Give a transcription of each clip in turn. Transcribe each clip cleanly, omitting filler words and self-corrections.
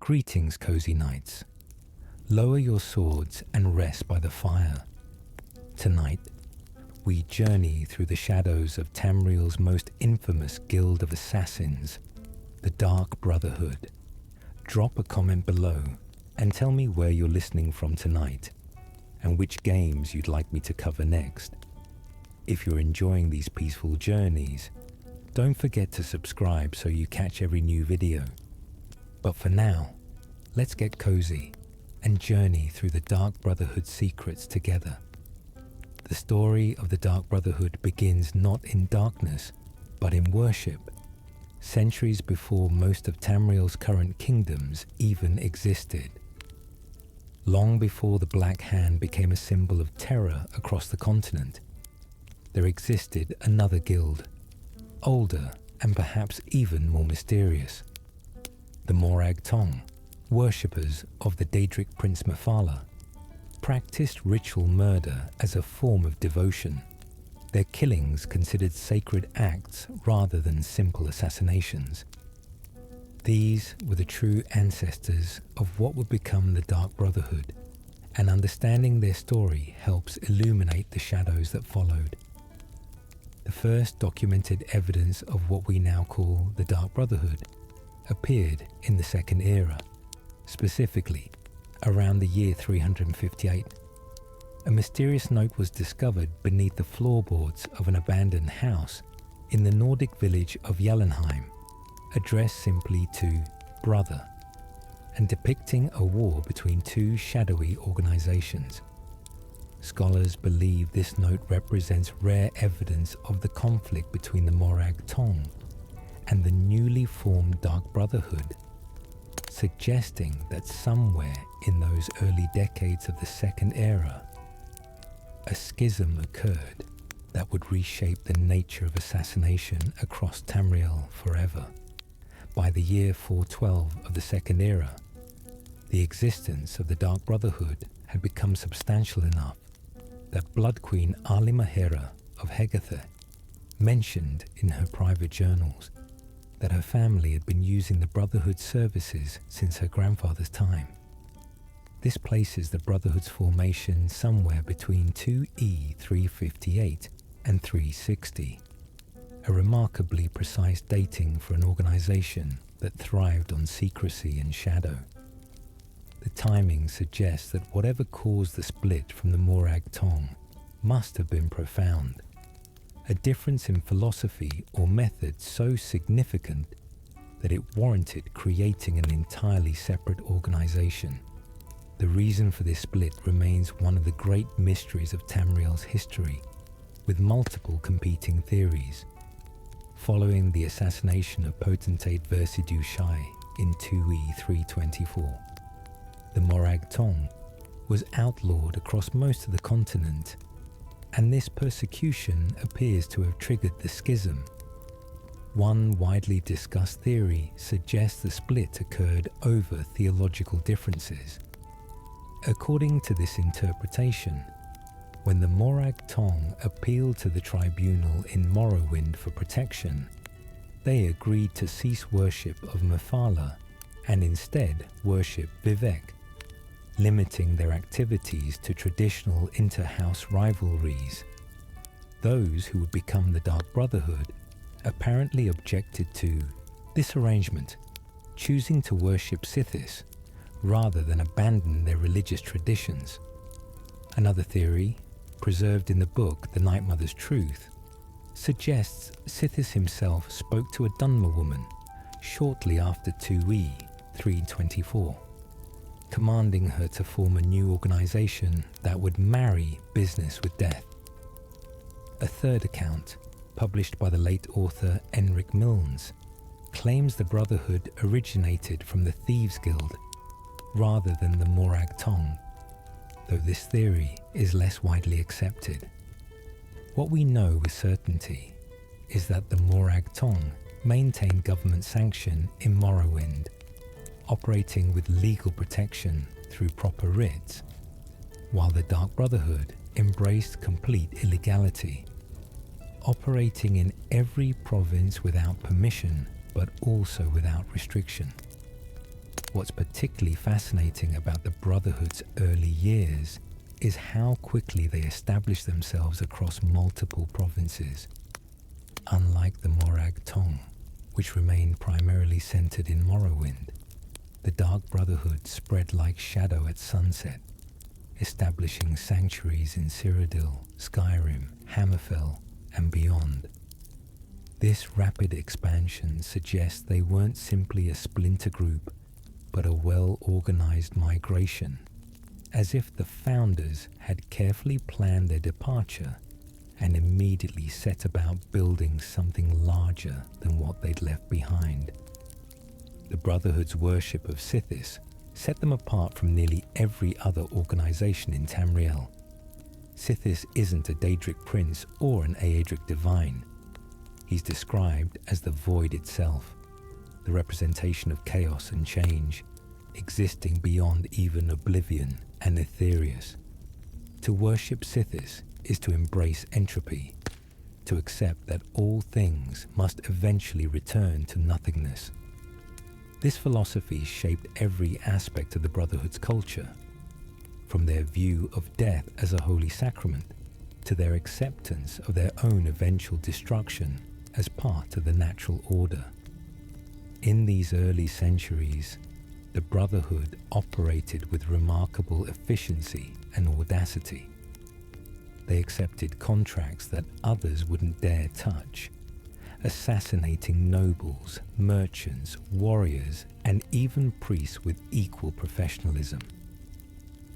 Greetings, cozy knights. Lower your swords and rest by the fire. Tonight, we journey through the shadows of Tamriel's most infamous guild of assassins, the Dark Brotherhood. Drop a comment below and tell me where you're listening from tonight and which games you'd like me to cover next. If you're enjoying these peaceful journeys, don't forget to subscribe so you catch every new video. But for now, let's get cozy and journey through the Dark Brotherhood secrets together. The story of the Dark Brotherhood begins not in darkness, but in worship, centuries before most of Tamriel's current kingdoms even existed. Long before the Black Hand became a symbol of terror across the continent, there existed another guild, older and perhaps even more mysterious. The Morag Tong, worshippers of the Daedric Prince Mephala, practiced ritual murder as a form of devotion, their killings considered sacred acts rather than simple assassinations. These were the true ancestors of what would become the Dark Brotherhood, and understanding their story helps illuminate the shadows that followed. The first documented evidence of what we now call the Dark Brotherhood appeared in the Second Era, specifically around the year 358. A mysterious note was discovered beneath the floorboards of an abandoned house in the Nordic village of Jallenheim, addressed simply to Brother, and depicting a war between two shadowy organizations. Scholars believe this note represents rare evidence of the conflict between the Morag Tong and the newly formed Dark Brotherhood, suggesting that somewhere in those early decades of the Second Era, a schism occurred that would reshape the nature of assassination across Tamriel forever. By the year 412 of the Second Era, the existence of the Dark Brotherhood had become substantial enough that Blood Queen Alimahera of Hegatha mentioned in her private journals that her family had been using the Brotherhood's services since her grandfather's time. This places the Brotherhood's formation somewhere between 2E 358 and 360, a remarkably precise dating for an organization that thrived on secrecy and shadow. The timing suggests that whatever caused the split from the Morag Tong must have been profound, a difference in philosophy or method so significant that it warranted creating an entirely separate organization. The reason for this split remains one of the great mysteries of Tamriel's history, with multiple competing theories. Following the assassination of potentate Versidue Shai in 2E 324, the Morag Tong was outlawed across most of the continent, and this persecution appears to have triggered the schism. One widely discussed theory suggests the split occurred over theological differences. According to this interpretation, when the Morag Tong appealed to the tribunal in Morrowind for protection, they agreed to cease worship of Mephala and instead worship Vivek, limiting their activities to traditional inter-house rivalries. Those who would become the Dark Brotherhood apparently objected to this arrangement, choosing to worship Sithis rather than abandon their religious traditions. Another theory, preserved in the book The Night Mother's Truth, suggests Sithis himself spoke to a Dunmer woman shortly after 2E 324, commanding her to form a new organization that would marry business with death. A third account, published by the late author Enric Milnes, claims the Brotherhood originated from the Thieves' Guild rather than the Morag Tong, though this theory is less widely accepted. What we know with certainty is that the Morag Tong maintained government sanction in Morrowind, operating with legal protection through proper writs, while the Dark Brotherhood embraced complete illegality, operating in every province without permission but also without restriction. what's particularly fascinating about the Brotherhood's early years is how quickly they established themselves across multiple provinces. Unlike the Morag Tong, which remained primarily centered in Morrowind, the Dark Brotherhood spread like shadow at sunset, establishing sanctuaries in Cyrodiil, Skyrim, Hammerfell, and beyond. This rapid expansion suggests they weren't simply a splinter group, but a well-organized migration, as if the founders had carefully planned their departure and immediately set about building something larger than what they'd left behind. The Brotherhood's worship of Sithis set them apart from nearly every other organization in Tamriel. Sithis isn't a Daedric prince or an Aedric divine. He's described as the void itself, the representation of chaos and change, existing beyond even oblivion and Aetherius. To worship Sithis is to embrace entropy, to accept that all things must eventually return to nothingness. This philosophy shaped every aspect of the Brotherhood's culture, from their view of death as a holy sacrament to their acceptance of their own eventual destruction as part of the natural order. In these early centuries, the Brotherhood operated with remarkable efficiency and audacity. They accepted contracts that others wouldn't dare touch, assassinating nobles, merchants, warriors, and even priests with equal professionalism.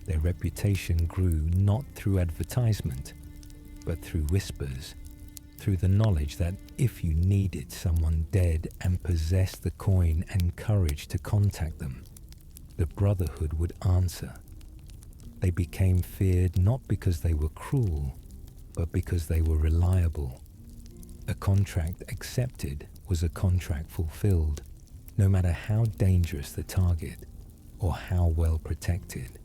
Their reputation grew not through advertisement, but through whispers, through the knowledge that if you needed someone dead and possessed the coin and courage to contact them, the Brotherhood would answer. They became feared not because they were cruel, but because they were reliable. A contract accepted was a contract fulfilled, no matter how dangerous the target or how well protected.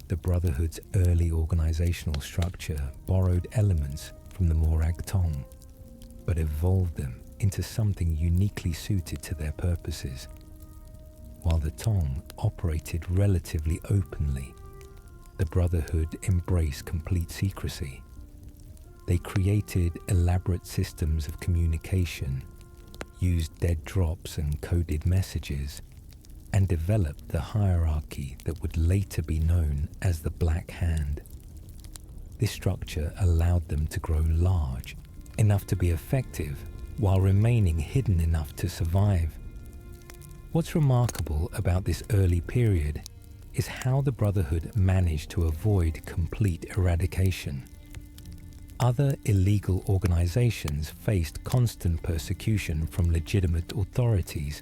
The Brotherhood's early organizational structure borrowed elements from the Morag Tong, but evolved them into something uniquely suited to their purposes. While the Tong operated relatively openly, the Brotherhood embraced complete secrecy. They created elaborate systems of communication, used dead drops and coded messages, and developed the hierarchy that would later be known as the Black Hand. This structure allowed them to grow large, enough to be effective, while remaining hidden enough to survive. What's remarkable about this early period is how the Brotherhood managed to avoid complete eradication. Other illegal organizations faced constant persecution from legitimate authorities,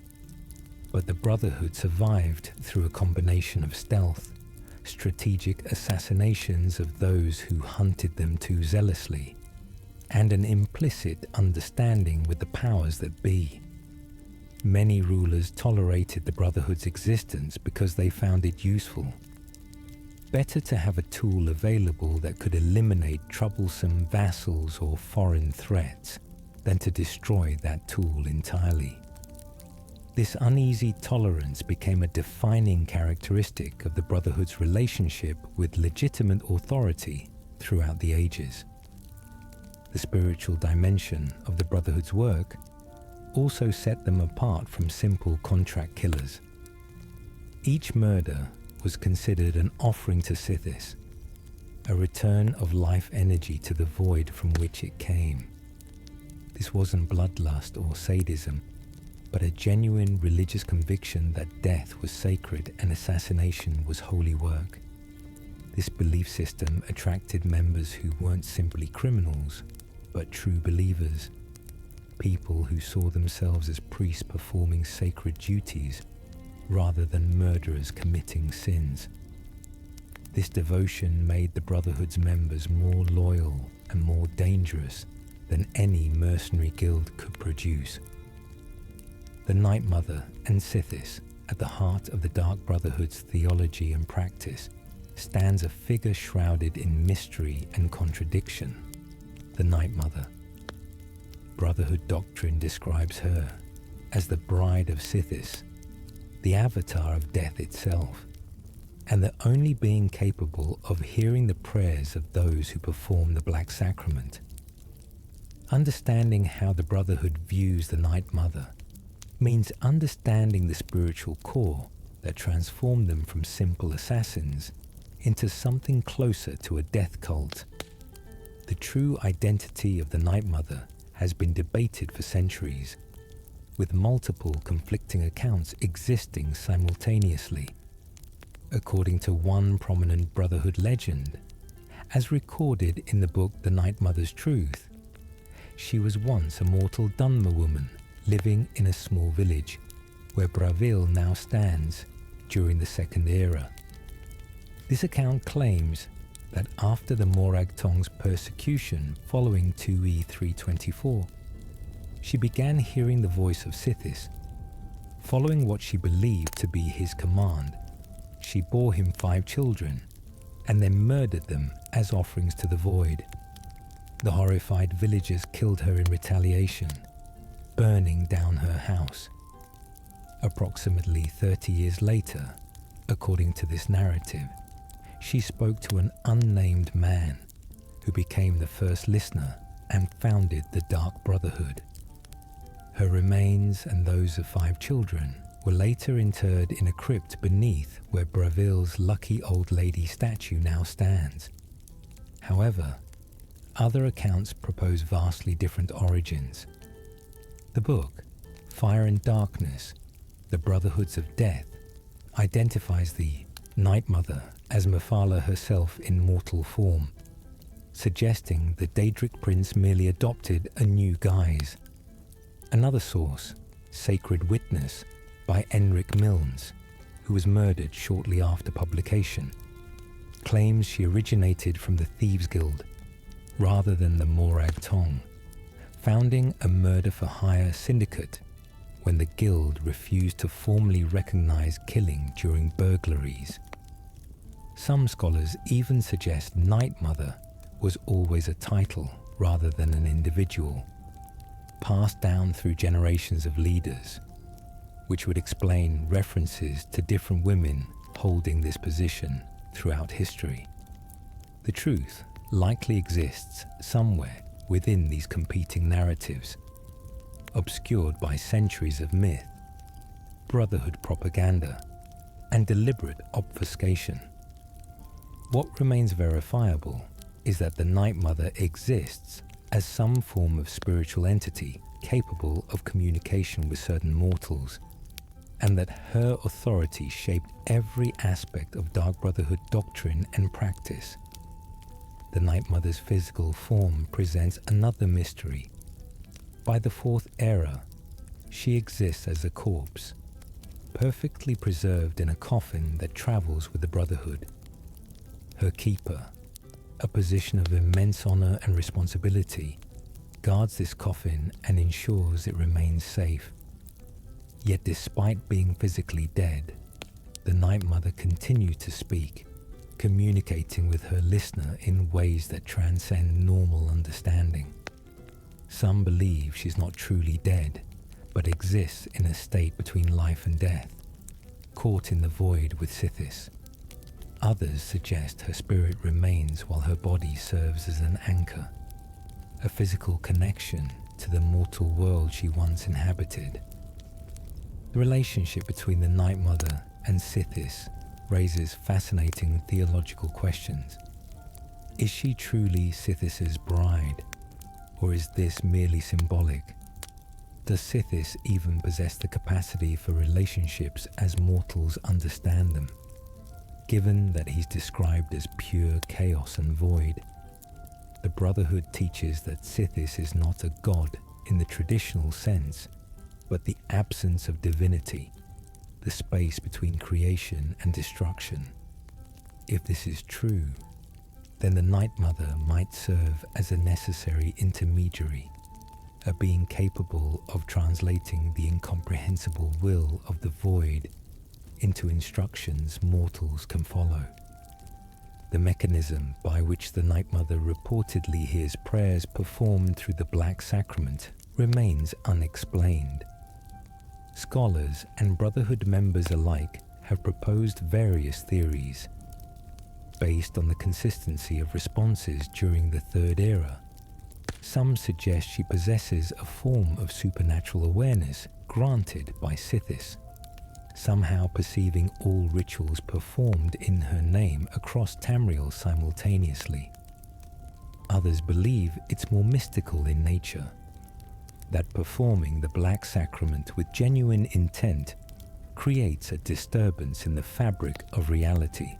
but the Brotherhood survived through a combination of stealth, strategic assassinations of those who hunted them too zealously, and an implicit understanding with the powers that be. Many rulers tolerated the Brotherhood's existence because they found it useful. Better to have a tool available that could eliminate troublesome vassals or foreign threats than to destroy that tool entirely. This uneasy tolerance became a defining characteristic of the Brotherhood's relationship with legitimate authority throughout the ages. The spiritual dimension of the Brotherhood's work also set them apart from simple contract killers. Each murder was considered an offering to Sithis, a return of life energy to the void from which it came. This wasn't bloodlust or sadism, but a genuine religious conviction that death was sacred and assassination was holy work. This belief system attracted members who weren't simply criminals, but true believers, people who saw themselves as priests performing sacred duties rather than murderers committing sins. This devotion made the Brotherhood's members more loyal and more dangerous than any mercenary guild could produce. The Night Mother and Sithis, at the heart of the Dark Brotherhood's theology and practice, stands a figure shrouded in mystery and contradiction, the Night Mother. Brotherhood doctrine describes her as the bride of Sithis, the avatar of death itself, and the only being capable of hearing the prayers of those who perform the Black Sacrament. Understanding how the Brotherhood views the Night Mother means understanding the spiritual core that transformed them from simple assassins into something closer to a death cult. The true identity of the Night Mother has been debated for centuries, with multiple conflicting accounts existing simultaneously. According to one prominent Brotherhood legend, as recorded in the book The Night Mother's Truth, she was once a mortal Dunmer woman living in a small village where Brotherhood now stands during the Second Era. This account claims that after the Morag Tong's persecution following 2E 324, she began hearing the voice of Sithis. Following what she believed to be his command, she bore him 5 children and then murdered them as offerings to the void. The horrified villagers killed her in retaliation, burning down her house. Approximately 30 years later, according to this narrative, she spoke to an unnamed man who became the first listener and founded the Dark Brotherhood. Her remains and those of 5 children were later interred in a crypt beneath where Breville's lucky old lady statue now stands. However, other accounts propose vastly different origins. The book, Fire and Darkness, The Brotherhoods of Death, identifies the Night Mother as Mephala herself in mortal form, suggesting the Daedric prince merely adopted a new guise. Another source, Sacred Witness, by Enric Milnes, who was murdered shortly after publication, claims she originated from the Thieves Guild rather than the Morag Tong, founding a murder-for-hire syndicate when the guild refused to formally recognize killing during burglaries. Some scholars even suggest Night Mother was always a title rather than an individual, passed down through generations of leaders, which would explain references to different women holding this position throughout history. The truth likely exists somewhere within these competing narratives, obscured by centuries of myth, Brotherhood propaganda, and deliberate obfuscation. What remains verifiable is that the Night Mother exists as some form of spiritual entity capable of communication with certain mortals, and that her authority shaped every aspect of Dark Brotherhood doctrine and practice. The Night Mother's physical form presents another mystery. By the 4th Era, she exists as a corpse, perfectly preserved in a coffin that travels with the Brotherhood. Her keeper, a position of immense honor and responsibility, guards this coffin and ensures it remains safe. Yet despite being physically dead, the Night Mother continues to speak, communicating with her listener in ways that transcend normal understanding. Some believe she's not truly dead, but exists in a state between life and death, caught in the void with Sithis. Others suggest her spirit remains while her body serves as an anchor, a physical connection to the mortal world she once inhabited. The relationship between the Night Mother and Sithis raises fascinating theological questions. Is she truly Sithis's bride, or is this merely symbolic? Does Sithis even possess the capacity for relationships as mortals understand them, given that he's described as pure chaos and void? The Brotherhood teaches that Sithis is not a god in the traditional sense, but the absence of divinity, the space between creation and destruction. If this is true, then the Night Mother might serve as a necessary intermediary, a being capable of translating the incomprehensible will of the void into instructions mortals can follow. The mechanism by which the Night Mother reportedly hears prayers performed through the Black Sacrament remains unexplained. Scholars and Brotherhood members alike have proposed various theories. Based on the consistency of responses during the Third Era, some suggest she possesses a form of supernatural awareness granted by Sithis, somehow perceiving all rituals performed in her name across Tamriel simultaneously. Others believe it's more mystical in nature, that performing the Black Sacrament with genuine intent creates a disturbance in the fabric of reality,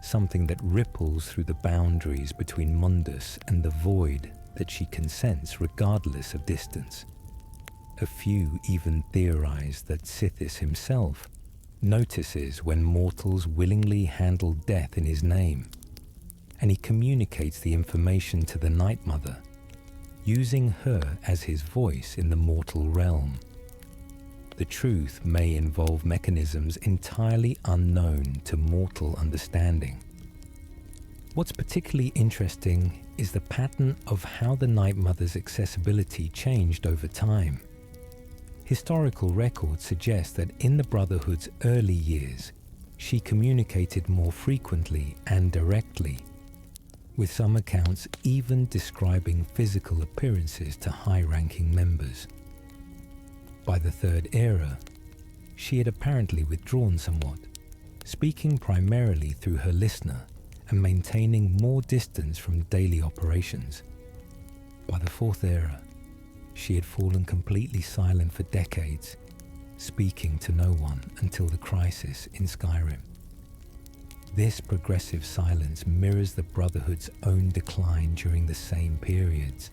something that ripples through the boundaries between Mundus and the void that she can sense regardless of distance. A few even theorize that Sithis himself notices when mortals willingly handle death in his name, and he communicates the information to the Night Mother, using her as his voice in the mortal realm. The truth may involve mechanisms entirely unknown to mortal understanding. What's particularly interesting is the pattern of how the Night Mother's accessibility changed over time. Historical records suggest that in the Brotherhood's early years, she communicated more frequently and directly, with some accounts even describing physical appearances to high-ranking members. By the Third Era, she had apparently withdrawn somewhat, speaking primarily through her listener and maintaining more distance from daily operations. By the Fourth Era, she had fallen completely silent for decades, speaking to no one until the crisis in Skyrim. This progressive silence mirrors the Brotherhood's own decline during the same periods,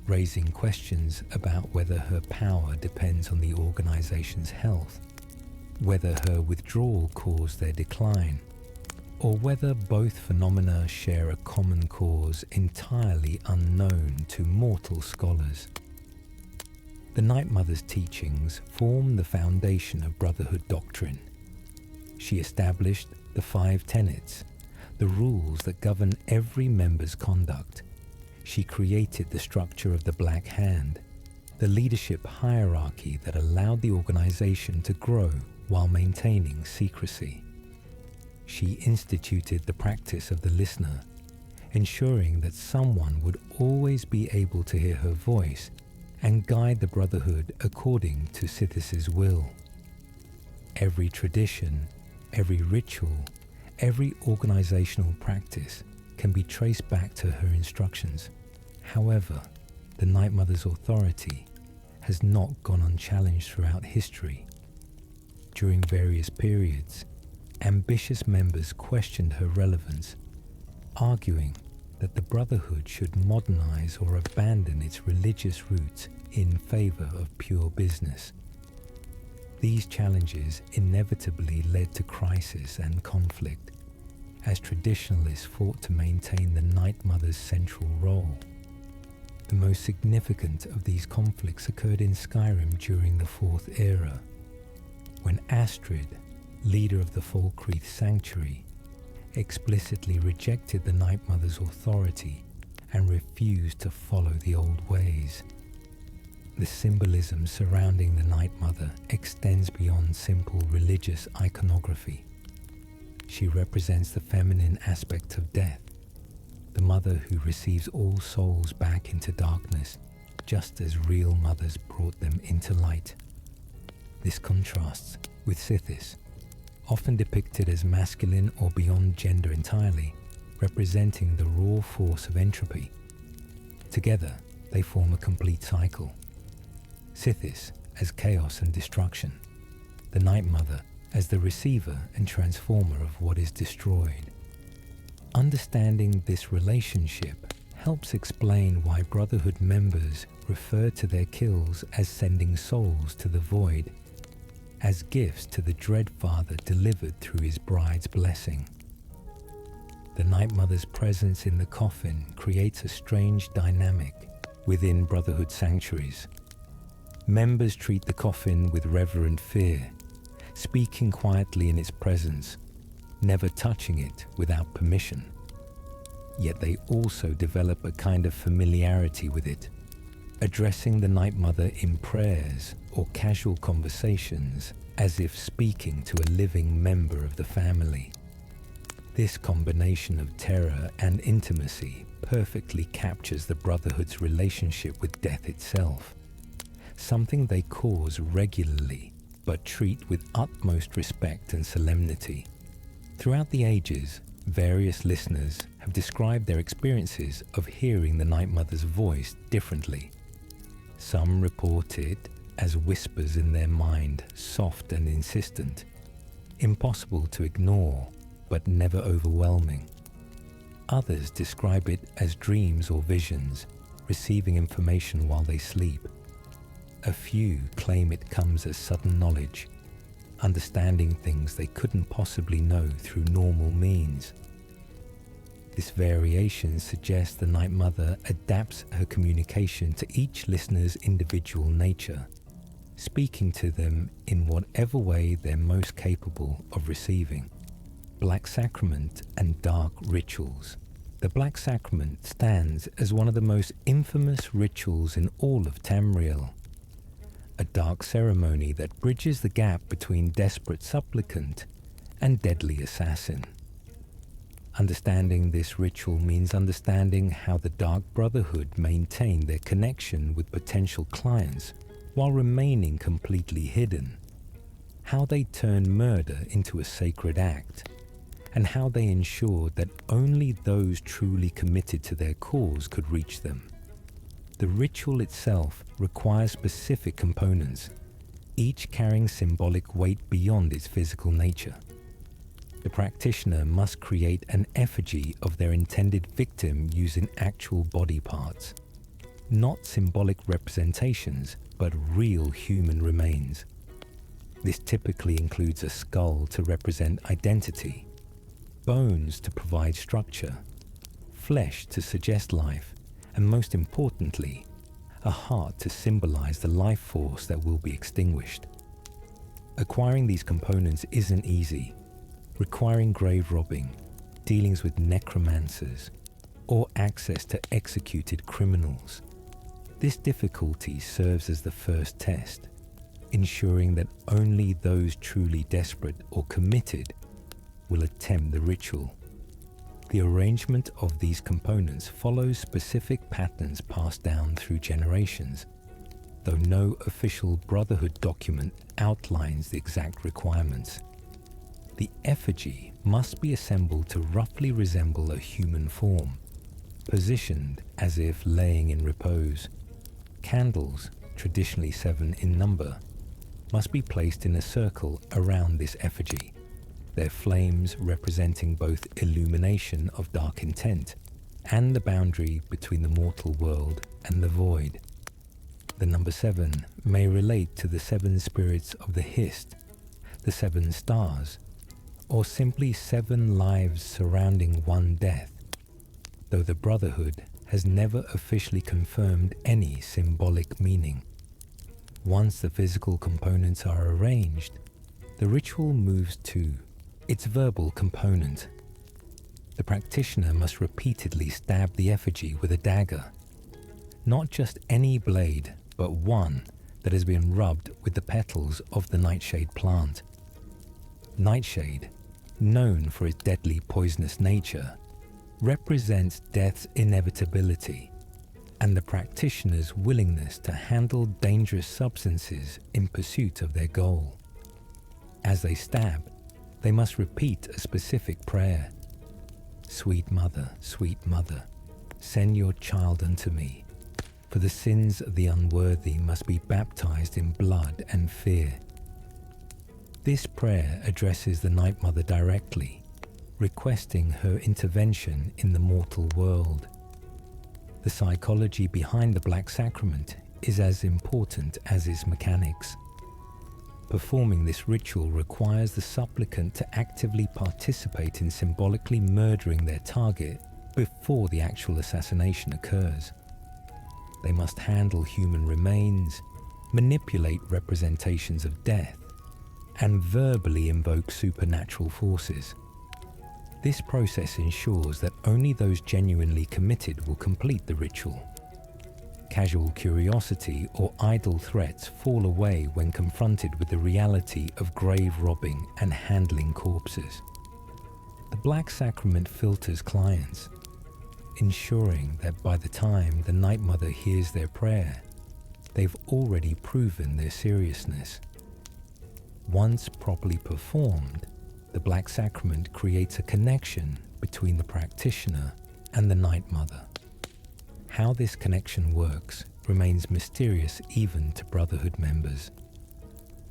raising questions about whether her power depends on the organization's health, whether her withdrawal caused their decline, or whether both phenomena share a common cause entirely unknown to mortal scholars. The Night Mother's teachings form the foundation of Brotherhood doctrine. She established the 5 tenets, the rules that govern every member's conduct. She created the structure of the Black Hand, the leadership hierarchy that allowed the organization to grow while maintaining secrecy. She instituted the practice of the listener, ensuring that someone would always be able to hear her voice and guide the Brotherhood according to Sithis' will. Every tradition, every ritual, every organizational practice can be traced back to her instructions. However, the Night Mother's authority has not gone unchallenged throughout history. During various periods, ambitious members questioned her relevance, arguing that the Brotherhood should modernize or abandon its religious roots in favor of pure business. These challenges inevitably led to crisis and conflict, as traditionalists fought to maintain the Night Mother's central role. The most significant of these conflicts occurred in Skyrim during the Fourth Era, when Astrid, leader of the Falkreath Sanctuary, explicitly rejected the Night Mother's authority and refused to follow the old ways. The symbolism surrounding the Night Mother extends beyond simple religious iconography. She represents the feminine aspect of death, the mother who receives all souls back into darkness, just as real mothers brought them into light. This contrasts with Sithis, often depicted as masculine or beyond gender entirely, representing the raw force of entropy. Together, they form a complete cycle. Sithis as chaos and destruction, the Night Mother as the receiver and transformer of what is destroyed. Understanding this relationship helps explain why Brotherhood members refer to their kills as sending souls to the void, as gifts to the Dreadfather delivered through his bride's blessing. The Night Mother's presence in the coffin creates a strange dynamic within Brotherhood sanctuaries. Members treat the coffin with reverent fear, speaking quietly in its presence, never touching it without permission. Yet they also develop a kind of familiarity with it, addressing the Night Mother in prayers or casual conversations as if speaking to a living member of the family. This combination of terror and intimacy perfectly captures the Brotherhood's relationship with death itself, something they cause regularly but treat with utmost respect and solemnity. Throughout the ages, various listeners have described their experiences of hearing the Night Mother's voice differently. Some report it as whispers in their mind, soft and insistent, impossible to ignore but never overwhelming. Others describe it as dreams or visions, receiving information while they sleep. A few claim it comes as sudden knowledge, understanding things they couldn't possibly know through normal means. This variation suggests the Night Mother adapts her communication to each listener's individual nature, speaking to them in whatever way they're most capable of receiving. Black Sacrament and Dark Rituals. The Black Sacrament stands as one of the most infamous rituals in all of Tamriel, a dark ceremony that bridges the gap between desperate supplicant and deadly assassin. Understanding this ritual means understanding how the Dark Brotherhood maintain their connection with potential clients while remaining completely hidden, how they turn murder into a sacred act, and how they ensured that only those truly committed to their cause could reach them. The ritual itself requires specific components, each carrying symbolic weight beyond its physical nature. The practitioner must create an effigy of their intended victim using actual body parts, not symbolic representations, but real human remains. This typically includes a skull to represent identity, bones to provide structure, flesh to suggest life, and most importantly, a heart to symbolize the life force that will be extinguished. Acquiring these components isn't easy, requiring grave robbing, dealings with necromancers, or access to executed criminals. This difficulty serves as the first test, ensuring that only those truly desperate or committed will attempt the ritual. The arrangement of these components follows specific patterns passed down through generations, though no official Brotherhood document outlines the exact requirements. The effigy must be assembled to roughly resemble a human form, positioned as if laying in repose. Candles, traditionally 7 in number, must be placed in a circle around this effigy, their flames representing both illumination of dark intent and the boundary between the mortal world and the void. The number 7 may relate to the 7 spirits of the Hist, the 7 stars, or simply 7 lives surrounding one death, though the Brotherhood has never officially confirmed any symbolic meaning. Once the physical components are arranged, the ritual moves to its verbal component. The practitioner must repeatedly stab the effigy with a dagger, not just any blade, but one that has been rubbed with the petals of the nightshade plant. Nightshade, known for its deadly poisonous nature, represents death's inevitability and the practitioner's willingness to handle dangerous substances in pursuit of their goal. As they stab, they must repeat a specific prayer. Sweet mother, send your child unto me, for the sins of the unworthy must be baptized in blood and fear. This prayer addresses the Night Mother directly, requesting her intervention in the mortal world. The psychology behind the Black Sacrament is as important as its mechanics. Performing this ritual requires the supplicant to actively participate in symbolically murdering their target before the actual assassination occurs. They must handle human remains, manipulate representations of death, and verbally invoke supernatural forces. This process ensures that only those genuinely committed will complete the ritual. Casual curiosity or idle threats fall away when confronted with the reality of grave robbing and handling corpses. The Black Sacrament filters clients, ensuring that by the time the Night Mother hears their prayer, they've already proven their seriousness. Once properly performed, the Black Sacrament creates a connection between the practitioner and the Night Mother. How this connection works remains mysterious even to Brotherhood members.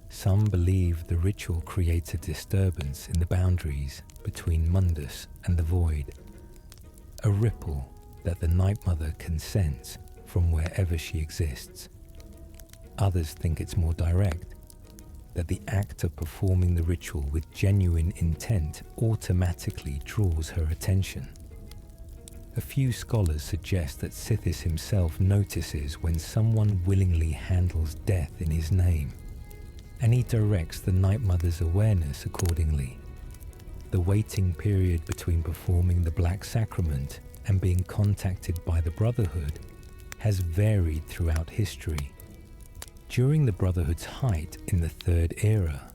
Some believe the ritual creates a disturbance in the boundaries between Mundus and the void, a ripple that the Night Mother can sense from wherever she exists. Others think it's more direct, that the act of performing the ritual with genuine intent automatically draws her attention. A few scholars suggest that Sithis himself notices when someone willingly handles death in his name, and he directs the Night Mother's awareness accordingly. The waiting period between performing the Black Sacrament and being contacted by the Brotherhood has varied throughout history. During the Brotherhood's height in the Third Era,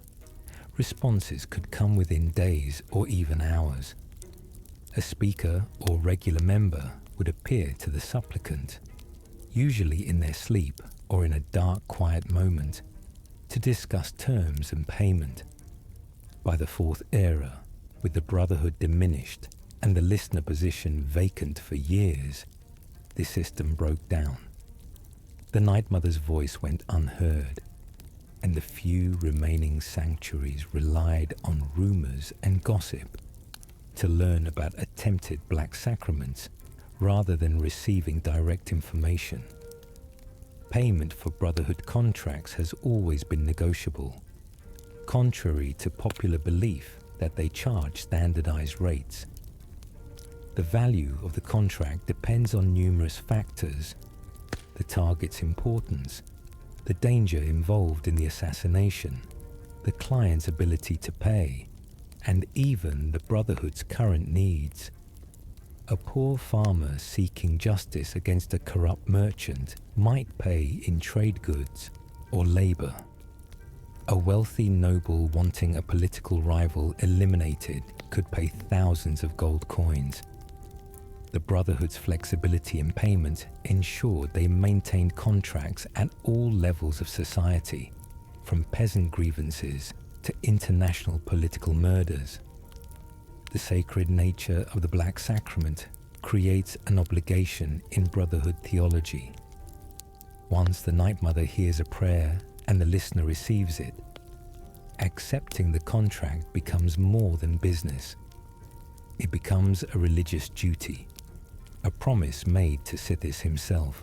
responses could come within days or even hours. A speaker or regular member would appear to the supplicant, usually in their sleep or in a dark, quiet moment, to discuss terms and payment. By the Fourth Era, with the Brotherhood diminished and the listener position vacant for years, the system broke down. The Night Mother's voice went unheard, and the few remaining sanctuaries relied on rumors and gossip to learn about attempted Black Sacraments rather than receiving direct information. Payment for Brotherhood contracts has always been negotiable, contrary to popular belief that they charge standardized rates. The value of the contract depends on numerous factors: the target's importance, the danger involved in the assassination, the client's ability to pay, and even the Brotherhood's current needs. A poor farmer seeking justice against a corrupt merchant might pay in trade goods or labor. A wealthy noble wanting a political rival eliminated could pay thousands of gold coins. The Brotherhood's flexibility in payment ensured they maintained contracts at all levels of society, from peasant grievances to international political murders. The sacred nature of the Black Sacrament creates an obligation in Brotherhood theology. Once the Night Mother hears a prayer and the listener receives it, accepting the contract becomes more than business. It becomes a religious duty, a promise made to Sithis himself.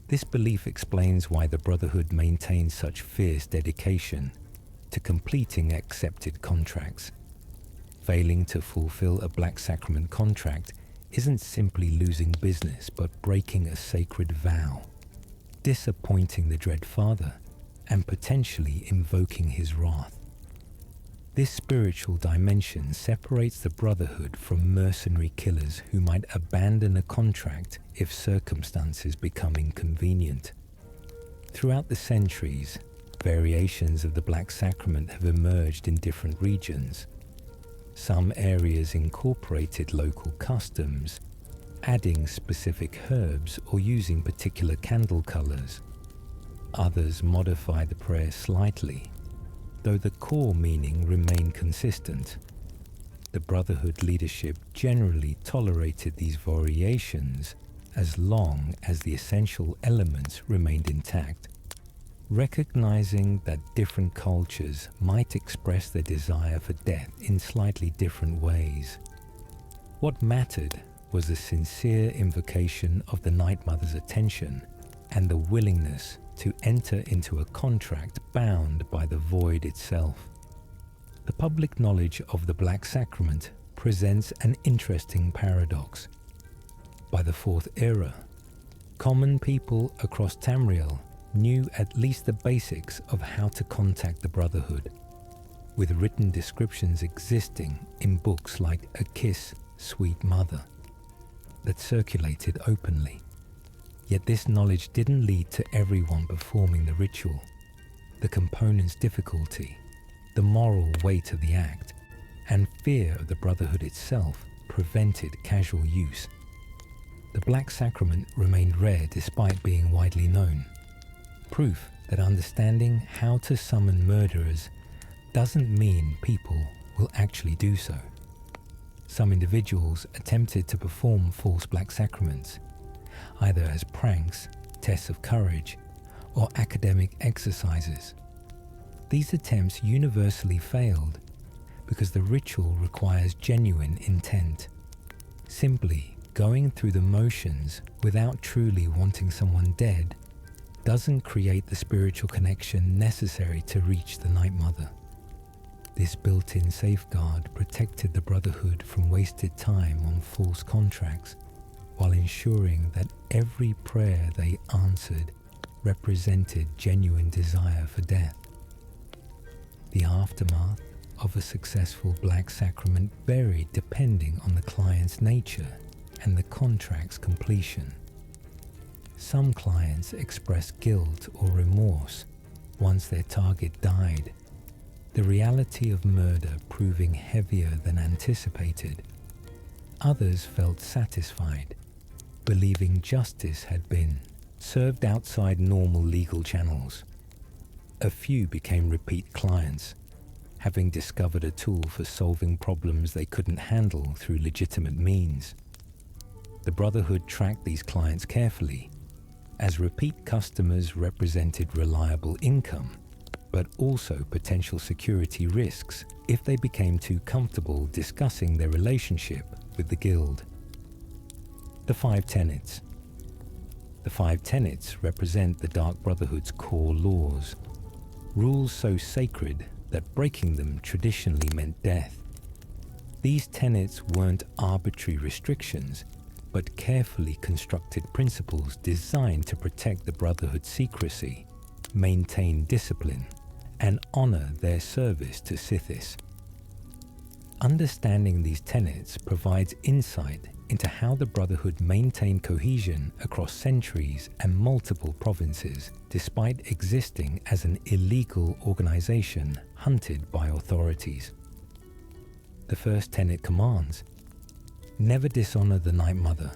This belief explains why the Brotherhood maintains such fierce dedication to completing accepted contracts. Failing to fulfill a Black Sacrament contract isn't simply losing business but breaking a sacred vow, disappointing the Dread Father, and potentially invoking his wrath. This spiritual dimension separates the Brotherhood from mercenary killers who might abandon a contract if circumstances become inconvenient. Throughout the centuries, variations of the Black Sacrament have emerged in different regions. Some areas incorporated local customs, adding specific herbs or using particular candle colors. Others modify the prayer slightly, though the core meaning remained consistent. The Brotherhood leadership generally tolerated these variations as long as the essential elements remained intact, recognizing that different cultures might express their desire for death in slightly different ways. What mattered was the sincere invocation of the Night Mother's attention and the willingness to enter into a contract bound by the void itself. The public knowledge of the Black Sacrament presents an interesting paradox. By the Fourth Era, common people across Tamriel knew at least the basics of how to contact the Brotherhood, with written descriptions existing in books like A Kiss, Sweet Mother, that circulated openly. Yet this knowledge didn't lead to everyone performing the ritual. The component's difficulty, the moral weight of the act, and fear of the Brotherhood itself prevented casual use. The Black Sacrament remained rare despite being widely known. Proof that understanding how to summon murderers doesn't mean people will actually do so. Some individuals attempted to perform false Black Sacraments, either as pranks, tests of courage, or academic exercises. These attempts universally failed because the ritual requires genuine intent. Simply going through the motions without truly wanting someone dead doesn't create the spiritual connection necessary to reach the Night Mother. This built-in safeguard protected the Brotherhood from wasted time on false contracts, while ensuring that every prayer they answered represented genuine desire for death. The aftermath of a successful Black Sacrament varied depending on the client's nature and the contract's completion. Some clients expressed guilt or remorse once their target died, the reality of murder proving heavier than anticipated. Others felt satisfied, believing justice had been served outside normal legal channels. A few became repeat clients, having discovered a tool for solving problems they couldn't handle through legitimate means. The Brotherhood tracked these clients carefully, as repeat customers represented reliable income, but also potential security risks if they became too comfortable discussing their relationship with the guild. The 5 Tenets. The 5 Tenets represent the Dark Brotherhood's core laws, rules so sacred that breaking them traditionally meant death. These tenets weren't arbitrary restrictions, but carefully constructed principles designed to protect the Brotherhood's secrecy, maintain discipline, and honor their service to Sithis. Understanding these tenets provides insight into how the Brotherhood maintained cohesion across centuries and multiple provinces, despite existing as an illegal organization hunted by authorities. The first tenet commands: never dishonor the Night Mother.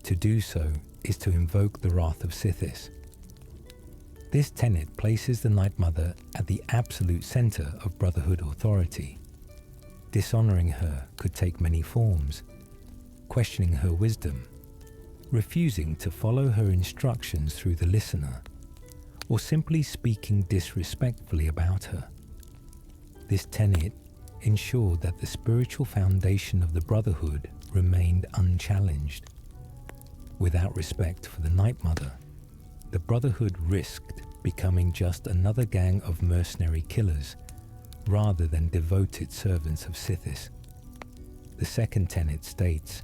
To do so is to invoke the wrath of Sithis. This tenet places the Night Mother at the absolute center of Brotherhood authority. Dishonoring her could take many forms: questioning her wisdom, refusing to follow her instructions through the listener, or simply speaking disrespectfully about her. This tenet ensured that the spiritual foundation of the Brotherhood remained unchallenged. Without respect for the Night Mother, the Brotherhood risked becoming just another gang of mercenary killers rather than devoted servants of Sithis. The second tenet states,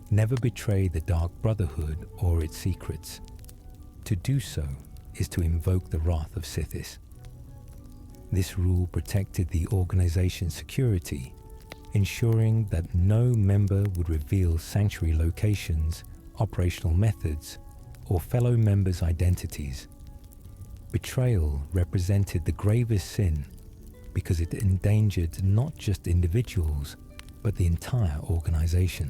never betray the Dark Brotherhood or its secrets. To do so is to invoke the wrath of Sithis. This rule protected the organization's security, ensuring that no member would reveal sanctuary locations, operational methods, or fellow members' identities. Betrayal represented the gravest sin because it endangered not just individuals, but the entire organization.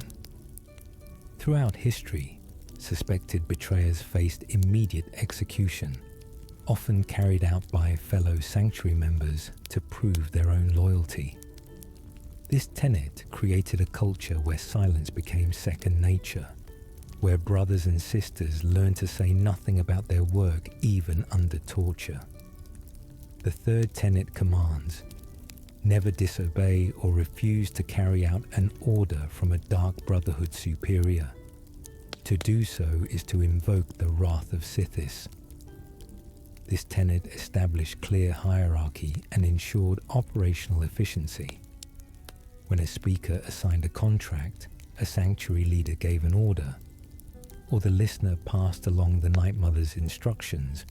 Throughout history, suspected betrayers faced immediate execution, often carried out by fellow sanctuary members to prove their own loyalty. This tenet created a culture where silence became second nature, where brothers and sisters learned to say nothing about their work even under torture. The third tenet commands, never disobey or refuse to carry out an order from a Dark Brotherhood superior. To do so is to invoke the wrath of Sithis. This tenet established clear hierarchy and ensured operational efficiency. When a speaker assigned a contract, a sanctuary leader gave an order, or the listener passed along the Night Mother's instructions,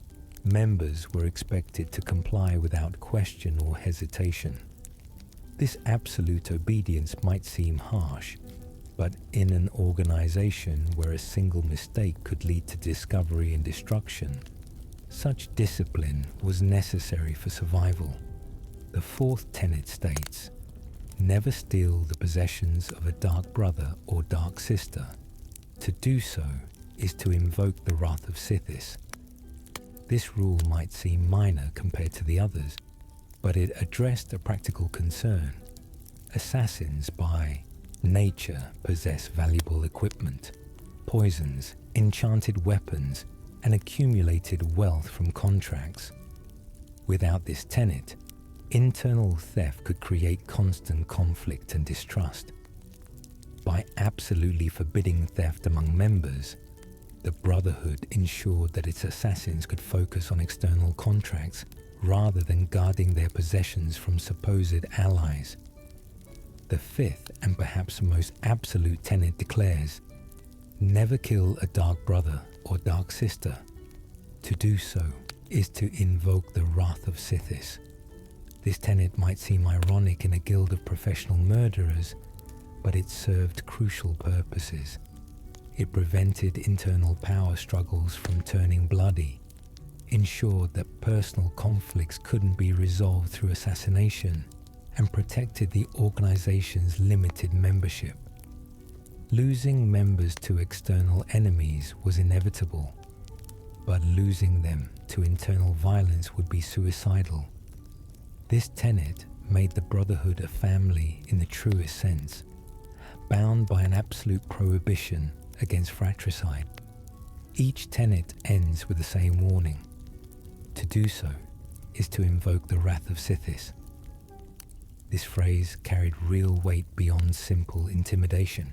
members were expected to comply without question or hesitation. This absolute obedience might seem harsh, But in an organization where a single mistake could lead to discovery and destruction, such discipline was necessary for survival. The fourth tenet states, never steal the possessions of a dark brother or dark sister. To do so is to invoke the wrath of Sithis. This rule might seem minor compared to the others, but it addressed a practical concern. Assassins by nature possess valuable equipment, poisons, enchanted weapons, and accumulated wealth from contracts. Without this tenet, internal theft could create constant conflict and distrust. By absolutely forbidding theft among members, the Brotherhood ensured that its assassins could focus on external contracts rather than guarding their possessions from supposed allies. The fifth and perhaps most absolute tenet declares, never kill a dark brother or dark sister. To do so is to invoke the wrath of Sithis. This tenet might seem ironic in a guild of professional murderers, but it served crucial purposes. It prevented internal power struggles from turning bloody, ensured that personal conflicts couldn't be resolved through assassination, and protected the organization's limited membership. Losing members to external enemies was inevitable, but losing them to internal violence would be suicidal. This tenet made the Brotherhood a family in the truest sense, bound by an absolute prohibition against fratricide. Each tenet ends with the same warning. To do so is to invoke the wrath of Sithis. This phrase carried real weight beyond simple intimidation.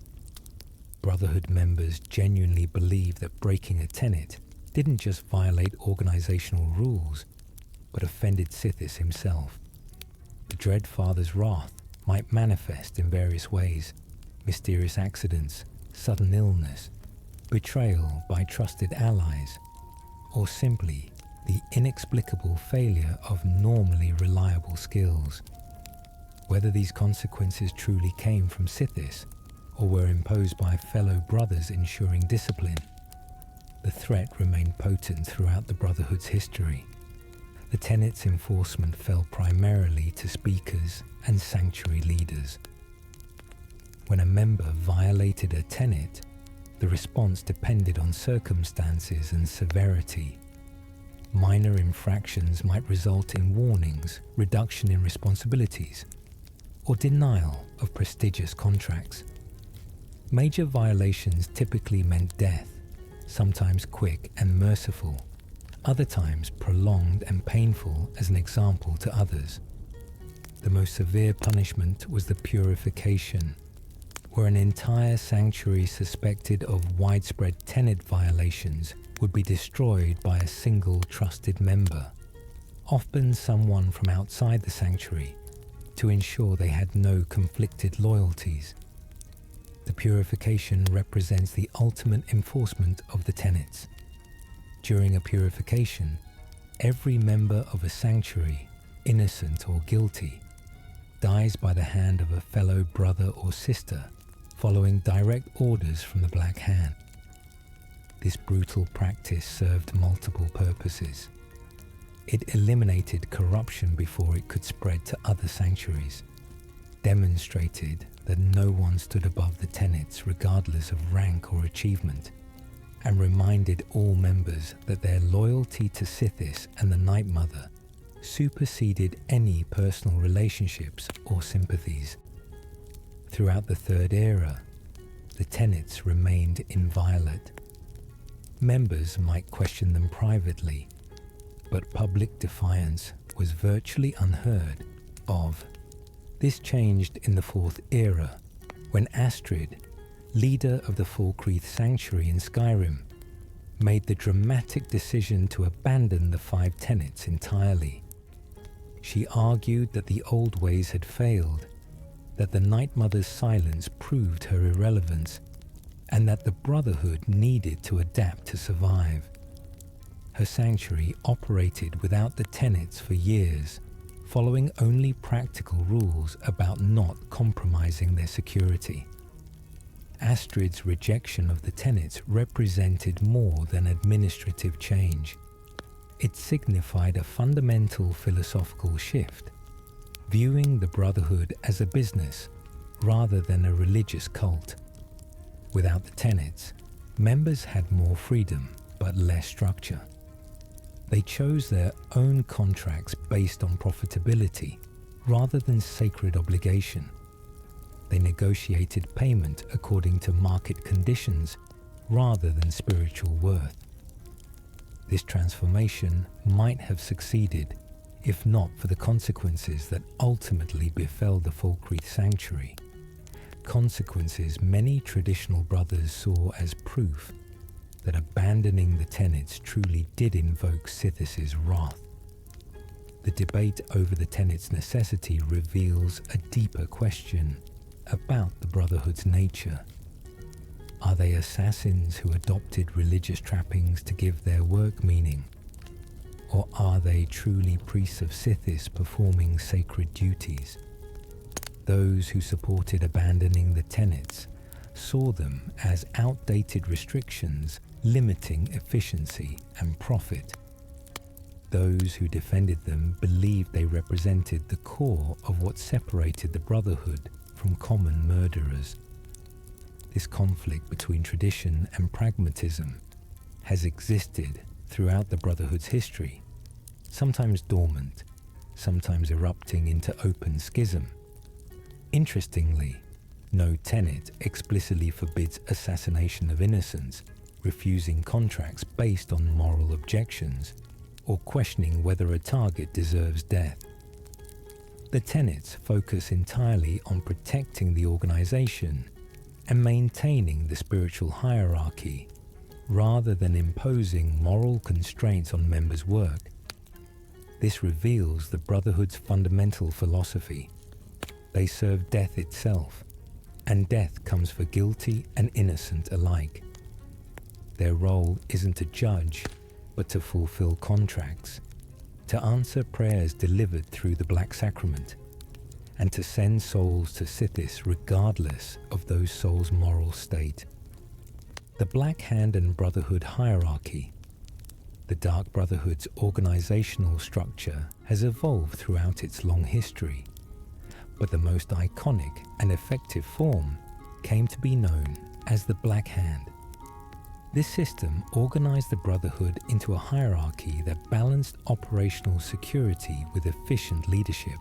Brotherhood members genuinely believed that breaking a tenet didn't just violate organizational rules, but offended Sithis himself. The Dread Father's wrath might manifest in various ways: mysterious accidents, sudden illness, betrayal by trusted allies, or simply the inexplicable failure of normally reliable skills. Whether these consequences truly came from Sithis or were imposed by fellow brothers ensuring discipline, the threat remained potent throughout the Brotherhood's history. The tenet's enforcement fell primarily to speakers and sanctuary leaders. When a member violated a tenet, the response depended on circumstances and severity. Minor infractions might result in warnings, reduction in responsibilities, or denial of prestigious contracts. Major violations typically meant death, sometimes quick and merciful, other times prolonged and painful as an example to others. The most severe punishment was the purification, where an entire sanctuary suspected of widespread tenet violations would be destroyed by a single trusted member, often someone from outside the sanctuary, to ensure they had no conflicted loyalties. The purification represents the ultimate enforcement of the tenets. During a purification, every member of a sanctuary, innocent or guilty, dies by the hand of a fellow brother or sister, following direct orders from the Black Hand. This brutal practice served multiple purposes. It eliminated corruption before it could spread to other sanctuaries, demonstrated that no one stood above the tenets regardless of rank or achievement, and reminded all members that their loyalty to Sithis and the Night Mother superseded any personal relationships or sympathies. Throughout the Third Era, the tenets remained inviolate. Members might question them privately, but public defiance was virtually unheard of. This changed in the Fourth Era, when Astrid, leader of the Falkreath Sanctuary in Skyrim, made the dramatic decision to abandon the five tenets entirely. She argued that the old ways had failed, that the Night Mother's silence proved her irrelevance, and that the Brotherhood needed to adapt to survive. Her sanctuary operated without the tenets for years, following only practical rules about not compromising their security. Astrid's rejection of the tenets represented more than administrative change. It signified a fundamental philosophical shift, viewing the Brotherhood as a business rather than a religious cult. Without the tenets, members had more freedom but less structure. They chose their own contracts based on profitability rather than sacred obligation. They negotiated payment according to market conditions rather than spiritual worth. This transformation might have succeeded if not for the consequences that ultimately befell the Falkreath Sanctuary, consequences many traditional brothers saw as proof that abandoning the tenets truly did invoke Sithis' wrath. The debate over the tenets' necessity reveals a deeper question about the Brotherhood's nature. Are they assassins who adopted religious trappings to give their work meaning? Or are they truly priests of Sithis performing sacred duties? Those who supported abandoning the tenets saw them as outdated restrictions limiting efficiency and profit. Those who defended them believed they represented the core of what separated the Brotherhood from common murderers. This conflict between tradition and pragmatism has existed throughout the Brotherhood's history, sometimes dormant, sometimes erupting into open schism. Interestingly, no tenet explicitly forbids assassination of innocents, refusing contracts based on moral objections, or questioning whether a target deserves death. The tenets focus entirely on protecting the organization and maintaining the spiritual hierarchy, rather than imposing moral constraints on members' work. This reveals the Brotherhood's fundamental philosophy. They serve death itself, and death comes for guilty and innocent alike. Their role isn't to judge, but to fulfill contracts, to answer prayers delivered through the Black Sacrament, and to send souls to Sithis regardless of those souls' moral state. The Black Hand and Brotherhood hierarchy. The Dark Brotherhood's organizational structure has evolved throughout its long history, but the most iconic and effective form came to be known as the Black Hand. This system organized the Brotherhood into a hierarchy that balanced operational security with efficient leadership,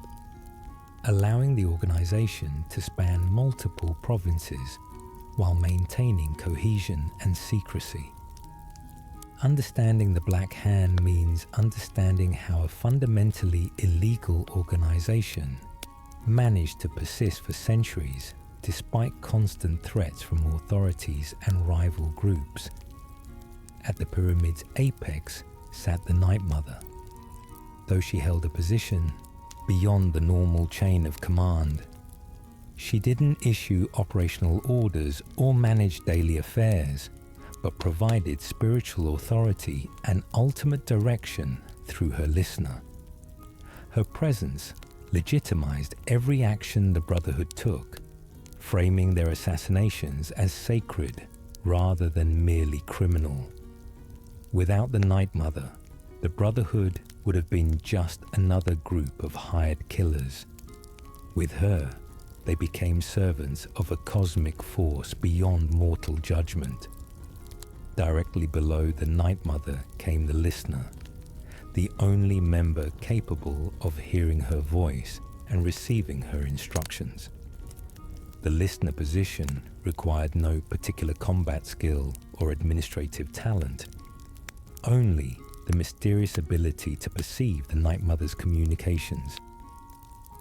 allowing the organization to span multiple provinces while maintaining cohesion and secrecy. Understanding the Black Hand means understanding how a fundamentally illegal organization managed to persist for centuries despite constant threats from authorities and rival groups. At the pyramid's apex sat the Night Mother. Though she held a position beyond the normal chain of command, she didn't issue operational orders or manage daily affairs, but provided spiritual authority and ultimate direction through her listener. Her presence legitimized every action the Brotherhood took, framing their assassinations as sacred rather than merely criminal. Without the Night Mother, the Brotherhood would have been just another group of hired killers. With her, they became servants of a cosmic force beyond mortal judgment. Directly below the Night Mother came the Listener, the only member capable of hearing her voice and receiving her instructions. The Listener position required no particular combat skill or administrative talent, only the mysterious ability to perceive the Night Mother's communications.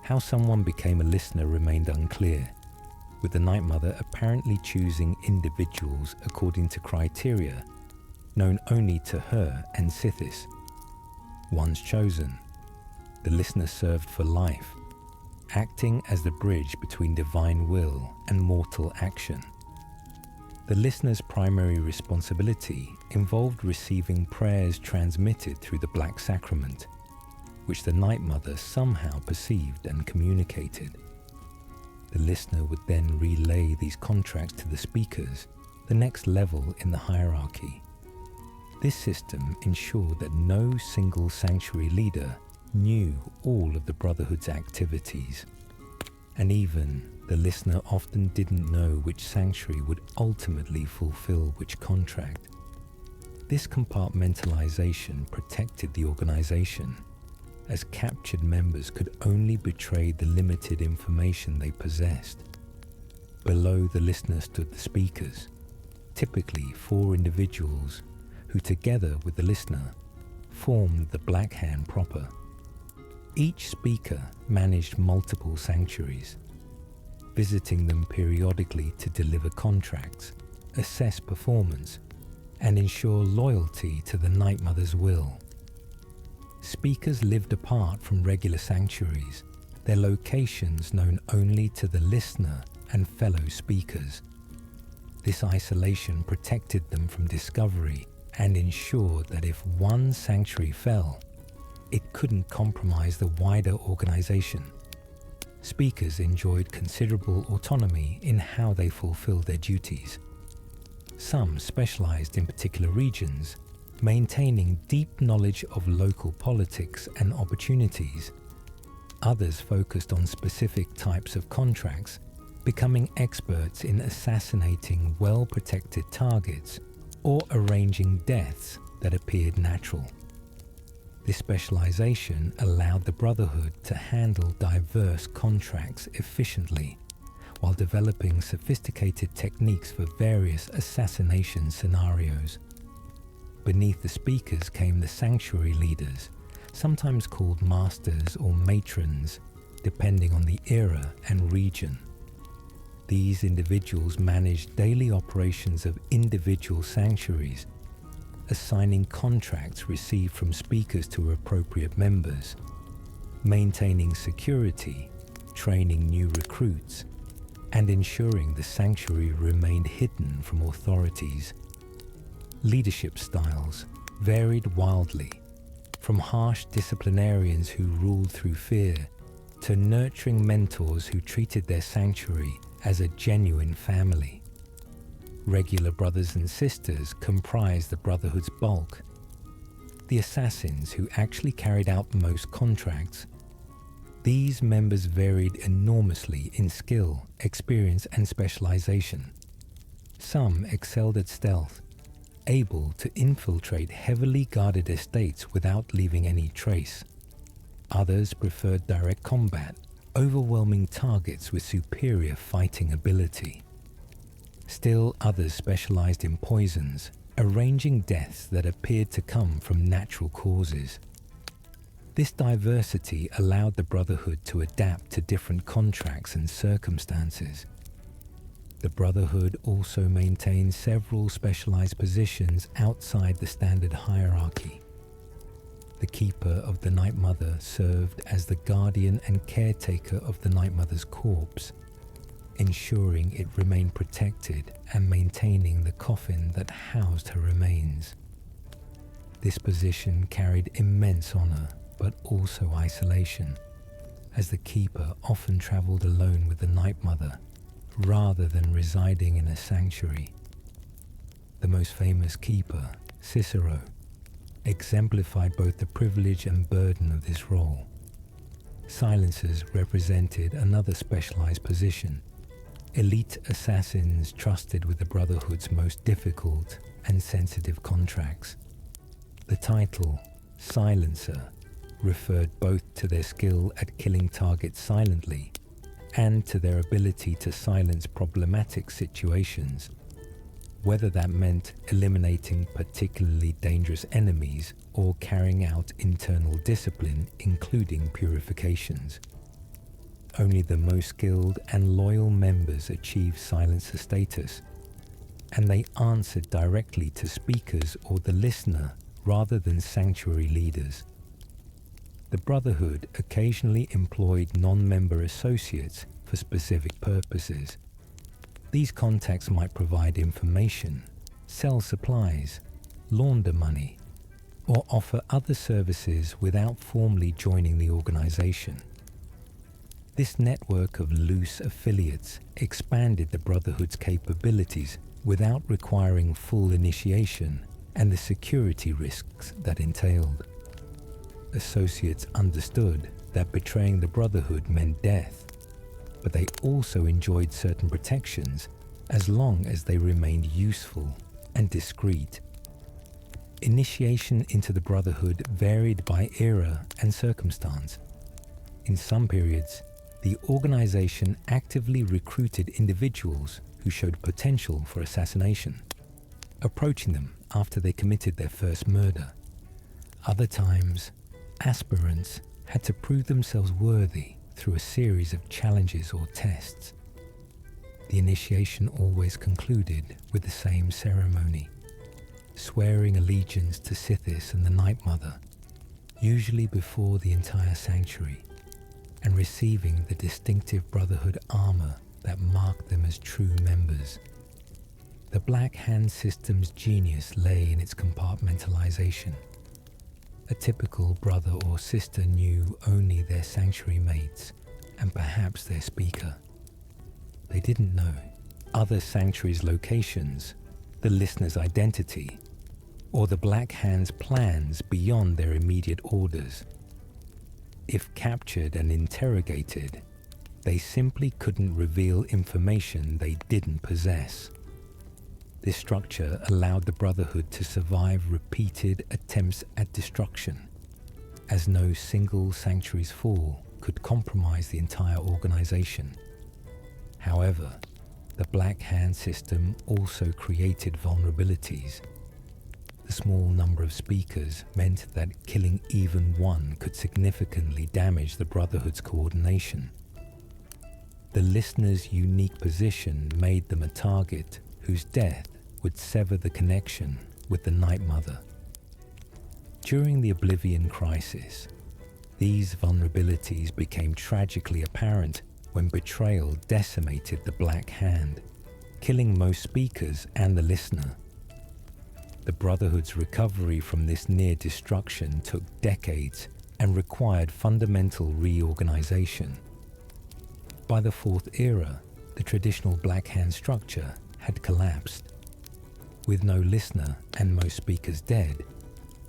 How someone became a Listener remained unclear, with the Night Mother apparently choosing individuals according to criteria known only to her and Sithis. Once chosen, the Listener served for life, acting as the bridge between divine will and mortal action. The Listener's primary responsibility involved receiving prayers transmitted through the Black Sacrament, which the Night Mother somehow perceived and communicated. The listener would then relay these contracts to the speakers, the next level in the hierarchy. This system ensured that no single sanctuary leader knew all of the Brotherhood's activities, and even the listener often didn't know which sanctuary would ultimately fulfill which contract. This compartmentalization protected the organization, as captured members could only betray the limited information they possessed. Below the listener stood the speakers, typically 4 individuals who, together with the listener, formed the Black Hand proper. Each speaker managed multiple sanctuaries, visiting them periodically to deliver contracts, assess performance, and ensure loyalty to the Night Mother's will. Speakers lived apart from regular sanctuaries, their locations known only to the listener and fellow speakers. This isolation protected them from discovery and ensured that if one sanctuary fell, it couldn't compromise the wider organization. Speakers enjoyed considerable autonomy in how they fulfilled their duties. Some specialized in particular regions, maintaining deep knowledge of local politics and opportunities. Others focused on specific types of contracts, becoming experts in assassinating well-protected targets or arranging deaths that appeared natural. This specialization allowed the Brotherhood to handle diverse contracts efficiently, while developing sophisticated techniques for various assassination scenarios. Beneath the speakers came the sanctuary leaders, sometimes called masters or matrons, depending on the era and region. These individuals managed daily operations of individual sanctuaries, assigning contracts received from speakers to appropriate members, maintaining security, training new recruits, and ensuring the sanctuary remained hidden from authorities. Leadership styles varied wildly, from harsh disciplinarians who ruled through fear to nurturing mentors who treated their sanctuary as a genuine family. Regular brothers and sisters comprised the Brotherhood's bulk. The assassins who actually carried out most contracts. These members varied enormously in skill, experience, and specialization. Some excelled at stealth, able to infiltrate heavily guarded estates without leaving any trace. Others preferred direct combat, overwhelming targets with superior fighting ability. Still others specialized in poisons, arranging deaths that appeared to come from natural causes. This diversity allowed the Brotherhood to adapt to different contracts and circumstances. The Brotherhood also maintained several specialized positions outside the standard hierarchy. The Keeper of the Night Mother served as the guardian and caretaker of the Night Mother's corpse, ensuring it remained protected and maintaining the coffin that housed her remains. This position carried immense honor, but also isolation, as the Keeper often traveled alone with the Night Mother, rather than residing in a sanctuary. The most famous Keeper, Cicero, exemplified both the privilege and burden of this role. Silencers represented another specialized position, elite assassins trusted with the Brotherhood's most difficult and sensitive contracts. The title, Silencer, referred both to their skill at killing targets silently and to their ability to silence problematic situations, whether that meant eliminating particularly dangerous enemies or carrying out internal discipline, including purifications. Only the most skilled and loyal members achieved silencer status, and they answered directly to speakers or the listener rather than sanctuary leaders. The Brotherhood occasionally employed non-member associates for specific purposes. These contacts might provide information, sell supplies, launder money, or offer other services without formally joining the organization. This network of loose affiliates expanded the Brotherhood's capabilities without requiring full initiation and the security risks that entailed. Associates understood that betraying the Brotherhood meant death, but they also enjoyed certain protections as long as they remained useful and discreet. Initiation into the Brotherhood varied by era and circumstance. In some periods, the organization actively recruited individuals who showed potential for assassination, approaching them after they committed their first murder. Other times, aspirants had to prove themselves worthy through a series of challenges or tests. The initiation always concluded with the same ceremony, swearing allegiance to Sithis and the Night Mother, usually before the entire sanctuary, and receiving the distinctive Brotherhood armor that marked them as true members. The Black Hand system's genius lay in its compartmentalization. A typical brother or sister knew only their sanctuary mates and perhaps their speaker. They didn't know other sanctuaries' locations, the listener's identity, or the Black Hand's plans beyond their immediate orders. If captured and interrogated, they simply couldn't reveal information they didn't possess. This structure allowed the Brotherhood to survive repeated attempts at destruction, as no single sanctuary's fall could compromise the entire organization. However, the Black Hand system also created vulnerabilities. The small number of speakers meant that killing even one could significantly damage the Brotherhood's coordination. The listener's unique position made them a target whose death would sever the connection with the Night Mother. During the Oblivion Crisis, these vulnerabilities became tragically apparent when betrayal decimated the Black Hand, killing most speakers and the listener. The Brotherhood's recovery from this near destruction took decades and required fundamental reorganization. By the Fourth Era, the traditional Black Hand structure had collapsed. With no listener and most speakers dead,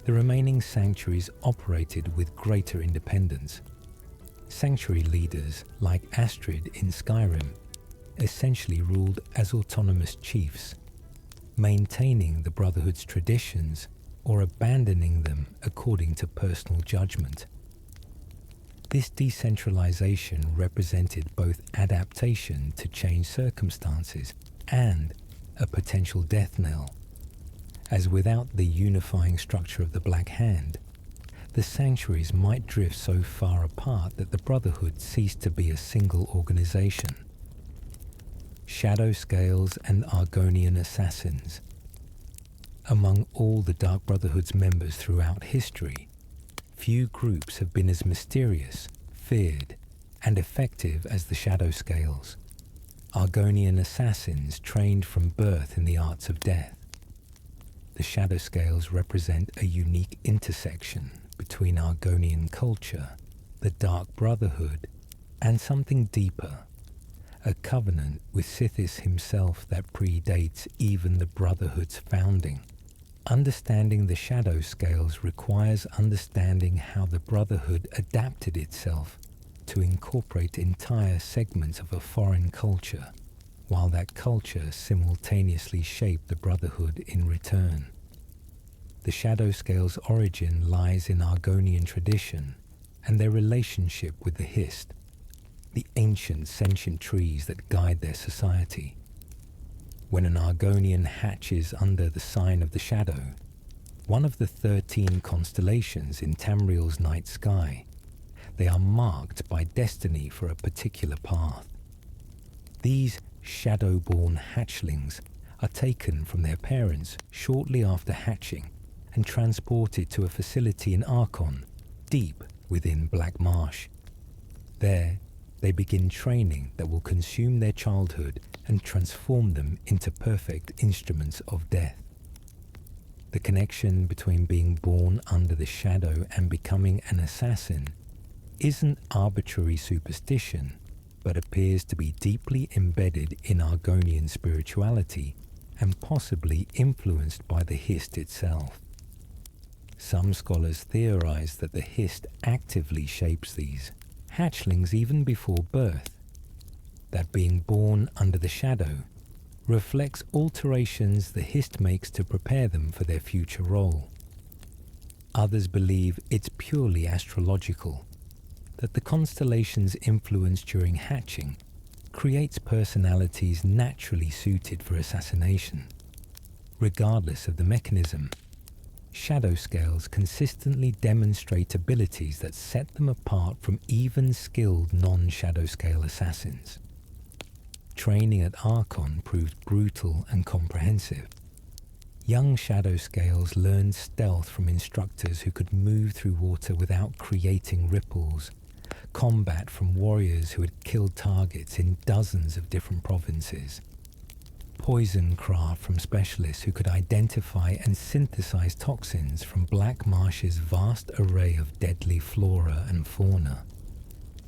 the remaining sanctuaries operated with greater independence. Sanctuary leaders like Astrid in Skyrim essentially ruled as autonomous chiefs, maintaining the Brotherhood's traditions or abandoning them according to personal judgment. This decentralization represented both adaptation to changed circumstances and a potential death knell, as without the unifying structure of the Black Hand, the sanctuaries might drift so far apart that the Brotherhood ceased to be a single organization. Shadow Scales and Argonian Assassins. Among all the Dark Brotherhood's members throughout history, few groups have been as mysterious, feared, and effective as the Shadow Scales. Argonian assassins trained from birth in the arts of death. The Shadow Scales represent a unique intersection between Argonian culture, the Dark Brotherhood, and something deeper, a covenant with Sithis himself that predates even the Brotherhood's founding. Understanding the Shadow Scales requires understanding how the Brotherhood adapted itself to incorporate entire segments of a foreign culture, while that culture simultaneously shaped the Brotherhood in return. The Shadow Scales' origin lies in Argonian tradition and their relationship with the Hist, the ancient sentient trees that guide their society. When an Argonian hatches under the sign of the Shadow, one of the 13 constellations in Tamriel's night sky, they are marked by destiny for a particular path. These shadow-born hatchlings are taken from their parents shortly after hatching and transported to a facility in Archon, deep within Black Marsh. There, they begin training that will consume their childhood and transform them into perfect instruments of death. The connection between being born under the shadow and becoming an assassin isn't arbitrary superstition, but appears to be deeply embedded in Argonian spirituality and possibly influenced by the Hist itself. Some scholars theorize that the Hist actively shapes these hatchlings even before birth, that being born under the shadow reflects alterations the Hist makes to prepare them for their future role. Others believe it's purely astrological, that the constellation's influence during hatching creates personalities naturally suited for assassination. Regardless of the mechanism, shadow scales consistently demonstrate abilities that set them apart from even skilled non-shadow scale assassins. Training at Archon proved brutal and comprehensive. Young shadow scales learned stealth from instructors who could move through water without creating ripples, combat from warriors who had killed targets in dozens of different provinces, poison craft from specialists who could identify and synthesize toxins from Black Marsh's vast array of deadly flora and fauna.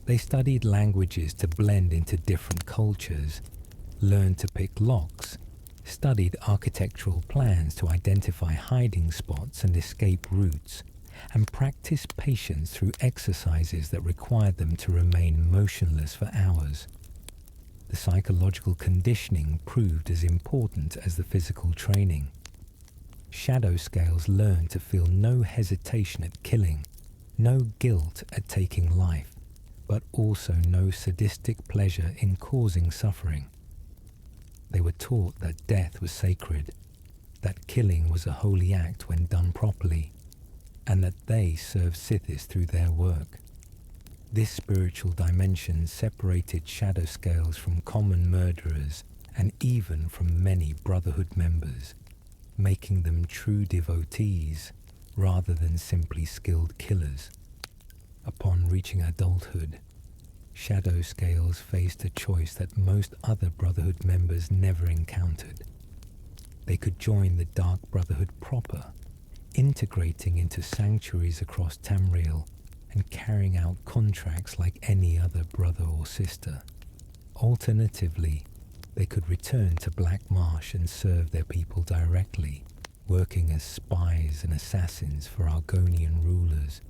They studied languages to blend into different cultures, learned to pick locks, studied architectural plans to identify hiding spots and escape routes, and practiced patience through exercises that required them to remain motionless for hours. The psychological conditioning proved as important as the physical training. Shadow scales learned to feel no hesitation at killing, no guilt at taking life, but also no sadistic pleasure in causing suffering. They were taught that death was sacred, that killing was a holy act when done properly, and that they served Sithis through their work. This spiritual dimension separated shadow scales from common murderers and even from many Brotherhood members, making them true devotees rather than simply skilled killers. Upon reaching adulthood, shadow scales faced a choice that most other Brotherhood members never encountered. They could join the Dark Brotherhood proper, integrating into sanctuaries across Tamriel and carrying out contracts like any other brother or sister. Alternatively, they could return to Black Marsh and serve their people directly, working as spies and assassins for Argonian rulers.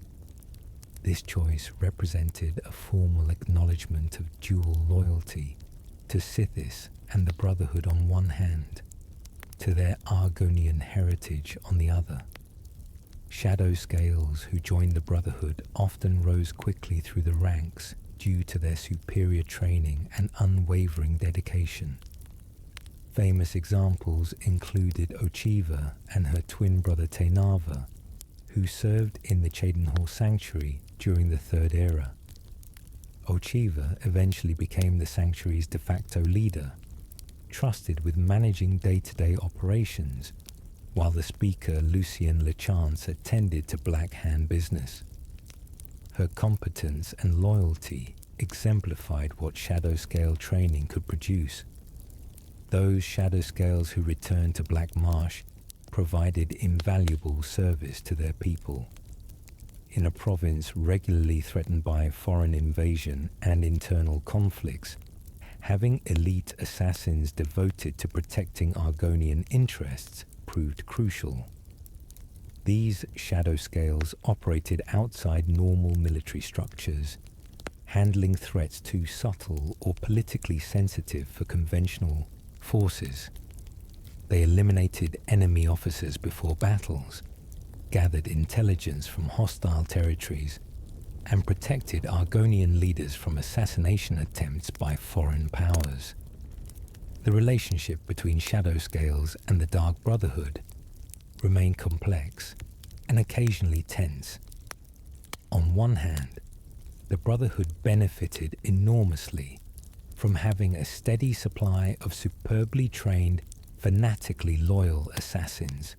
This choice represented a formal acknowledgement of dual loyalty to Sithis and the Brotherhood on one hand, to their Argonian heritage on the other. Shadow scales who joined the Brotherhood often rose quickly through the ranks due to their superior training and unwavering dedication. Famous examples included Ochiva and her twin brother Tainava, who served in the Chedenhall Sanctuary during the Third Era. Ochiva eventually became the Sanctuary's de facto leader, trusted with managing day-to-day operations, while the speaker Lucien Lechance attended to Black Hand business. Her competence and loyalty exemplified what shadow scale training could produce. Those shadow scales who returned to Black Marsh provided invaluable service to their people. In a province regularly threatened by foreign invasion and internal conflicts, having elite assassins devoted to protecting Argonian interests proved crucial. These shadow scales operated outside normal military structures, handling threats too subtle or politically sensitive for conventional forces. They eliminated enemy officers before battles, gathered intelligence from hostile territories, and protected Argonian leaders from assassination attempts by foreign powers. The relationship between shadow scales and the Dark Brotherhood remained complex and occasionally tense. On one hand, the Brotherhood benefited enormously from having a steady supply of superbly trained, fanatically loyal assassins.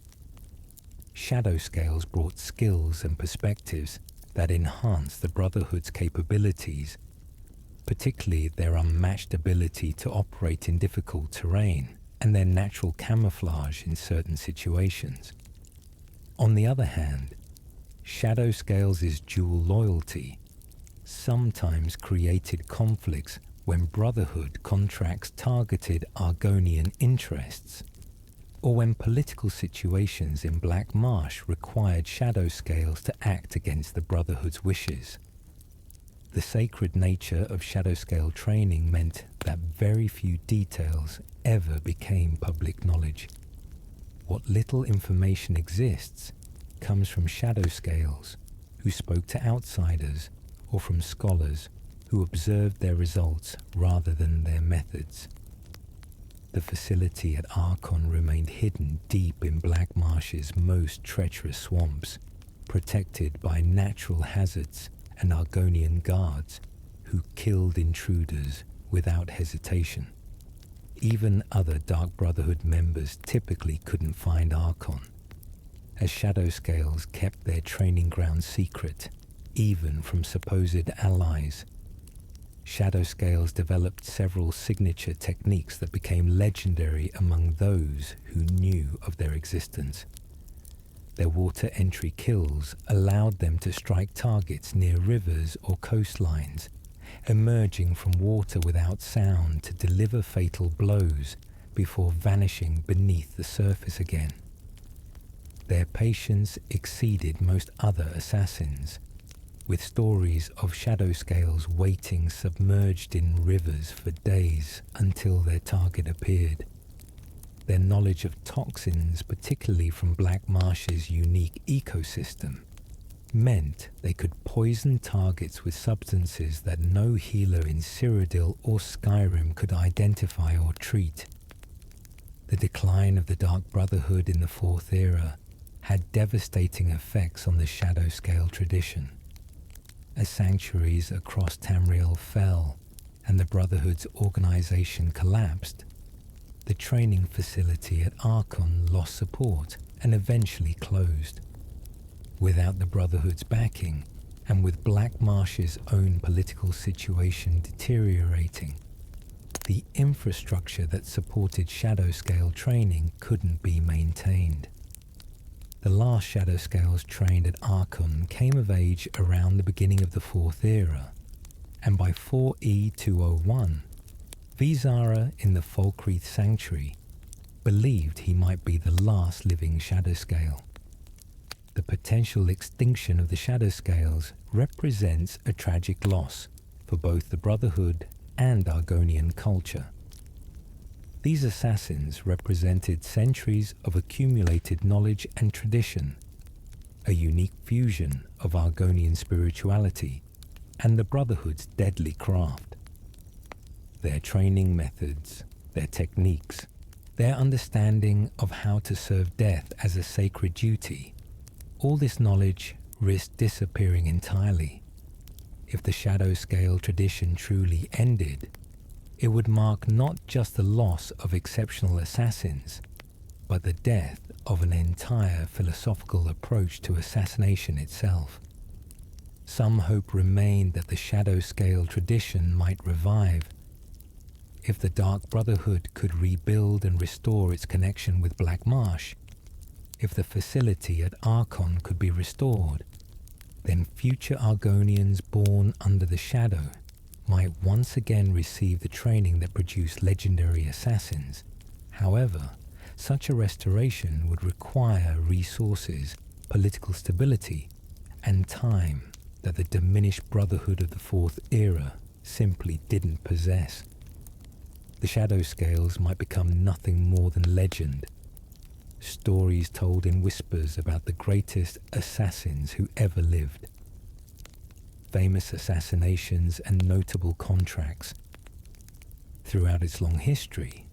Shadow scales brought skills and perspectives that enhanced the Brotherhood's capabilities, particularly their unmatched ability to operate in difficult terrain and their natural camouflage in certain situations. On the other hand, Shadow Scales' dual loyalty sometimes created conflicts when Brotherhood contracts targeted Argonian interests, or when political situations in Black Marsh required shadow scales to act against the Brotherhood's wishes. The sacred nature of shadow scale training meant that very few details ever became public knowledge. What little information exists comes from shadow scales who spoke to outsiders, or from scholars who observed their results rather than their methods. The facility at Archon remained hidden deep in Black Marsh's most treacherous swamps, protected by natural hazards and Argonian guards who killed intruders without hesitation. Even other Dark Brotherhood members typically couldn't find Archon, as shadow scales kept their training ground secret, even from supposed allies. Shadow scales developed several signature techniques that became legendary among those who knew of their existence. Their water entry kills allowed them to strike targets near rivers or coastlines, emerging from water without sound to deliver fatal blows before vanishing beneath the surface again. Their patience exceeded most other assassins, with stories of shadow scales waiting submerged in rivers for days until their target appeared. Their knowledge of toxins, particularly from Black Marsh's unique ecosystem, meant they could poison targets with substances that no healer in Cyrodiil or Skyrim could identify or treat. The decline of the Dark Brotherhood in the Fourth Era had devastating effects on the shadow scale tradition. As sanctuaries across Tamriel fell and the Brotherhood's organization collapsed, the training facility at Archon lost support and eventually closed. Without the Brotherhood's backing, and with Black Marsh's own political situation deteriorating, the infrastructure that supported shadow scale training couldn't be maintained. The last shadow scales trained at Archon came of age around the beginning of the Fourth Era, and by 4E201, Vizara in the Falkreath Sanctuary believed he might be the last living shadow scale. The potential extinction of the shadow scales represents a tragic loss for both the Brotherhood and Argonian culture. These assassins represented centuries of accumulated knowledge and tradition, a unique fusion of Argonian spirituality and the Brotherhood's deadly craft. Their training methods, their techniques, their understanding of how to serve death as a sacred duty, all this knowledge risked disappearing entirely. If the shadow scale tradition truly ended, it would mark not just the loss of exceptional assassins, but the death of an entire philosophical approach to assassination itself. Some hope remained that the shadow scale tradition might revive. If the Dark Brotherhood could rebuild and restore its connection with Black Marsh, if the facility at Archon could be restored, then future Argonians born under the shadow might once again receive the training that produced legendary assassins. However, such a restoration would require resources, political stability, and time that the diminished Brotherhood of the Fourth Era simply didn't possess. The shadow scales might become nothing more than legend, stories told in whispers about the greatest assassins who ever lived, famous assassinations and notable contracts. Throughout its long history,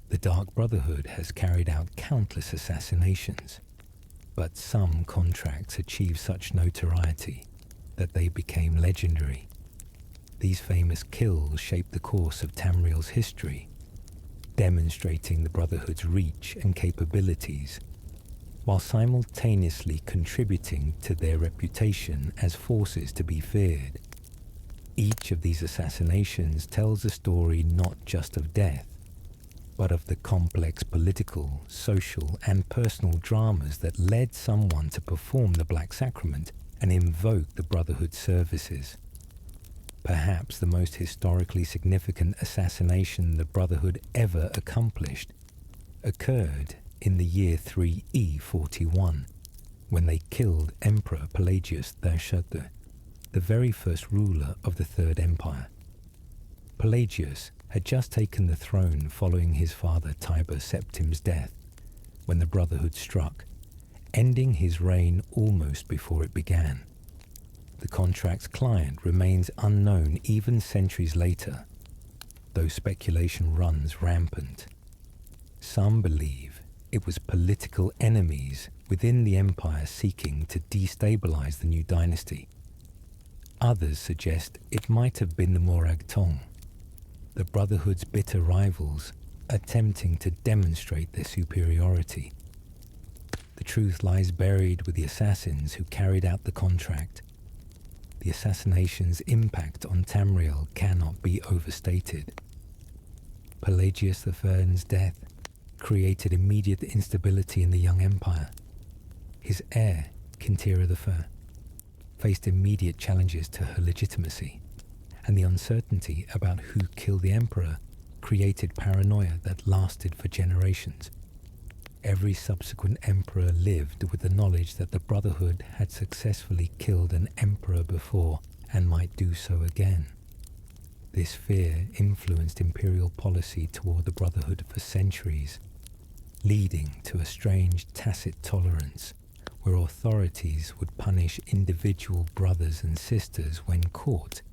the Dark Brotherhood has carried out countless assassinations, but some contracts achieved such notoriety that they became legendary. These famous kills shaped the course of Tamriel's history, demonstrating the Brotherhood's reach and capabilities, while simultaneously contributing to their reputation as forces to be feared. Each of these assassinations tells a story not just of death, but of the complex political, social, and personal dramas that led someone to perform the Black Sacrament and invoke the Brotherhood services. Perhaps the most historically significant assassination the Brotherhood ever accomplished occurred in the year 3E41, when they killed Emperor Pelagius III, the very first ruler of the Third Empire. Pelagius had just taken the throne following his father Tiber Septim's death, when the Brotherhood struck, ending his reign almost before it began. The contract's client remains unknown even centuries later, though speculation runs rampant. Some believe it was political enemies within the empire seeking to destabilize the new dynasty. Others suggest it might have been the Morag Tong, the Brotherhood's bitter rivals attempting to demonstrate their superiority. The truth lies buried with the assassins who carried out the contract. The assassination's impact on Tamriel cannot be overstated. Pelagius III's death created immediate instability in the young empire. His heir, Kintira I, faced immediate challenges to her legitimacy, and the uncertainty about who killed the emperor created paranoia that lasted for generations. Every subsequent emperor lived with the knowledge that the Brotherhood had successfully killed an emperor before and might do so again. This fear influenced imperial policy toward the Brotherhood for centuries, leading to a strange tacit tolerance where authorities would punish individual brothers and sisters when caught,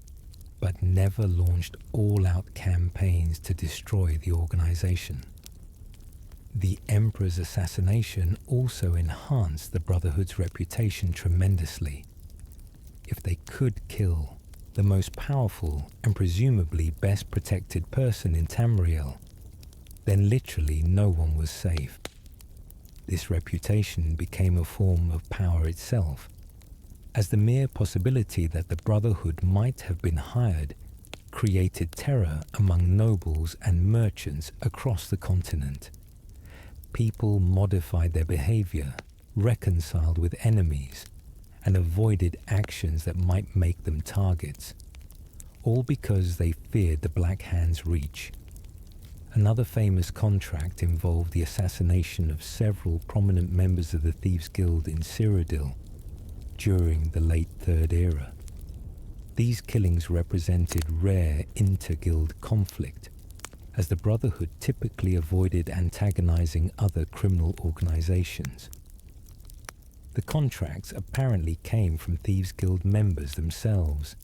but never launched all-out campaigns to destroy the organization. The Emperor's assassination also enhanced the Brotherhood's reputation tremendously. If they could kill the most powerful and presumably best protected person in Tamriel, then literally no one was safe. This reputation became a form of power itself, as the mere possibility that the Brotherhood might have been hired created terror among nobles and merchants across the continent. People modified their behavior, reconciled with enemies, and avoided actions that might make them targets, all because they feared the Black Hand's reach. Another famous contract involved the assassination of several prominent members of the Thieves' Guild in Cyrodiil during the late Third Era. These killings represented rare inter-guild conflict, as the Brotherhood typically avoided antagonizing other criminal organizations. The contracts apparently came from Thieves' Guild members themselves,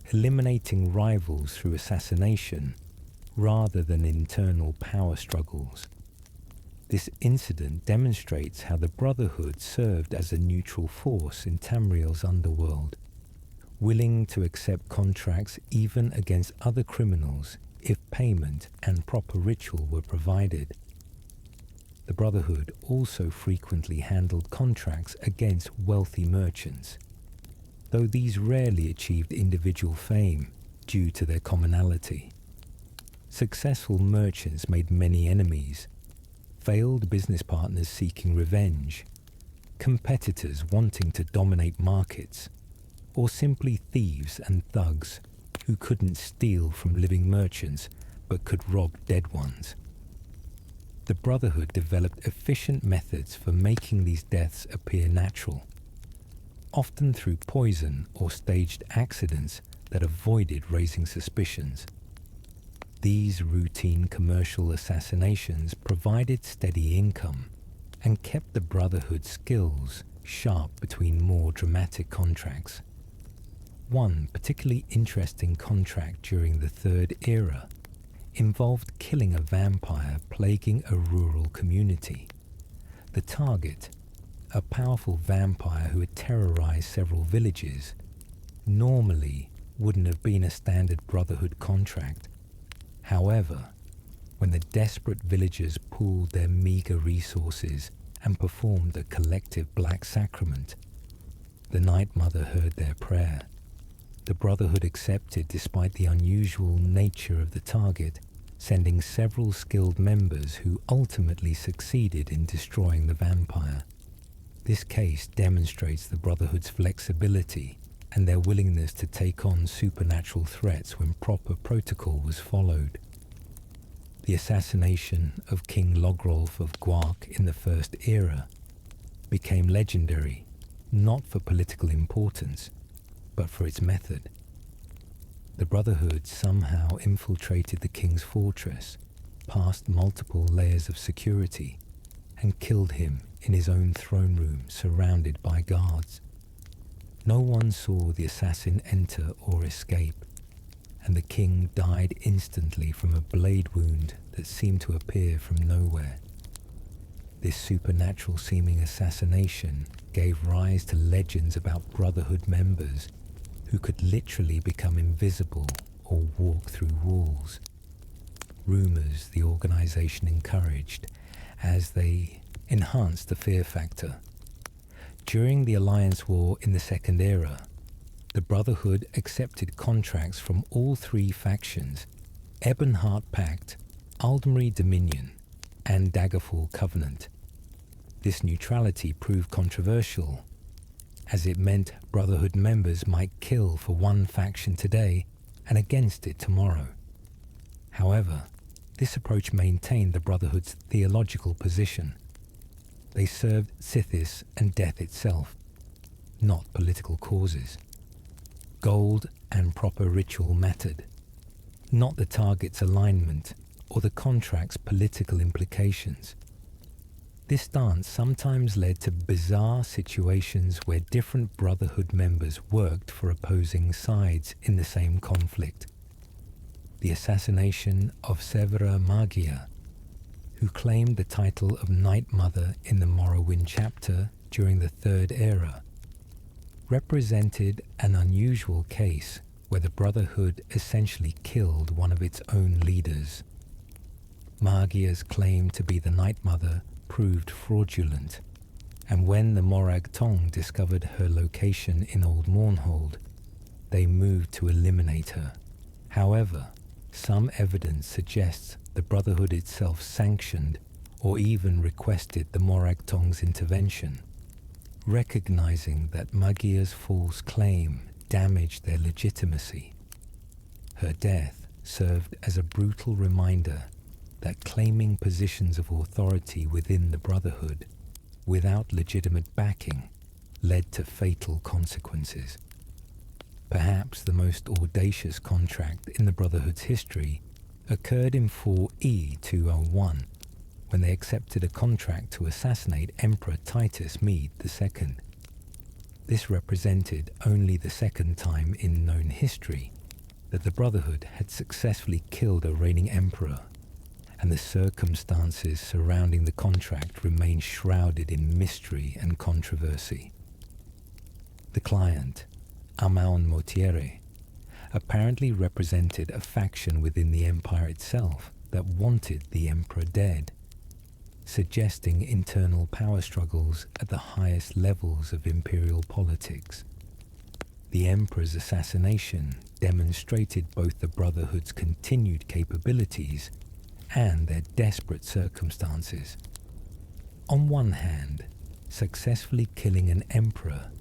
eliminating rivals through assassination rather than internal power struggles. This incident demonstrates how the Brotherhood served as a neutral force in Tamriel's underworld, willing to accept contracts even against other criminals if payment and proper ritual were provided. The Brotherhood also frequently handled contracts against wealthy merchants, though these rarely achieved individual fame due to their commonality. Successful merchants made many enemies, failed business partners seeking revenge, competitors wanting to dominate markets, or simply thieves and thugs who couldn't steal from living merchants but could rob dead ones. The Brotherhood developed efficient methods for making these deaths appear natural, often through poison or staged accidents that avoided raising suspicions. These routine commercial assassinations provided steady income and kept the Brotherhood's skills sharp between more dramatic contracts. One particularly interesting contract during the Third Era involved killing a vampire plaguing a rural community. The target, a powerful vampire who had terrorized several villages, normally wouldn't have been a standard Brotherhood contract. However, when the desperate villagers pooled their meager resources and performed a collective black sacrament, the Night Mother heard their prayer. The Brotherhood accepted despite the unusual nature of the target, sending several skilled members who ultimately succeeded in destroying the vampire. This case demonstrates the Brotherhood's flexibility and their willingness to take on supernatural threats when proper protocol was followed. The assassination of King Logrolf of Guark in the First Era became legendary, not for political importance, but for its method. The Brotherhood somehow infiltrated the king's fortress, past multiple layers of security, and killed him in his own throne room surrounded by guards. No one saw the assassin enter or escape, and the king died instantly from a blade wound that seemed to appear from nowhere. This supernatural-seeming assassination gave rise to legends about Brotherhood members who could literally become invisible or walk through walls. Rumors the organization encouraged as they enhanced the fear factor. During the Alliance War in the Second Era, the Brotherhood accepted contracts from all three factions, Ebonheart Pact, Aldmeri Dominion, and Daggerfall Covenant. This neutrality proved controversial, as it meant Brotherhood members might kill for one faction today and against it tomorrow. However, this approach maintained the Brotherhood's theological position. They served Sithis and death itself, not political causes. Gold and proper ritual mattered, not the target's alignment or the contract's political implications. This stance sometimes led to bizarre situations where different Brotherhood members worked for opposing sides in the same conflict. The assassination of Severa Magia, who claimed the title of Night Mother in the Morrowind chapter during the Third Era, represented an unusual case where the Brotherhood essentially killed one of its own leaders. Magia's claim to be the Night Mother proved fraudulent, and when the Morag Tong discovered her location in Old Mournhold, they moved to eliminate her. However, some evidence suggests the Brotherhood itself sanctioned or even requested the Morag Tong's intervention, recognizing that Magia's false claim damaged their legitimacy. Her death served as a brutal reminder that claiming positions of authority within the Brotherhood without legitimate backing led to fatal consequences. Perhaps the most audacious contract in the Brotherhood's history occurred in 4E201, when they accepted a contract to assassinate Emperor Titus Mede II. This represented only the second time in known history that the Brotherhood had successfully killed a reigning emperor, and the circumstances surrounding the contract remain shrouded in mystery and controversy. The client, Amaon Motiere, apparently represented a faction within the Empire itself that wanted the Emperor dead, suggesting internal power struggles at the highest levels of imperial politics. The Emperor's assassination demonstrated both the Brotherhood's continued capabilities and their desperate circumstances. On one hand, successfully killing an emperor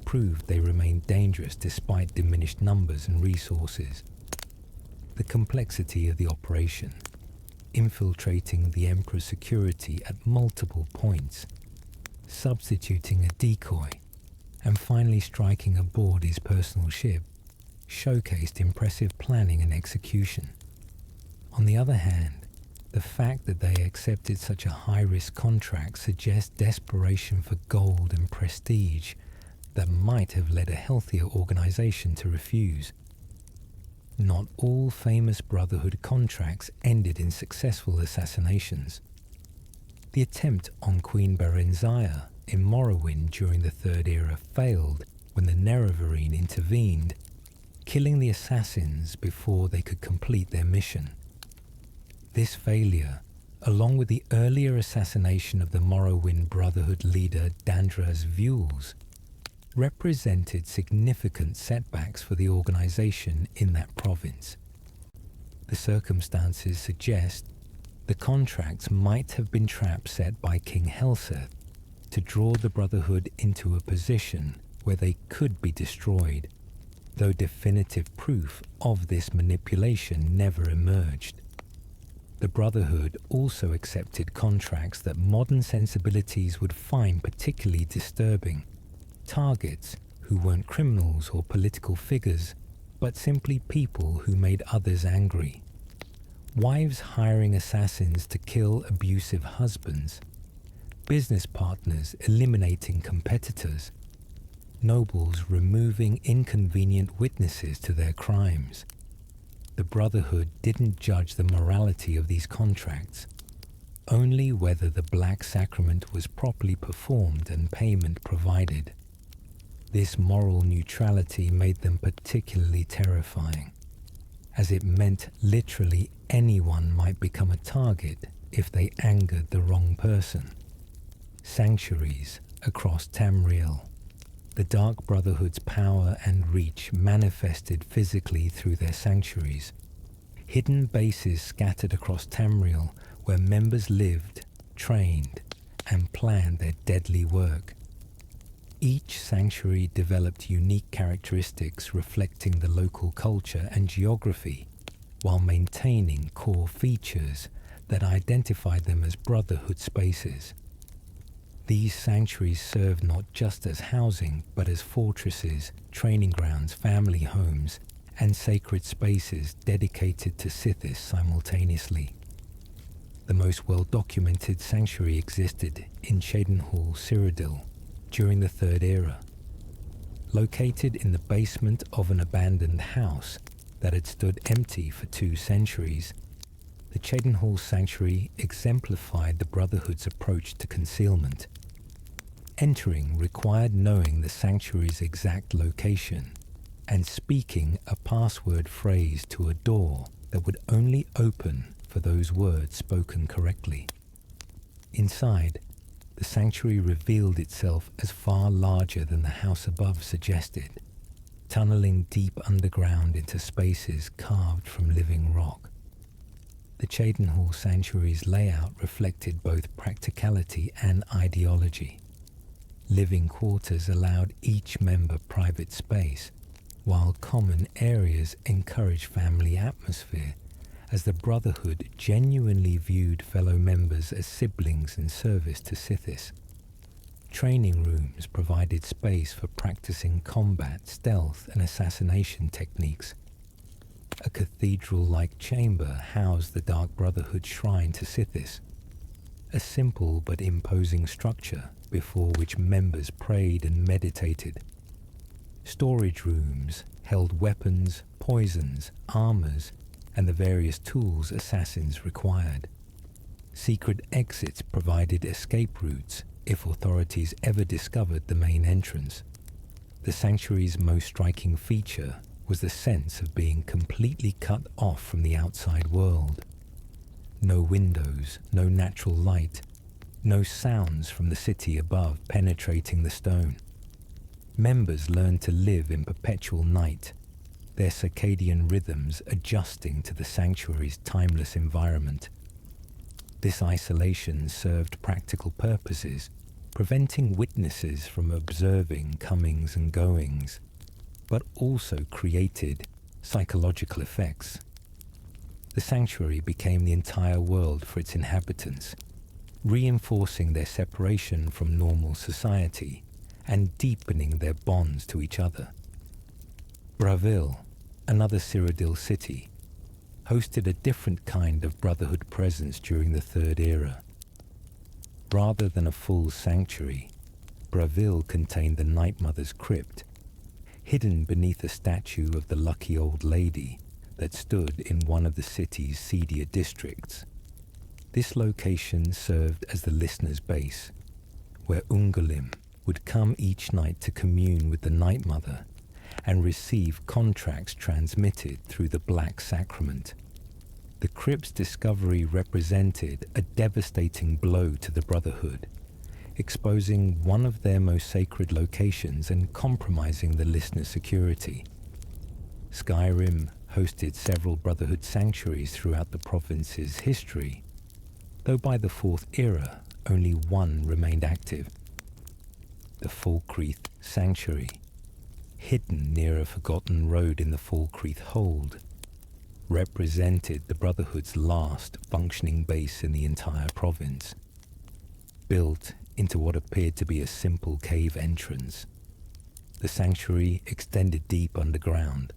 proved they remained dangerous despite diminished numbers and resources. The complexity of the operation, infiltrating the emperor's security at multiple points, substituting a decoy, and finally striking aboard his personal ship, showcased impressive planning and execution. On the other hand, the fact that they accepted such a high-risk contract suggests desperation for gold and prestige that might have led a healthier organization to refuse. Not all famous Brotherhood contracts ended in successful assassinations. The attempt on Queen Berenzia in Morrowind during the Third Era failed when the Nerevarine intervened, killing the assassins before they could complete their mission. This failure, along with the earlier assassination of the Morrowind Brotherhood leader Dandras Vules, represented significant setbacks for the organization in that province. The circumstances suggest the contracts might have been traps set by King Helseth to draw the Brotherhood into a position where they could be destroyed though definitive proof of this manipulation never emerged. The Brotherhood also accepted contracts that modern sensibilities would find particularly disturbing, targets who weren't criminals or political figures, but simply people who made others angry. Wives hiring assassins to kill abusive husbands, business partners eliminating competitors, nobles removing inconvenient witnesses to their crimes. The Brotherhood didn't judge the morality of these contracts, only whether the black sacrament was properly performed and payment provided. This moral neutrality made them particularly terrifying, as it meant literally anyone might become a target if they angered the wrong person. Sanctuaries across Tamriel. The Dark Brotherhood's power and reach manifested physically through their sanctuaries. Hidden bases scattered across Tamriel where members lived, trained, and planned their deadly work. Each sanctuary developed unique characteristics reflecting the local culture and geography, while maintaining core features that identified them as Brotherhood spaces. These sanctuaries served not just as housing, but as fortresses, training grounds, family homes, and sacred spaces dedicated to Sithis simultaneously. The most well-documented sanctuary existed in Cheydinhal, Cyrodiil, during the Third Era. Located in the basement of an abandoned house that had stood empty for 2 centuries, the Cheydinhal Sanctuary exemplified the Brotherhood's approach to concealment. Entering required knowing the sanctuary's exact location and speaking a password phrase to a door that would only open for those words spoken correctly. Inside, the sanctuary revealed itself as far larger than the house above suggested, tunneling deep underground into spaces carved from living rock. The Cheydinhal Sanctuary's layout reflected both practicality and ideology. Living quarters allowed each member private space, while common areas encouraged family atmosphere, as the Brotherhood genuinely viewed fellow members as siblings in service to Sithis. Training rooms provided space for practicing combat, stealth, and assassination techniques. A cathedral-like chamber housed the Dark Brotherhood shrine to Sithis, a simple but imposing structure before which members prayed and meditated. Storage rooms held weapons, poisons, armors, and the various tools assassins required. Secret exits provided escape routes if authorities ever discovered the main entrance. The sanctuary's most striking feature was the sense of being completely cut off from the outside world. No windows, no natural light, no sounds from the city above penetrating the stone. Members learned to live in perpetual night, their circadian rhythms adjusting to the sanctuary's timeless environment. This isolation served practical purposes, preventing witnesses from observing comings and goings, but also created psychological effects. The sanctuary became the entire world for its inhabitants, reinforcing their separation from normal society and deepening their bonds to each other. Brotherhood, another Cyrodiil city, hosted a different kind of Brotherhood presence during the Third Era. Rather than a full sanctuary, Brotherhood contained the Night Mother's crypt, hidden beneath a statue of the Lucky Old Lady that stood in one of the city's seedier districts. This location served as the listener's base, where Ungalim would come each night to commune with the Night Mother and receive contracts transmitted through the Black Sacrament. The crypt's discovery represented a devastating blow to the Brotherhood, exposing one of their most sacred locations and compromising the listener's security. Skyrim hosted several Brotherhood sanctuaries throughout the province's history, though by the Fourth Era only one remained active. The Falkreath Sanctuary, hidden near a forgotten road in the Falkreath Hold, represented the Brotherhood's last functioning base in the entire province, built into what appeared to be a simple cave entrance. The sanctuary extended deep underground,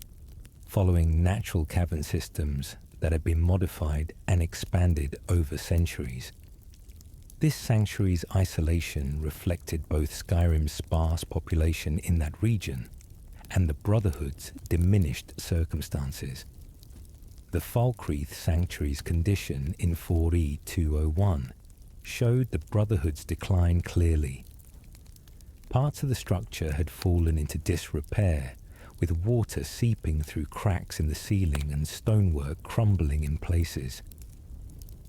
following natural cavern systems that had been modified and expanded over centuries. This sanctuary's isolation reflected both Skyrim's sparse population in that region and the Brotherhood's diminished circumstances. The Falkreath Sanctuary's condition in 4E 201 showed the Brotherhood's decline clearly. Parts of the structure had fallen into disrepair, with water seeping through cracks in the ceiling and stonework crumbling in places.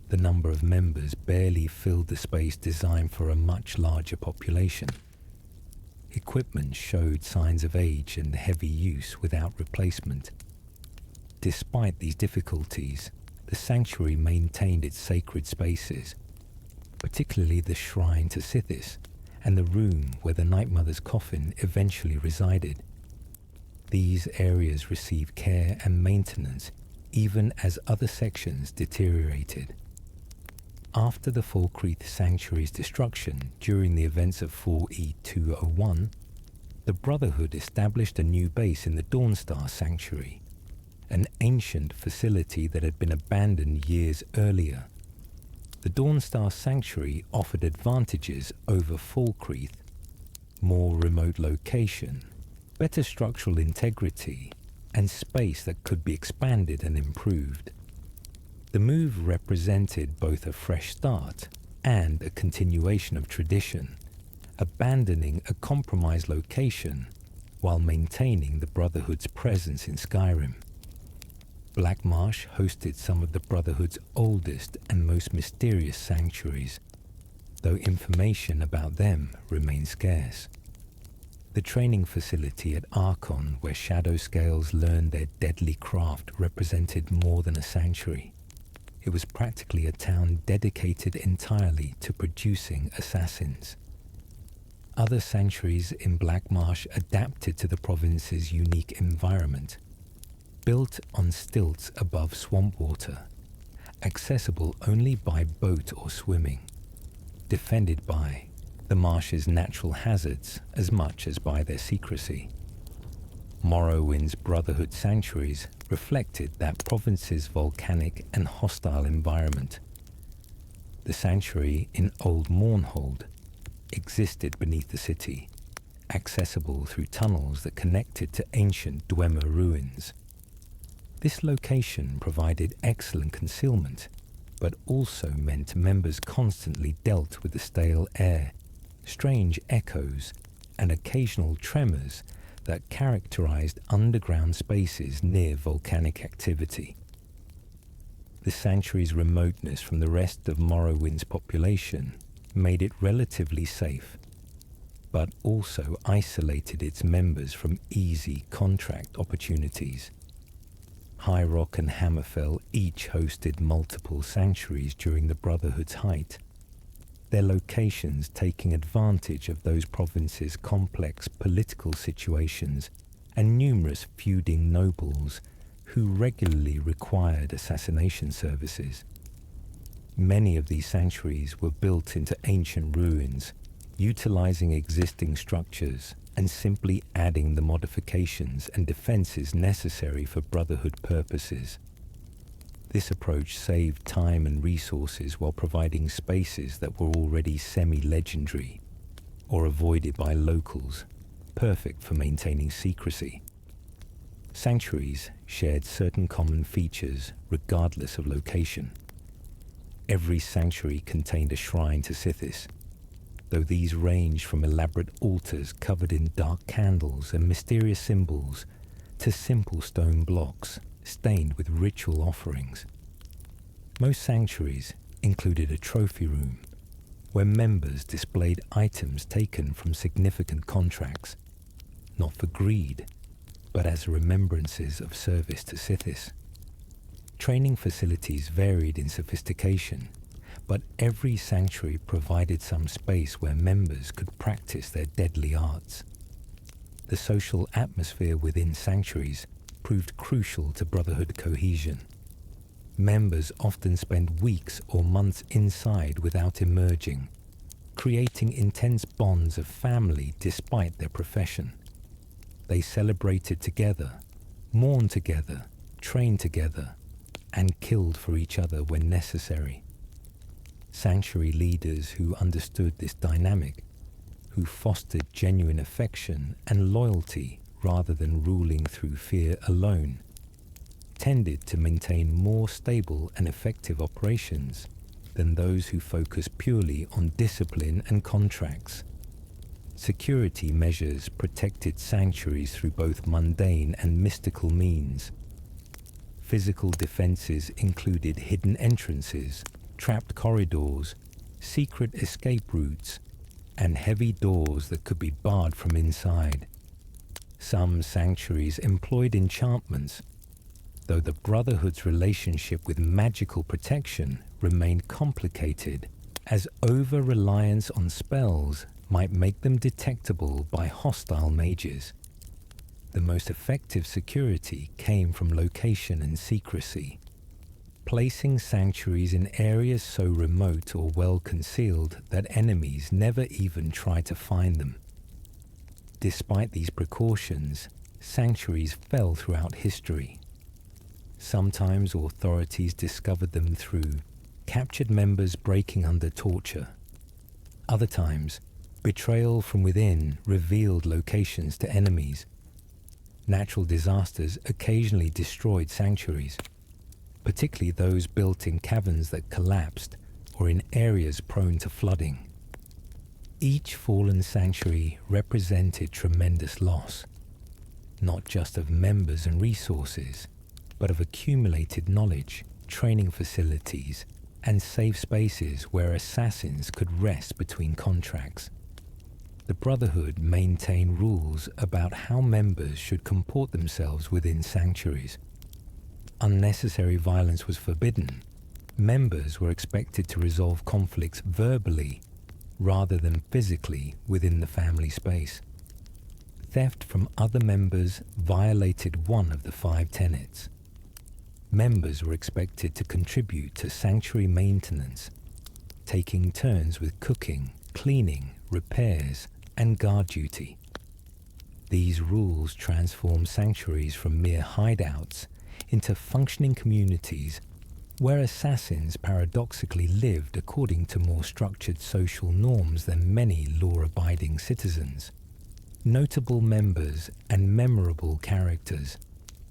The number of members barely filled the space designed for a much larger population. Equipment showed signs of age and heavy use without replacement. Despite these difficulties, the sanctuary maintained its sacred spaces, particularly the shrine to Sithis and the room where the Night Mother's coffin eventually resided. These areas received care and maintenance even as other sections deteriorated. After the Falkreath Sanctuary's destruction during the events of 4E 201, the Brotherhood established a new base in the Dawnstar Sanctuary, an ancient facility that had been abandoned years earlier. The Dawnstar Sanctuary offered advantages over Falkreath: more remote location, better structural integrity, and space that could be expanded and improved. The move represented both a fresh start and a continuation of tradition, abandoning a compromised location while maintaining the Brotherhood's presence in Skyrim. Blackmarsh hosted some of the Brotherhood's oldest and most mysterious sanctuaries, though information about them remained scarce. The training facility at Archon, where Shadow Scales learned their deadly craft, represented more than a sanctuary. It was practically a town dedicated entirely to producing assassins. Other sanctuaries in Blackmarsh adapted to the province's unique environment, built on stilts above swamp water, accessible only by boat or swimming, defended by the marsh's natural hazards as much as by their secrecy. Morrowind's Brotherhood sanctuaries reflected that province's volcanic and hostile environment. The sanctuary in Old Mournhold existed beneath the city, accessible through tunnels that connected to ancient Dwemer ruins. This location provided excellent concealment, but also meant members constantly dealt with the stale air, strange echoes, and occasional tremors that characterized underground spaces near volcanic activity. The sanctuary's remoteness from the rest of Morrowind's population made it relatively safe, but also isolated its members from easy contract opportunities. High Rock and Hammerfell each hosted multiple sanctuaries during the Brotherhood's height, their locations taking advantage of those provinces' complex political situations and numerous feuding nobles who regularly required assassination services. Many of these sanctuaries were built into ancient ruins, utilizing existing structures and simply adding the modifications and defenses necessary for Brotherhood purposes. This approach saved time and resources while providing spaces that were already semi-legendary or avoided by locals, perfect for maintaining secrecy. Sanctuaries shared certain common features regardless of location. Every sanctuary contained a shrine to Sithis, though these ranged from elaborate altars covered in dark candles and mysterious symbols to simple stone blocks stained with ritual offerings. Most sanctuaries included a trophy room where members displayed items taken from significant contracts, not for greed, but as remembrances of service to Sithis. Training facilities varied in sophistication, but every sanctuary provided some space where members could practice their deadly arts. The social atmosphere within sanctuaries proved crucial to Brotherhood cohesion. Members often spent weeks or months inside without emerging, creating intense bonds of family despite their profession. They celebrated together, mourned together, trained together, and killed for each other when necessary. Sanctuary leaders who understood this dynamic, who fostered genuine affection and loyalty rather than ruling through fear alone, tended to maintain more stable and effective operations than those who focus purely on discipline and contracts. Security measures protected sanctuaries through both mundane and mystical means. Physical defenses included hidden entrances, trapped corridors, secret escape routes, and heavy doors that could be barred from inside. Some sanctuaries employed enchantments, though the Brotherhood's relationship with magical protection remained complicated, as over-reliance on spells might make them detectable by hostile mages. The most effective security came from location and secrecy, placing sanctuaries in areas so remote or well concealed that enemies never even tried to find them. Despite these precautions, sanctuaries fell throughout history. Sometimes authorities discovered them through captured members breaking under torture. Other times, betrayal from within revealed locations to enemies. Natural disasters occasionally destroyed sanctuaries, particularly those built in caverns that collapsed or in areas prone to flooding. Each fallen sanctuary represented tremendous loss, not just of members and resources, but of accumulated knowledge, training facilities, and safe spaces where assassins could rest between contracts. The Brotherhood maintained rules about how members should comport themselves within sanctuaries. Unnecessary violence was forbidden. Members were expected to resolve conflicts verbally rather than physically within the family space. Theft from other members violated one of the 5 tenets. Members were expected to contribute to sanctuary maintenance, taking turns with cooking, cleaning, repairs, and guard duty. These rules transformed sanctuaries from mere hideouts into functioning communities where assassins paradoxically lived according to more structured social norms than many law-abiding citizens. Notable members and memorable characters.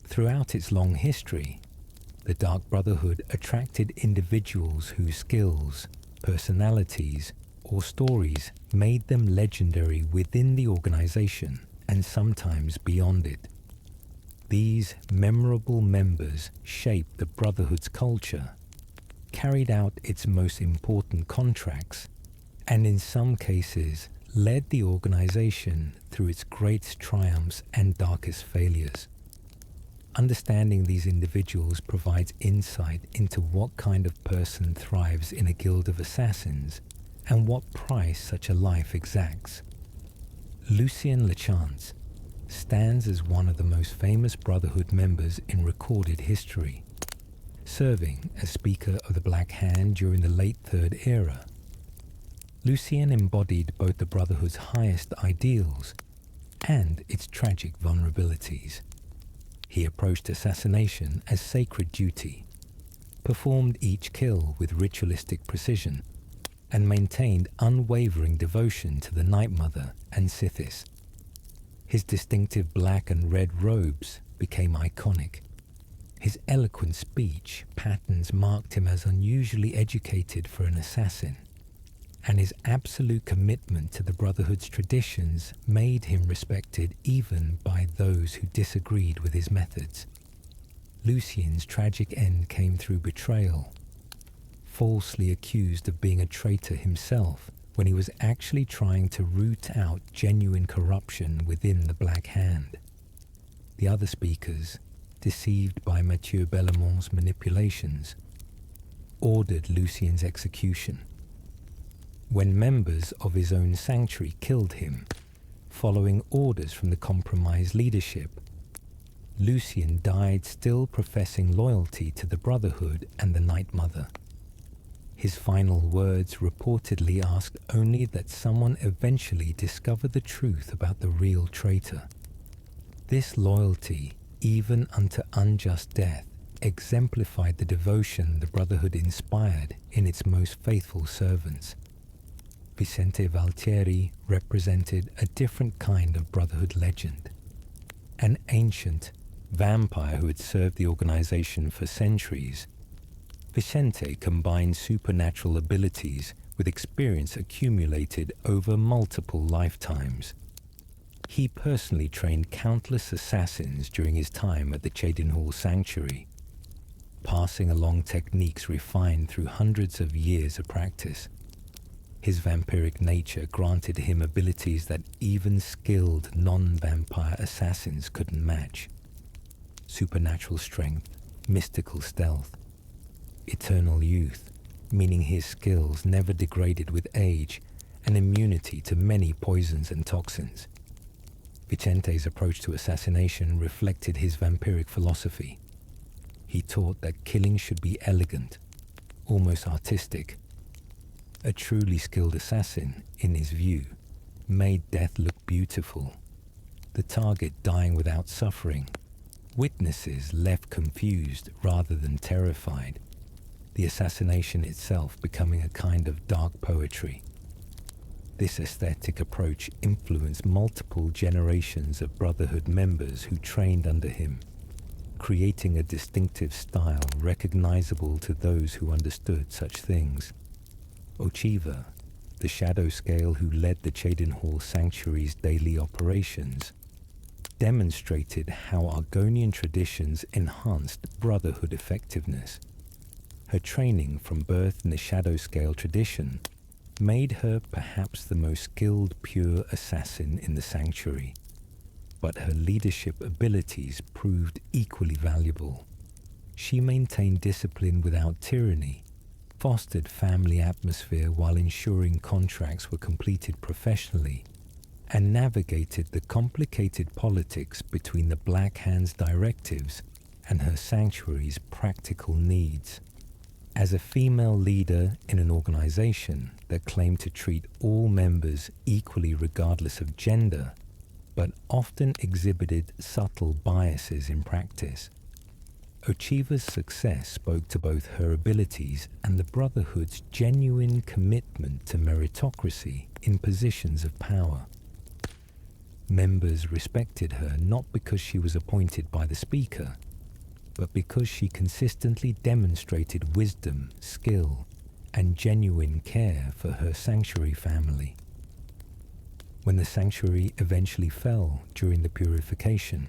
Throughout its long history, the Dark Brotherhood attracted individuals whose skills, personalities, or stories made them legendary within the organization and sometimes beyond it. These memorable members shaped the Brotherhood's culture, carried out its most important contracts, and in some cases led the organization through its greatest triumphs and darkest failures. Understanding these individuals provides insight into what kind of person thrives in a guild of assassins and what price such a life exacts. Lucien Lechance stands as one of the most famous Brotherhood members in recorded history, serving as Speaker of the Black Hand during the late Third Era. Lucien embodied both the Brotherhood's highest ideals and its tragic vulnerabilities. He approached assassination as sacred duty, performed each kill with ritualistic precision, and maintained unwavering devotion to the Night Mother and Sithis. His distinctive black and red robes became iconic. His eloquent speech patterns marked him as unusually educated for an assassin, and his absolute commitment to the Brotherhood's traditions made him respected even by those who disagreed with his methods. Lucien's tragic end came through betrayal, falsely accused of being a traitor himself when he was actually trying to root out genuine corruption within the Black Hand. The other speakers, deceived by Mathieu Bellamont's manipulations, ordered Lucien's execution. When members of his own sanctuary killed him, following orders from the compromised leadership. Lucian died still professing loyalty to the Brotherhood and the Night Mother. His final words reportedly asked only that someone eventually discover the truth about the real traitor. This loyalty, even unto unjust death, exemplified the devotion the Brotherhood inspired in its most faithful servants. Vicente Valtieri represented a different kind of Brotherhood legend. An ancient vampire who had served the organization for centuries, Vicente combined supernatural abilities with experience accumulated over multiple lifetimes. He personally trained countless assassins during his time at the Cheydinhal Sanctuary, passing along techniques refined through hundreds of years of practice. His vampiric nature granted him abilities that even skilled non-vampire assassins couldn't match. Supernatural strength, mystical stealth, eternal youth, meaning his skills never degraded with age, and immunity to many poisons and toxins. Vicente's approach to assassination reflected his vampiric philosophy. He taught that killing should be elegant, almost artistic. A truly skilled assassin, in his view, made death look beautiful, the target dying without suffering, witnesses left confused rather than terrified, the assassination itself becoming a kind of dark poetry. This aesthetic approach influenced multiple generations of Brotherhood members who trained under him, creating a distinctive style recognizable to those who understood such things. Ochiva, the shadow scale who led the Cheydinhal Sanctuary's daily operations, demonstrated how Argonian traditions enhanced Brotherhood effectiveness. Her training from birth in the shadow scale tradition made her perhaps the most skilled pure assassin in the sanctuary, but her leadership abilities proved equally valuable. She maintained discipline without tyranny, fostered family atmosphere while ensuring contracts were completed professionally, and navigated the complicated politics between the Black Hand's directives and her sanctuary's practical needs. As a female leader in an organization that claimed to treat all members equally regardless of gender, but often exhibited subtle biases in practice, Ochiva's success spoke to both her abilities and the Brotherhood's genuine commitment to meritocracy in positions of power. Members respected her not because she was appointed by the Speaker, but because she consistently demonstrated wisdom, skill, and genuine care for her sanctuary family. When the sanctuary eventually fell during the purification,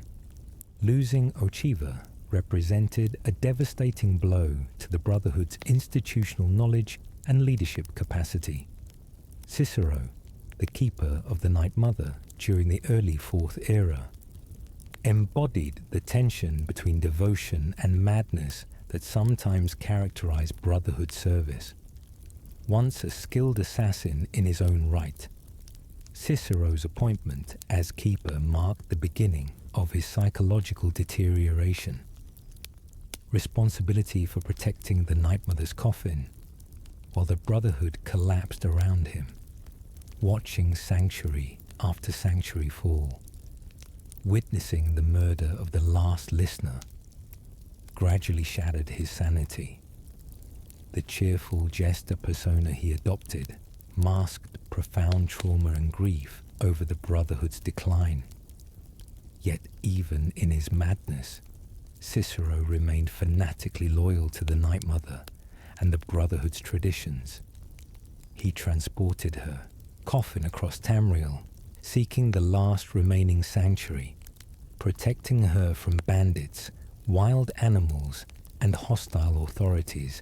losing Ochiva represented a devastating blow to the Brotherhood's institutional knowledge and leadership capacity. Cicero, the keeper of the Night Mother during the early Fourth Era, embodied the tension between devotion and madness that sometimes characterized Brotherhood service. Once a skilled assassin in his own right, Cicero's appointment as keeper marked the beginning of his psychological deterioration. Responsibility for protecting the Night Mother's coffin, while the Brotherhood collapsed around him, watching sanctuary after sanctuary fall, witnessing the murder of the last listener, gradually shattered his sanity. The cheerful jester persona he adopted masked profound trauma and grief over the Brotherhood's decline. Yet even in his madness, Cicero remained fanatically loyal to the Night Mother and the Brotherhood's traditions. He transported her, coffin across Tamriel, seeking the last remaining sanctuary, protecting her from bandits, wild animals, and hostile authorities.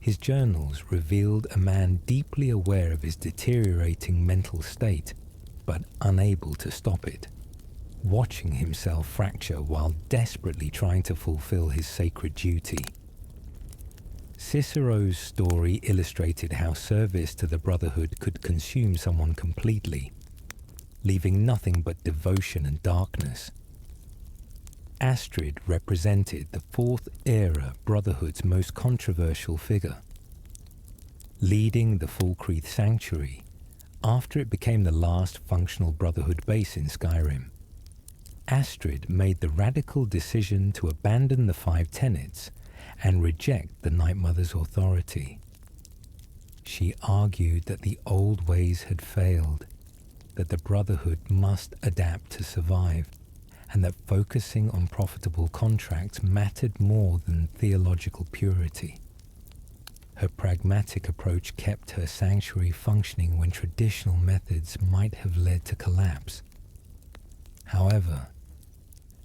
His journals revealed a man deeply aware of his deteriorating mental state, but unable to stop it, watching himself fracture while desperately trying to fulfill his sacred duty. Cicero's story illustrated how service to the Brotherhood could consume someone completely. leaving nothing but devotion and darkness. Astrid represented the Fourth Era Brotherhood's most controversial figure. Leading the Falkreath Sanctuary after it became the last functional Brotherhood base in Skyrim, Astrid made the radical decision to abandon the Five Tenets and reject the Night Mother's authority. She argued that the old ways had failed, that the Brotherhood must adapt to survive, and that focusing on profitable contracts mattered more than theological purity. Her pragmatic approach kept her sanctuary functioning when traditional methods might have led to collapse. However,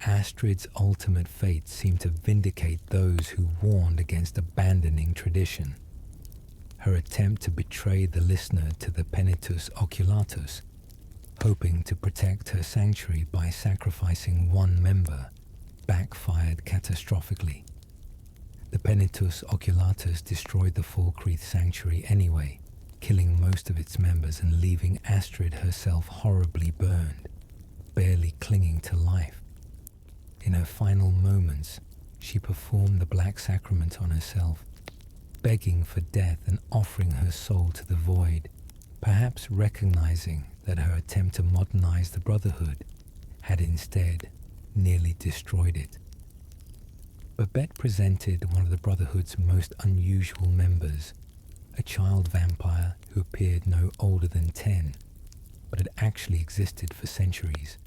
Astrid's ultimate fate seemed to vindicate those who warned against abandoning tradition. Her attempt to betray the listener to the Penitus Oculatus, hoping to protect her sanctuary by sacrificing one member, backfired catastrophically. The Penitus Oculatus destroyed the Falkreath Sanctuary anyway, killing most of its members and leaving Astrid herself horribly burned, barely clinging to life. In her final moments, she performed the Black Sacrament on herself, begging for death and offering her soul to the void, perhaps recognizing that her attempt to modernize the Brotherhood had instead nearly destroyed it. Babette presented one of the Brotherhood's most unusual members, a child vampire who appeared no older than 10, but had actually existed for centuries.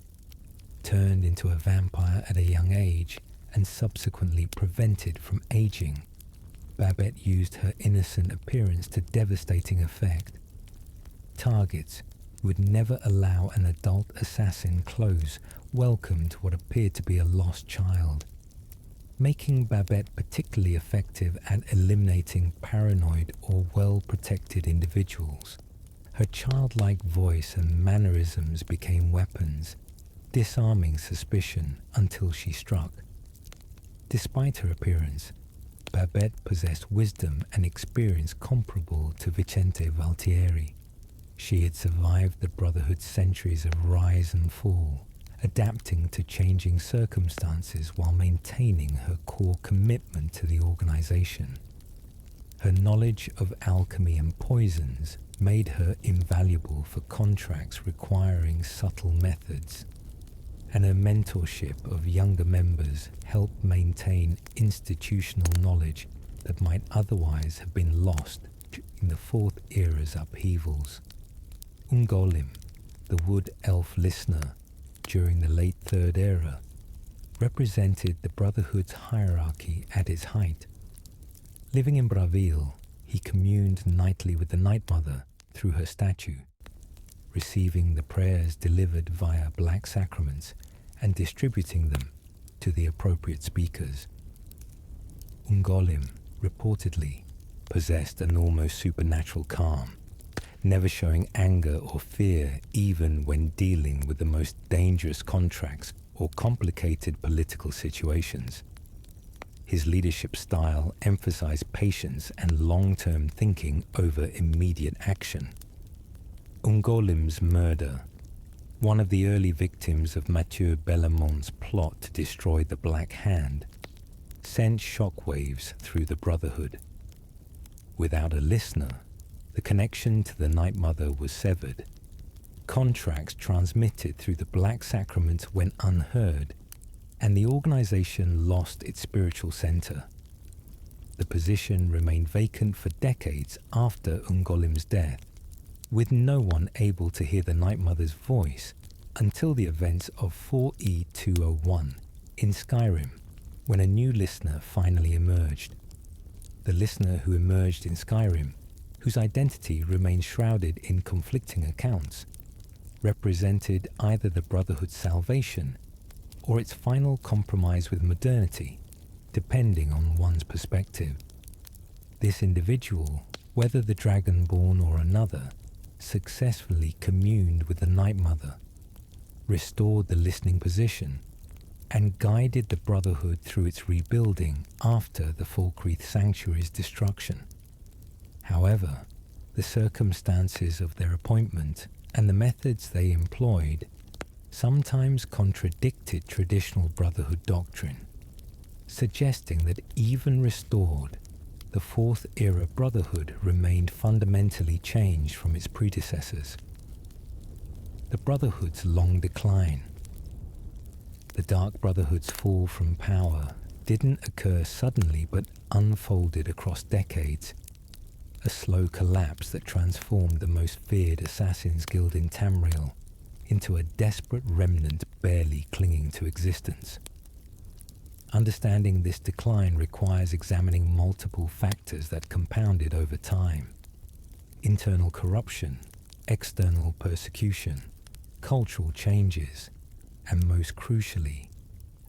Turned into a vampire at a young age and subsequently prevented from aging, Babette used her innocent appearance to devastating effect. Targets who would never allow an adult assassin close welcomed what appeared to be a lost child, making Babette particularly effective at eliminating paranoid or well-protected individuals. Her childlike voice and mannerisms became weapons, disarming suspicion until she struck. Despite her appearance, Babette possessed wisdom and experience comparable to Vicente Valtieri. She had survived the Brotherhood's centuries of rise and fall, adapting to changing circumstances while maintaining her core commitment to the organization. Her knowledge of alchemy and poisons made her invaluable for contracts requiring subtle methods, and her mentorship of younger members helped maintain institutional knowledge that might otherwise have been lost during the Fourth Era's upheavals. Ungollim, the wood elf listener during the late Third Era, represented the Brotherhood's hierarchy at its height. Living in Bravil, he communed nightly with the Night Mother through her statue, receiving the prayers delivered via black sacraments and distributing them to the appropriate speakers. Ungollim reportedly possessed an almost supernatural calm, never showing anger or fear even when dealing with the most dangerous contracts or complicated political situations. His leadership style emphasized patience and long-term thinking over immediate action. Ungollim's murder, one of the early victims of Mathieu Bellamont's plot to destroy the Black Hand, sent shockwaves through the Brotherhood. Without a listener, the connection to the Night Mother was severed. Contracts transmitted through the Black Sacrament went unheard, and the organization lost its spiritual center. The position remained vacant for decades after Ungollim's death, with no one able to hear the Night Mother's voice until the events of 4E201 in Skyrim, when a new listener finally emerged. The listener who emerged in Skyrim, whose identity remains shrouded in conflicting accounts, represented either the Brotherhood's salvation or its final compromise with modernity, depending on one's perspective. This individual, whether the Dragonborn or another, successfully communed with the Night Mother, restored the listening position, and guided the Brotherhood through its rebuilding after the Falkreath Sanctuary's destruction. However, the circumstances of their appointment and the methods they employed sometimes contradicted traditional Brotherhood doctrine, suggesting that even restored, the Fourth Era Brotherhood remained fundamentally changed from its predecessors. The Brotherhood's long decline. The Dark Brotherhood's fall from power didn't occur suddenly but unfolded across decades, a slow collapse that transformed the most feared Assassin's Guild in Tamriel into a desperate remnant barely clinging to existence. Understanding this decline requires examining multiple factors that compounded over time: internal corruption, external persecution, cultural changes, and most crucially,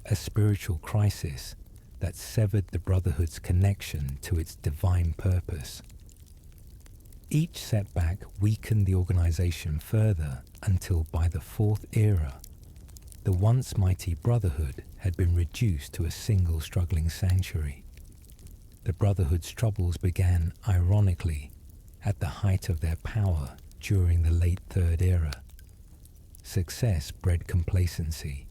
a spiritual crisis that severed the Brotherhood's connection to its divine purpose. Each setback weakened the organization further until by the Fourth Era, the once mighty Brotherhood had been reduced to a single struggling sanctuary. The Brotherhood's troubles began, ironically, at the height of their power during the late Third Era. Success bred complacency,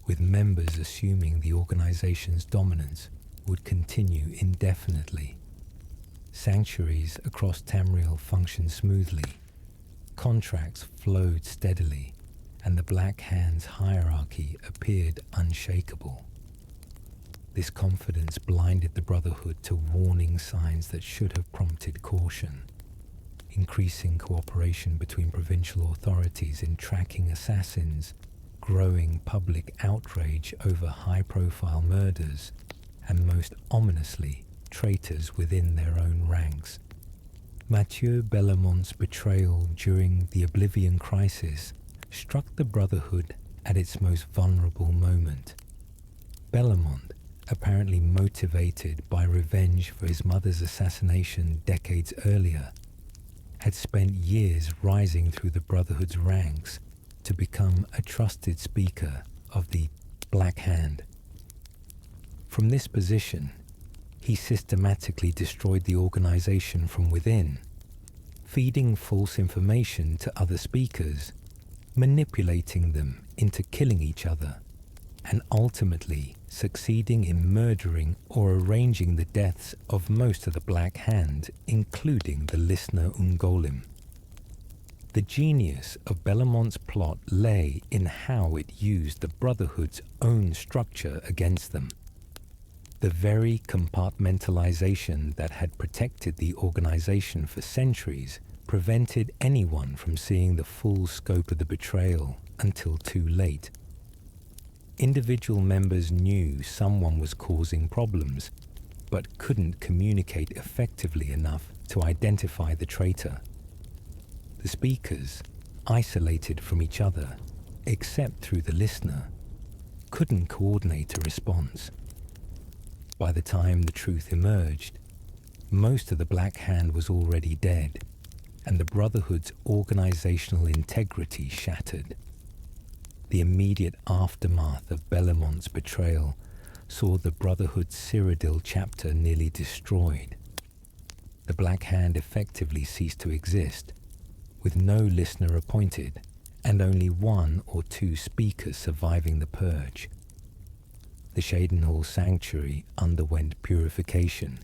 with members assuming the organization's dominance would continue indefinitely. Sanctuaries across Tamriel functioned smoothly, contracts flowed steadily, and the Black Hand's hierarchy appeared unshakable. This confidence blinded the Brotherhood to warning signs that should have prompted caution. Increasing cooperation between provincial authorities in tracking assassins, growing public outrage over high-profile murders, and most ominously, traitors within their own ranks. Mathieu Bellamont's betrayal during the Oblivion Crisis struck the Brotherhood at its most vulnerable moment. Bellamont, apparently motivated by revenge for his mother's assassination decades earlier, had spent years rising through the Brotherhood's ranks to become a trusted speaker of the Black Hand. From this position, he systematically destroyed the organization from within, feeding false information to other speakers, manipulating them into killing each other, and ultimately succeeding in murdering or arranging the deaths of most of the Black Hand, including the listener Ungolim. The genius of Bellamont's plot lay in how it used the Brotherhood's own structure against them. The very compartmentalization that had protected the organization for centuries prevented anyone from seeing the full scope of the betrayal until too late. Individual members knew someone was causing problems, but couldn't communicate effectively enough to identify the traitor. The speakers, isolated from each other, except through the listener, couldn't coordinate a response. By the time the truth emerged, most of the Black Hand was already dead, and the Brotherhood's organizational integrity shattered. The immediate aftermath of Bellamont's betrayal saw the Brotherhood's Cyrodiil chapter nearly destroyed. The Black Hand effectively ceased to exist, with no listener appointed and only one or two speakers surviving the purge. The Shadenhall Sanctuary underwent purification,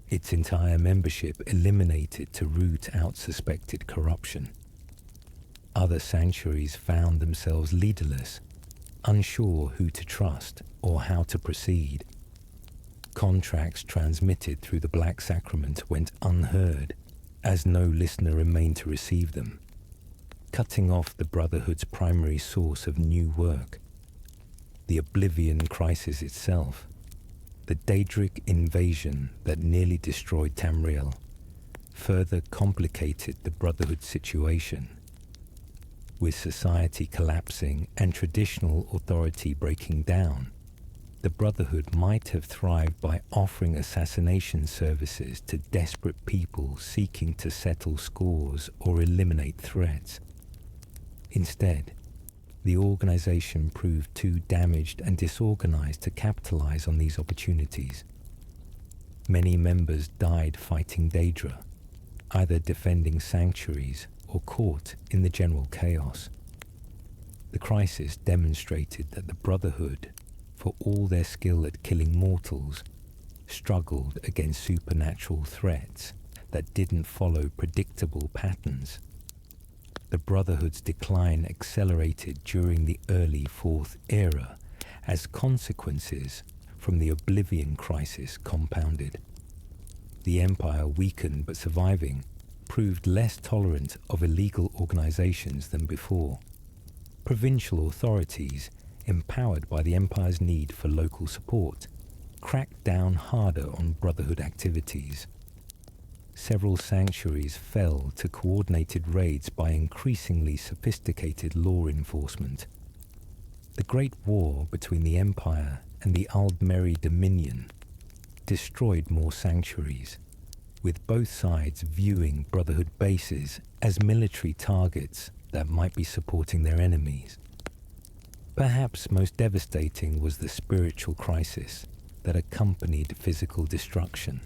its entire membership eliminated to root out suspected corruption. Other sanctuaries found themselves leaderless, unsure who to trust or how to proceed. Contracts transmitted through the Black Sacrament went unheard, as no listener remained to receive them, cutting off the Brotherhood's primary source of new work. The Oblivion Crisis itself, the Daedric invasion that nearly destroyed Tamriel, further complicated the Brotherhood situation. With society collapsing and traditional authority breaking down, the Brotherhood might have thrived by offering assassination services to desperate people seeking to settle scores or eliminate threats. Instead, the organization proved too damaged and disorganized to capitalize on these opportunities. Many members died fighting Daedra, either defending sanctuaries or caught in the general chaos. The crisis demonstrated that the Brotherhood, for all their skill at killing mortals, struggled against supernatural threats that didn't follow predictable patterns. The Brotherhood's decline accelerated during the early Fourth Era as consequences from the Oblivion Crisis compounded. The Empire, weakened but surviving, proved less tolerant of illegal organizations than before. Provincial authorities, empowered by the Empire's need for local support, cracked down harder on Brotherhood activities. Several sanctuaries fell to coordinated raids by increasingly sophisticated law enforcement. The Great War between the Empire and the Aldmeri Dominion destroyed more sanctuaries, with both sides viewing Brotherhood bases as military targets that might be supporting their enemies. Perhaps most devastating was the spiritual crisis that accompanied physical destruction.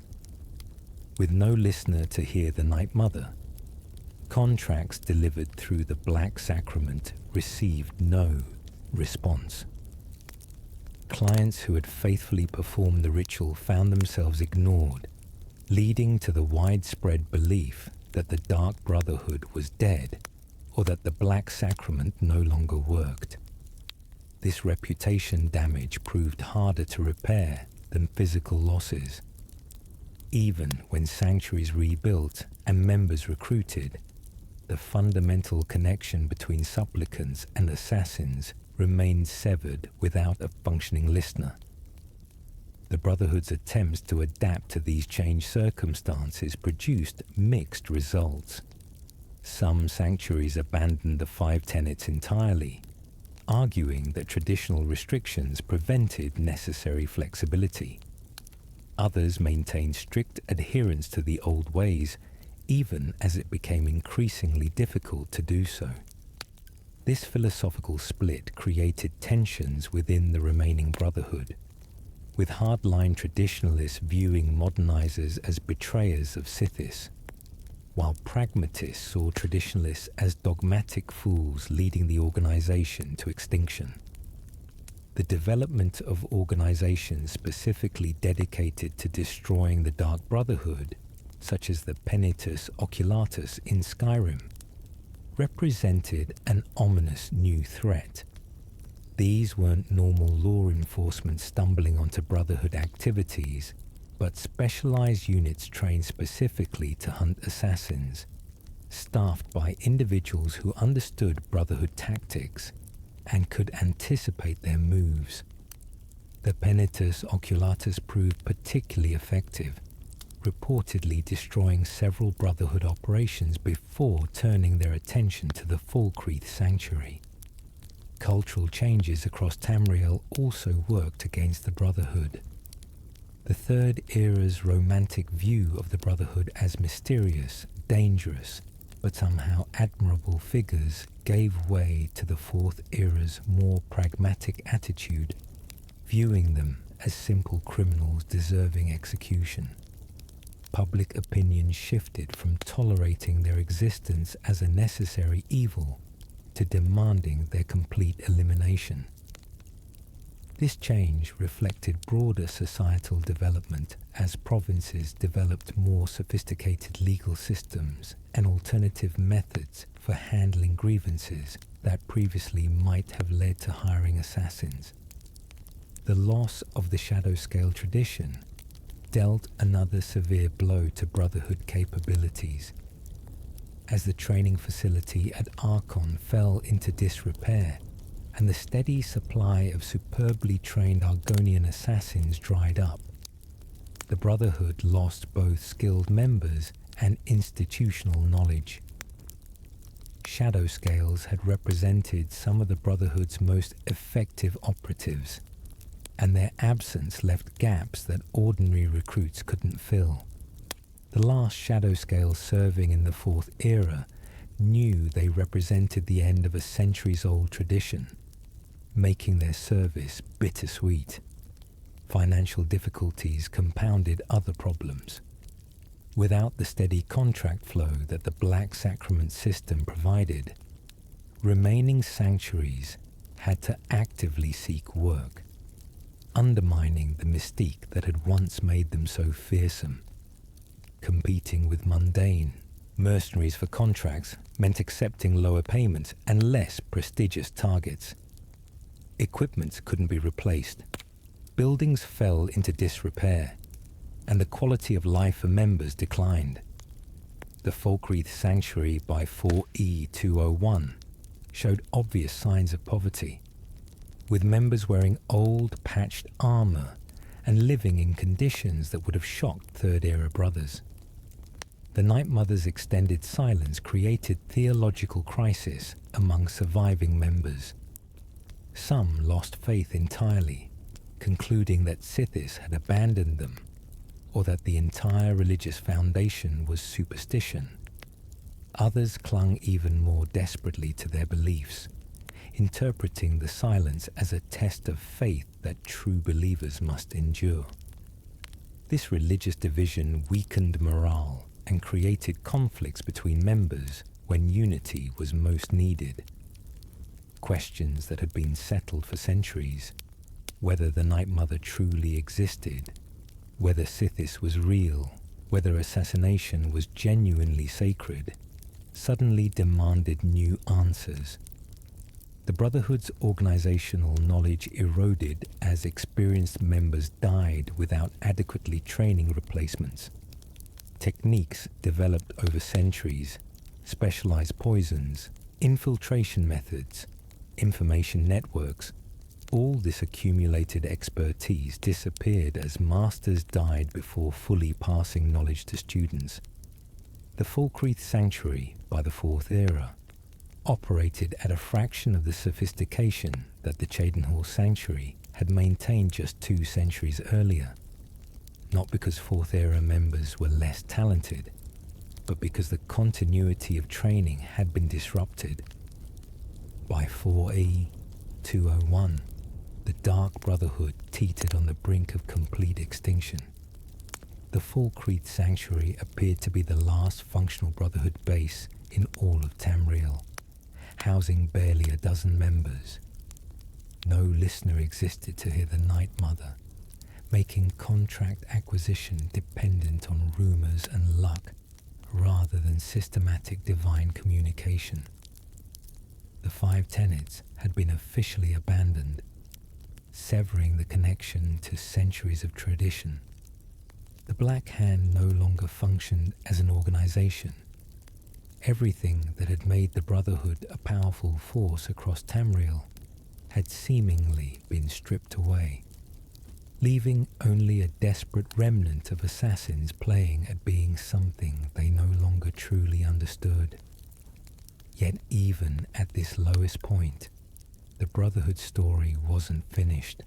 With no listener to hear the Night Mother, contracts delivered through the Black Sacrament received no response. Clients who had faithfully performed the ritual found themselves ignored, leading to the widespread belief that the Dark Brotherhood was dead or that the Black Sacrament no longer worked. This reputation damage proved harder to repair than physical losses. Even when sanctuaries rebuilt and members recruited, the fundamental connection between supplicants and assassins remained severed without a functioning listener. The Brotherhood's attempts to adapt to these changed circumstances produced mixed results. Some sanctuaries abandoned the five tenets entirely, arguing that traditional restrictions prevented necessary flexibility. Others maintained strict adherence to the old ways, even as it became increasingly difficult to do so. This philosophical split created tensions within the remaining Brotherhood, with hardline traditionalists viewing modernizers as betrayers of Sithis, while pragmatists saw traditionalists as dogmatic fools leading the organization to extinction. The development of organizations specifically dedicated to destroying the Dark Brotherhood, such as the Penitus Oculatus in Skyrim, represented an ominous new threat. These weren't normal law enforcement stumbling onto Brotherhood activities, but specialized units trained specifically to hunt assassins, staffed by individuals who understood Brotherhood tactics and could anticipate their moves. The Penitus Oculatus proved particularly effective, reportedly destroying several Brotherhood operations before turning their attention to the Falkreath Sanctuary. Cultural changes across Tamriel also worked against the Brotherhood. The Third Era's romantic view of the Brotherhood as mysterious, dangerous, but somehow admirable figures gave way to the Fourth Era's more pragmatic attitude, viewing them as simple criminals deserving execution. Public opinion shifted from tolerating their existence as a necessary evil to demanding their complete elimination. This change reflected broader societal development as provinces developed more sophisticated legal systems and alternative methods for handling grievances that previously might have led to hiring assassins. The loss of the shadow scale tradition dealt another severe blow to Brotherhood capabilities. As the training facility at Archon fell into disrepair, and the steady supply of superbly trained Argonian assassins dried up, the Brotherhood lost both skilled members and institutional knowledge. Shadow Scales had represented some of the Brotherhood's most effective operatives, and their absence left gaps that ordinary recruits couldn't fill. The last Shadow Scales serving in the Fourth Era knew they represented the end of a centuries-old tradition, making their service bittersweet. Financial difficulties compounded other problems. Without the steady contract flow that the Black Sacrament system provided, remaining sanctuaries had to actively seek work, undermining the mystique that had once made them so fearsome. Competing with mundane, mercenaries for contracts meant accepting lower payments and less prestigious targets. Equipment couldn't be replaced. Buildings fell into disrepair, and the quality of life for members declined. The Falkreath Sanctuary by 4E201 showed obvious signs of poverty, with members wearing old, patched armor and living in conditions that would have shocked Third-Era brothers. The Night Mother's extended silence created theological crisis among surviving members. Some lost faith entirely, concluding that Sithis had abandoned them, or that the entire religious foundation was superstition. Others clung even more desperately to their beliefs, interpreting the silence as a test of faith that true believers must endure. This religious division weakened morale and created conflicts between members when unity was most needed. Questions that had been settled for centuries, whether the Night Mother truly existed, whether Sithis was real, whether assassination was genuinely sacred, suddenly demanded new answers. The Brotherhood's organizational knowledge eroded as experienced members died without adequately training replacements. Techniques developed over centuries, specialized poisons, infiltration methods, information networks, all this accumulated expertise disappeared as masters died before fully passing knowledge to students. The Falkreath Sanctuary, by the Fourth Era, operated at a fraction of the sophistication that the Cheydinhal Sanctuary had maintained just 2 centuries earlier. Not because Fourth Era members were less talented, but because the continuity of training had been disrupted. By 4E201, the Dark Brotherhood teetered on the brink of complete extinction. The Falkreath Sanctuary appeared to be the last functional Brotherhood base in all of Tamriel, housing barely a dozen members. No listener existed to hear the Night Mother, making contract acquisition dependent on rumors and luck rather than systematic divine communication. The 5 tenets had been officially abandoned, severing the connection to centuries of tradition. The Black Hand no longer functioned as an organization. Everything that had made the Brotherhood a powerful force across Tamriel had seemingly been stripped away, leaving only a desperate remnant of assassins playing at being something they no longer truly understood. Yet even at this lowest point, the Brotherhood story wasn't finished.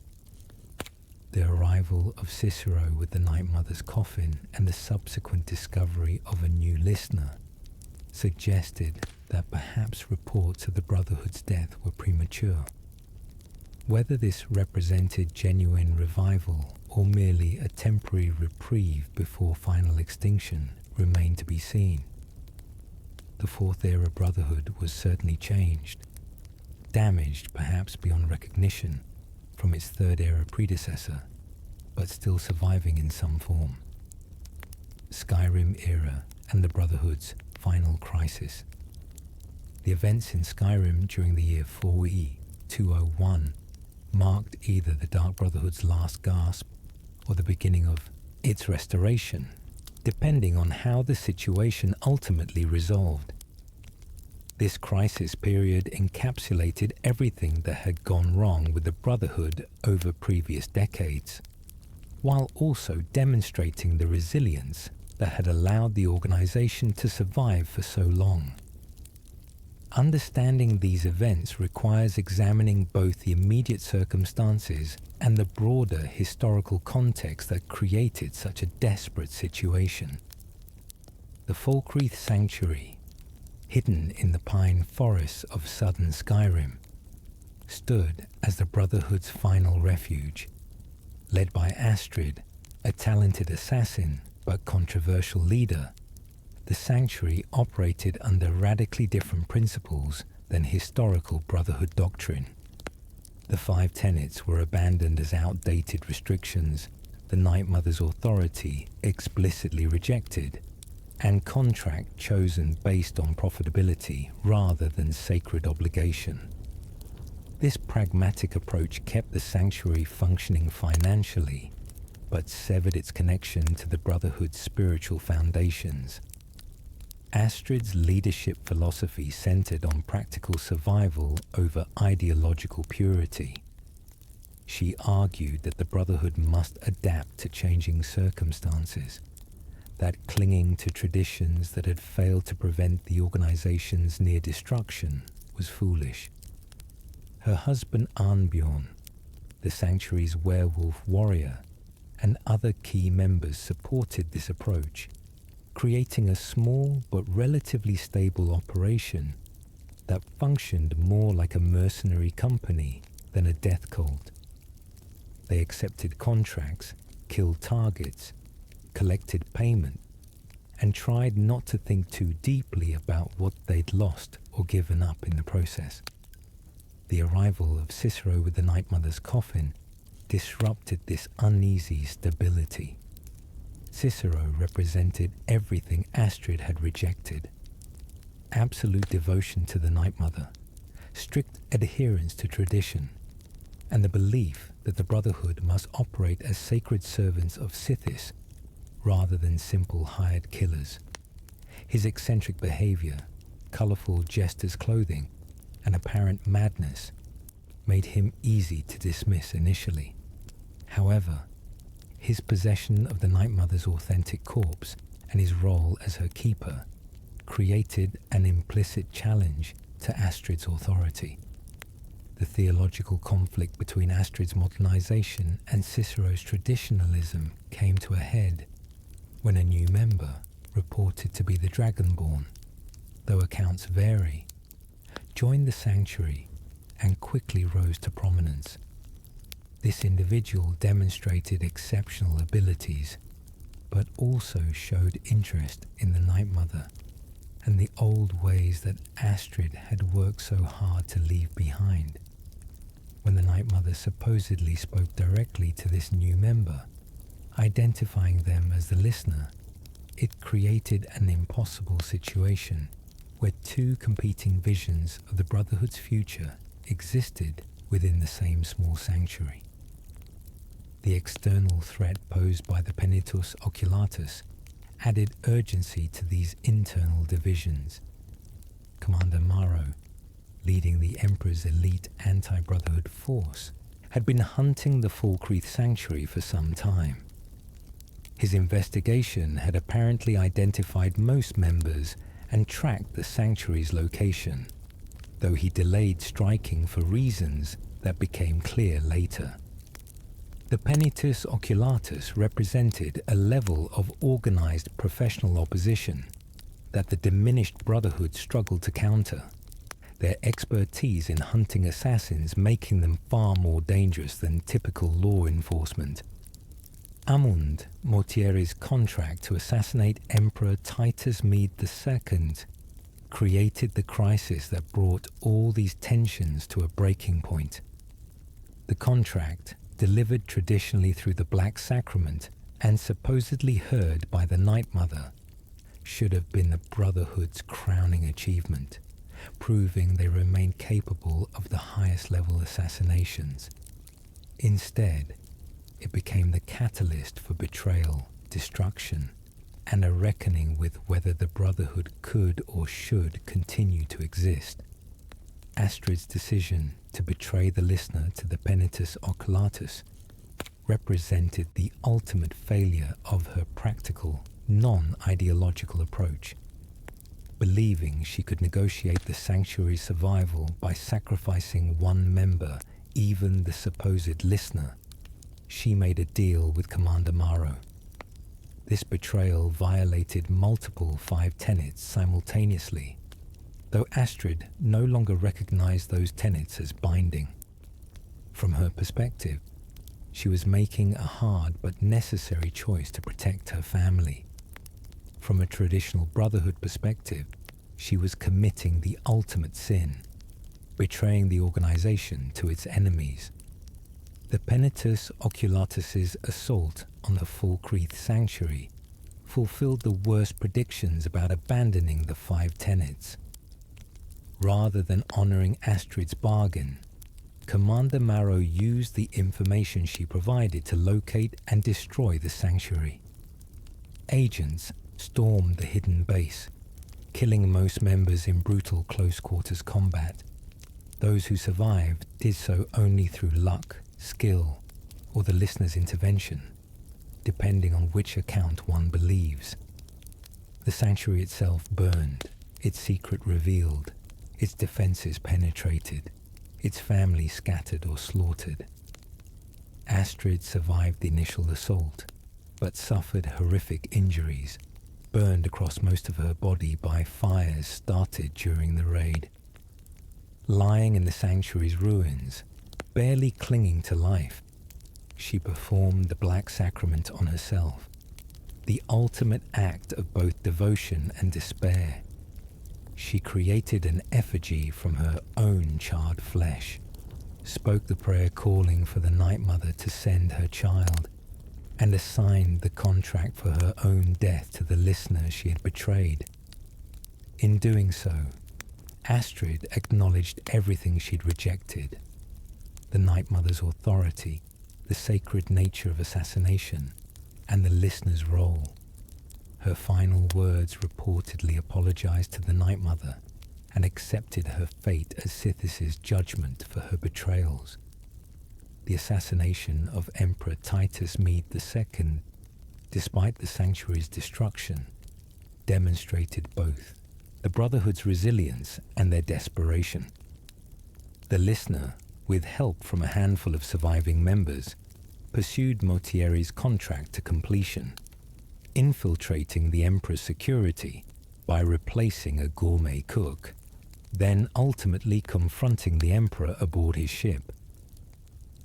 The arrival of Cicero with the Night Mother's coffin and the subsequent discovery of a new listener suggested that perhaps reports of the Brotherhood's death were premature. Whether this represented genuine revival or merely a temporary reprieve before final extinction remained to be seen. The Fourth Era Brotherhood was certainly changed, damaged perhaps beyond recognition from its Third Era predecessor, but still surviving in some form. Skyrim Era and the Brotherhood's final crisis. The events in Skyrim during the year 4E201 marked either the Dark Brotherhood's last gasp or the beginning of its restoration, depending on how the situation ultimately resolved. This crisis period encapsulated everything that had gone wrong with the Brotherhood over previous decades, while also demonstrating the resilience that had allowed the organization to survive for so long. Understanding these events requires examining both the immediate circumstances and the broader historical context that created such a desperate situation. The Falkreath Sanctuary, hidden in the pine forests of southern Skyrim, stood as the Brotherhood's final refuge. Led by Astrid, a talented assassin but controversial leader, the sanctuary operated under radically different principles than historical Brotherhood doctrine. The 5 tenets were abandoned as outdated restrictions the Night Mother's authority explicitly rejected, and contract chosen based on profitability rather than sacred obligation. This pragmatic approach kept the sanctuary functioning financially, but severed its connection to the Brotherhood's spiritual foundations. Astrid's leadership philosophy centered on practical survival over ideological purity. She argued that the Brotherhood must adapt to changing circumstances, that clinging to traditions that had failed to prevent the organization's near destruction was foolish. Her husband Arnbjorn, the sanctuary's werewolf warrior, and other key members supported this approach, creating a small but relatively stable operation that functioned more like a mercenary company than a death cult. They accepted contracts, killed targets, collected payment, and tried not to think too deeply about what they'd lost or given up in the process. The arrival of Cicero with the Night Mother's coffin disrupted this uneasy stability. Cicero represented everything Astrid had rejected: absolute devotion to the Night Mother, strict adherence to tradition, and the belief that the Brotherhood must operate as sacred servants of Sithis rather than simple hired killers. His eccentric behavior, colorful jester's clothing, and apparent madness made him easy to dismiss initially. However, his possession of the Night Mother's authentic corpse and his role as her keeper created an implicit challenge to Astrid's authority. The theological conflict between Astrid's modernization and Cicero's traditionalism came to a head when a new member, reported to be the Dragonborn, though accounts vary, joined the sanctuary and quickly rose to prominence. This individual demonstrated exceptional abilities, but also showed interest in the Night Mother and the old ways that Astrid had worked so hard to leave behind. When the Night Mother supposedly spoke directly to this new member, identifying them as the listener, it created an impossible situation where 2 competing visions of the Brotherhood's future existed within the same small sanctuary. The external threat posed by the Penitus Oculatus added urgency to these internal divisions. Commander Maro, leading the Emperor's elite anti-Brotherhood force, had been hunting the Falkreath Sanctuary for some time. His investigation had apparently identified most members and tracked the sanctuary's location, though he delayed striking for reasons that became clear later. The Penitus Oculatus represented a level of organized professional opposition that the diminished Brotherhood struggled to counter, their expertise in hunting assassins making them far more dangerous than typical law enforcement. Amund Mortieri's contract to assassinate Emperor Titus Mede II created the crisis that brought all these tensions to a breaking point. The contract, delivered traditionally through the Black Sacrament and supposedly heard by the Night Mother, should have been the Brotherhood's crowning achievement, proving they remained capable of the highest level assassinations. Instead, it became the catalyst for betrayal, destruction, and a reckoning with whether the Brotherhood could or should continue to exist. Astrid's decision to betray the listener to the Penitus Oculatus represented the ultimate failure of her practical, non-ideological approach. Believing she could negotiate the sanctuary's survival by sacrificing one member, even the supposed listener, she made a deal with Commander Maro. This betrayal violated multiple 5 tenets simultaneously, though Astrid no longer recognized those tenets as binding. From her perspective, she was making a hard but necessary choice to protect her family. From a traditional Brotherhood perspective, she was committing the ultimate sin, betraying the organization to its enemies. The Penitus Oculatus's assault on the Falkreath Sanctuary fulfilled the worst predictions about abandoning the five tenets. Rather than honoring Astrid's bargain, Commander Marrow used the information she provided to locate and destroy the sanctuary. Agents stormed the hidden base, killing most members in brutal close-quarters combat. Those who survived did so only through luck, skill, or the listener's intervention, depending on which account one believes. The sanctuary itself burned, its secret revealed, its defenses penetrated, its family scattered or slaughtered. Astrid survived the initial assault, but suffered horrific injuries, burned across most of her body by fires started during the raid. Lying in the sanctuary's ruins, barely clinging to life, she performed the Black Sacrament on herself, the ultimate act of both devotion and despair. She created an effigy from her own charred flesh, spoke the prayer calling for the Night Mother to send her child, and assigned the contract for her own death to the listener she had betrayed. In doing so, Astrid acknowledged everything she'd rejected: the Night Mother's authority, the sacred nature of assassination, and the listener's role. Her final words reportedly apologized to the Night Mother and accepted her fate as Sithis' judgment for her betrayals. The assassination of Emperor Titus Mede II, despite the sanctuary's destruction, demonstrated both the Brotherhood's resilience and their desperation. The listener, with help from a handful of surviving members, pursued Motieri's contract to completion, infiltrating the Emperor's security by replacing a gourmet cook, then ultimately confronting the Emperor aboard his ship.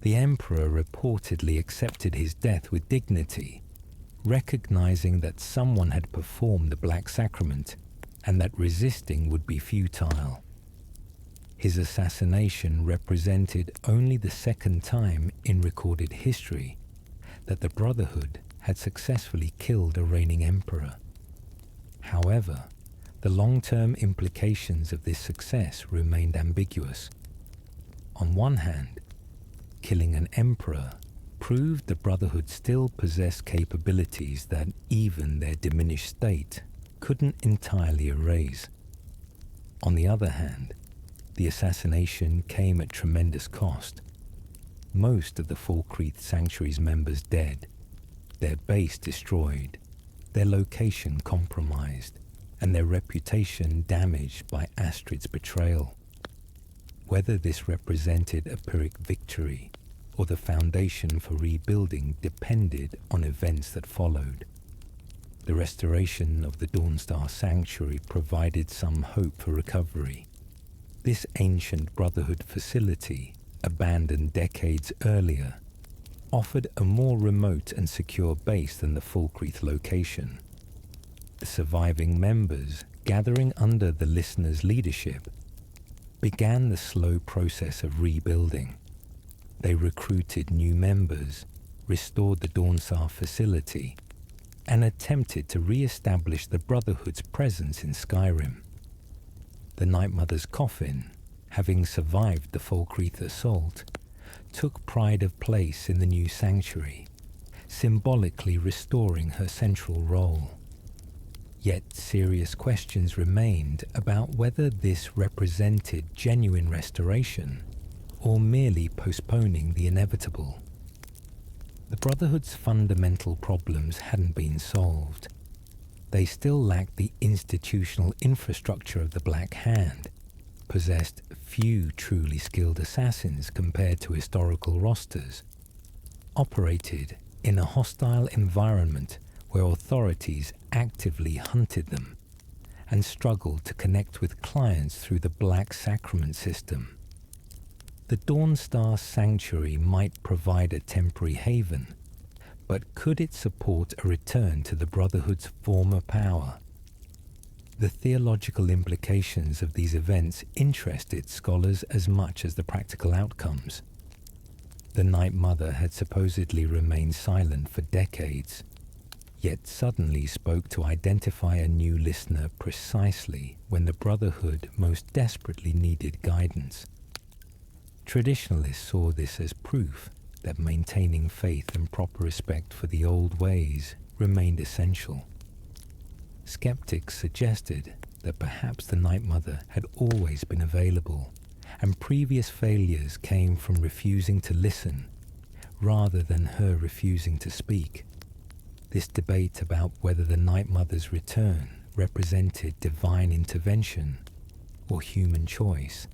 The Emperor reportedly accepted his death with dignity, recognizing that someone had performed the Black Sacrament and that resisting would be futile. His assassination represented only the second time in recorded history that the Brotherhood had successfully killed a reigning emperor. However, the long-term implications of this success remained ambiguous. On one hand, killing an emperor proved the Brotherhood still possessed capabilities that even their diminished state couldn't entirely erase. On the other hand, the assassination came at tremendous cost. Most of the Falkreath Sanctuary's members dead, their base destroyed, their location compromised, and their reputation damaged by Astrid's betrayal. Whether this represented a Pyrrhic victory or the foundation for rebuilding depended on events that followed. The restoration of the Dawnstar Sanctuary provided some hope for recovery. This ancient Brotherhood facility, abandoned decades earlier, offered a more remote and secure base than the Falkreath location. The surviving members, gathering under the listener's leadership, began the slow process of rebuilding. They recruited new members, restored the Dawnstar facility, and attempted to re-establish the Brotherhood's presence in Skyrim. The Night Mother's coffin, having survived the Falkreath assault, took pride of place in the new sanctuary, symbolically restoring her central role. Yet serious questions remained about whether this represented genuine restoration or merely postponing the inevitable. The Brotherhood's fundamental problems hadn't been solved. They still lacked the institutional infrastructure of the Black Hand, possessed few truly skilled assassins compared to historical rosters, operated in a hostile environment where authorities actively hunted them, and struggled to connect with clients through the Black Sacrament system. The Dawnstar Sanctuary might provide a temporary haven, but could it support a return to the Brotherhood's former power? The theological implications of these events interested scholars as much as the practical outcomes. The Night Mother had supposedly remained silent for decades, yet suddenly spoke to identify a new listener precisely when the Brotherhood most desperately needed guidance. Traditionalists saw this as proof that maintaining faith and proper respect for the old ways remained essential. Skeptics suggested that perhaps the Night Mother had always been available, and previous failures came from refusing to listen, rather than her refusing to speak. This debate about whether the Night Mother's return represented divine intervention or human choice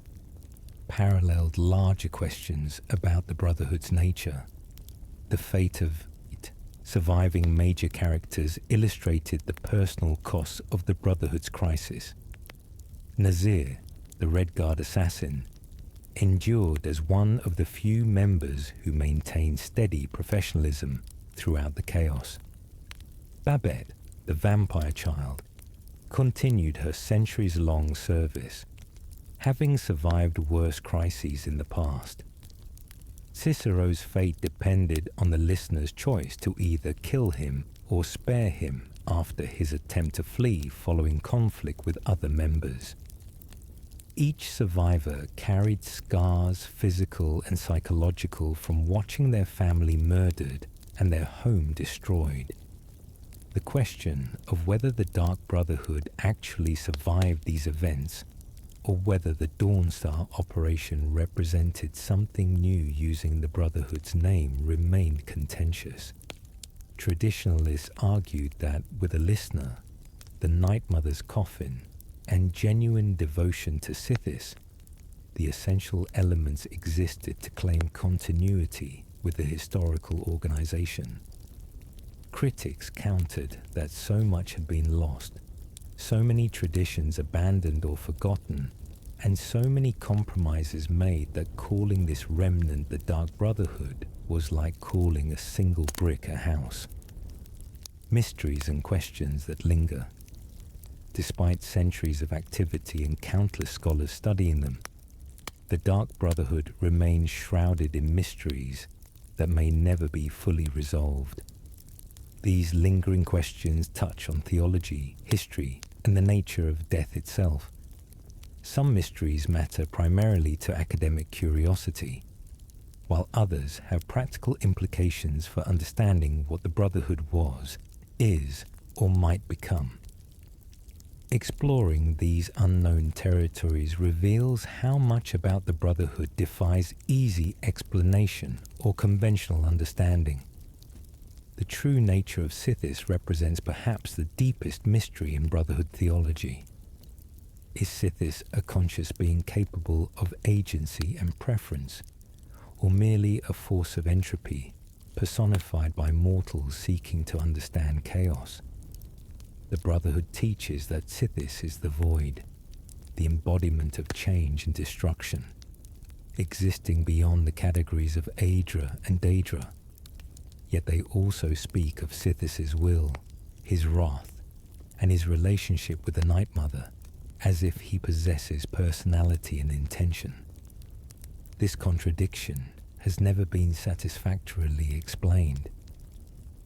paralleled larger questions about the Brotherhood's nature. The fate of surviving major characters illustrated the personal costs of the Brotherhood's crisis. Nazir, the Red Guard assassin, endured as one of the few members who maintained steady professionalism throughout the chaos. Babette, the vampire child, continued her centuries-long service, having survived worse crises in the past. Cicero's fate depended on the listener's choice to either kill him or spare him after his attempt to flee following conflict with other members. Each survivor carried scars, physical and psychological, from watching their family murdered and their home destroyed. The question of whether the Dark Brotherhood actually survived these events, or whether the Dawnstar operation represented something new using the Brotherhood's name, remained contentious. Traditionalists argued that with a listener, the Night Mother's coffin, and genuine devotion to Sithis, the essential elements existed to claim continuity with the historical organization. Critics countered that so much had been lost, so many traditions abandoned or forgotten, and so many compromises made that calling this remnant the Dark Brotherhood was like calling a single brick a house. Mysteries and questions that linger. Despite centuries of activity and countless scholars studying them, the Dark Brotherhood remains shrouded in mysteries that may never be fully resolved. These lingering questions touch on theology, history, and the nature of death itself. Some mysteries matter primarily to academic curiosity, while others have practical implications for understanding what the Brotherhood was, is, or might become. Exploring these unknown territories reveals how much about the Brotherhood defies easy explanation or conventional understanding. The true nature of Sithis represents perhaps the deepest mystery in Brotherhood theology. Is Sithis a conscious being capable of agency and preference, or merely a force of entropy, personified by mortals seeking to understand chaos? The Brotherhood teaches that Sithis is the void, the embodiment of change and destruction, existing beyond the categories of Aedra and Daedra. Yet they also speak of Sithis' will, his wrath, and his relationship with the Night Mother, as if he possesses personality and intention. This contradiction has never been satisfactorily explained.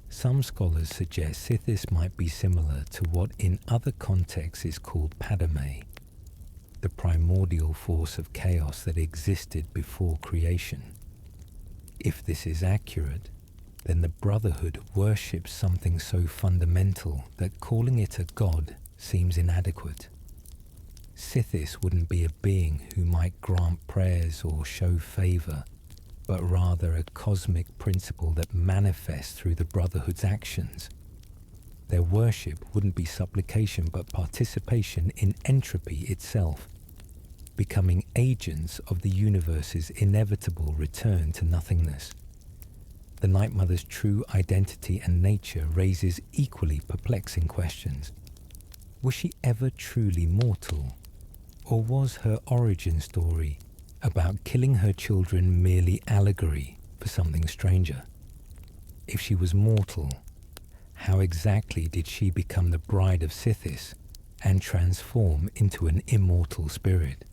Some scholars suggest Sithis might be similar to what in other contexts is called Padme, the primordial force of chaos that existed before creation. If this is accurate, then the Brotherhood worships something so fundamental that calling it a god seems inadequate. Sithis wouldn't be a being who might grant prayers or show favor, but rather a cosmic principle that manifests through the Brotherhood's actions. Their worship wouldn't be supplication but participation in entropy itself, becoming agents of the universe's inevitable return to nothingness. The Night Mother's true identity and nature raises equally perplexing questions. Was she ever truly mortal? Or was her origin story about killing her children merely allegory for something stranger? If she was mortal, how exactly did she become the bride of Sithis and transform into an immortal spirit?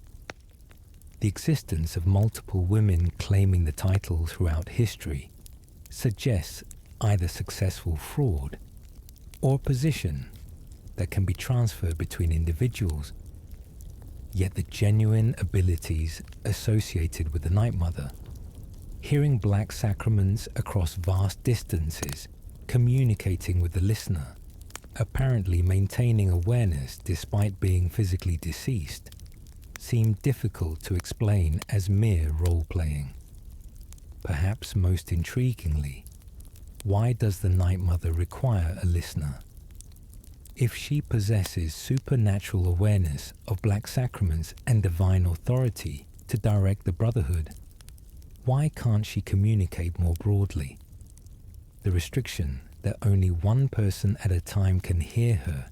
The existence of multiple women claiming the title throughout history suggests either successful fraud or a position that can be transferred between individuals. Yet the genuine abilities associated with the Night Mother, hearing black sacraments across vast distances, communicating with the listener, apparently maintaining awareness despite being physically deceased, seem difficult to explain as mere role-playing. Perhaps most intriguingly, why does the Night Mother require a listener? If she possesses supernatural awareness of black sacraments and divine authority to direct the Brotherhood, why can't she communicate more broadly? The restriction that only one person at a time can hear her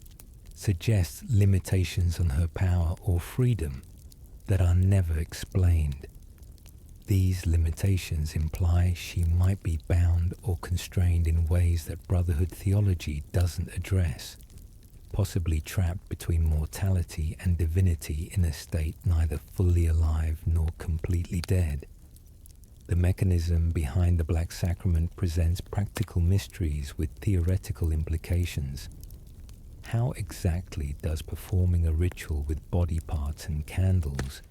suggests limitations on her power or freedom that are never explained. These limitations imply she might be bound or constrained in ways that Brotherhood theology doesn't address, possibly trapped between mortality and divinity in a state neither fully alive nor completely dead. The mechanism behind the Black Sacrament presents practical mysteries with theoretical implications. How exactly does performing a ritual with body parts and candles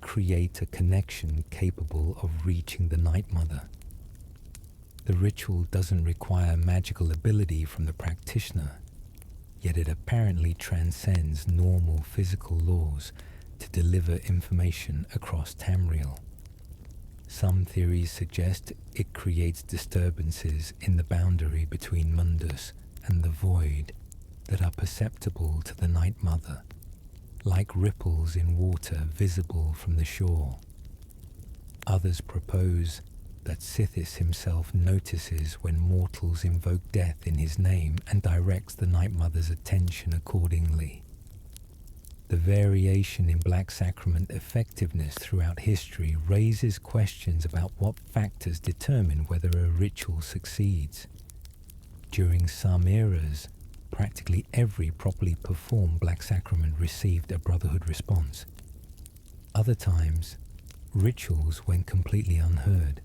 create a connection capable of reaching the Night Mother? The ritual doesn't require magical ability from the practitioner, yet it apparently transcends normal physical laws to deliver information across Tamriel. Some theories suggest it creates disturbances in the boundary between Mundus and the Void that are perceptible to the Night Mother, like ripples in water visible from the shore. Others propose that Sithis himself notices when mortals invoke death in his name and directs the Night Mother's attention accordingly. The variation in Black Sacrament effectiveness throughout history raises questions about what factors determine whether a ritual succeeds. During some eras, practically every properly performed Black Sacrament received a Brotherhood response. Other times, rituals went completely unheard.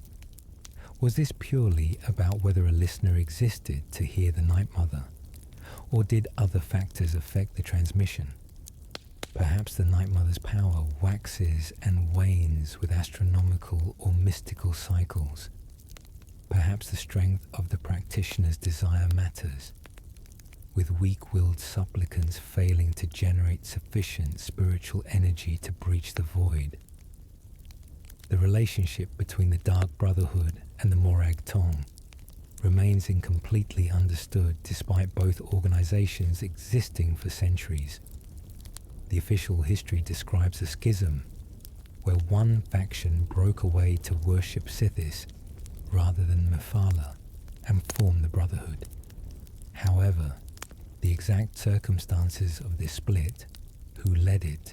Was this purely about whether a listener existed to hear the Night Mother, or did other factors affect the transmission? Perhaps the Night Mother's power waxes and wanes with astronomical or mystical cycles. Perhaps the strength of the practitioner's desire matters, with weak-willed supplicants failing to generate sufficient spiritual energy to breach the void. The relationship between the Dark Brotherhood and the Morag Tong remains incompletely understood despite both organizations existing for centuries. The official history describes a schism where one faction broke away to worship Sithis rather than Mephala and form the Brotherhood. However, the exact circumstances of this split, who led it,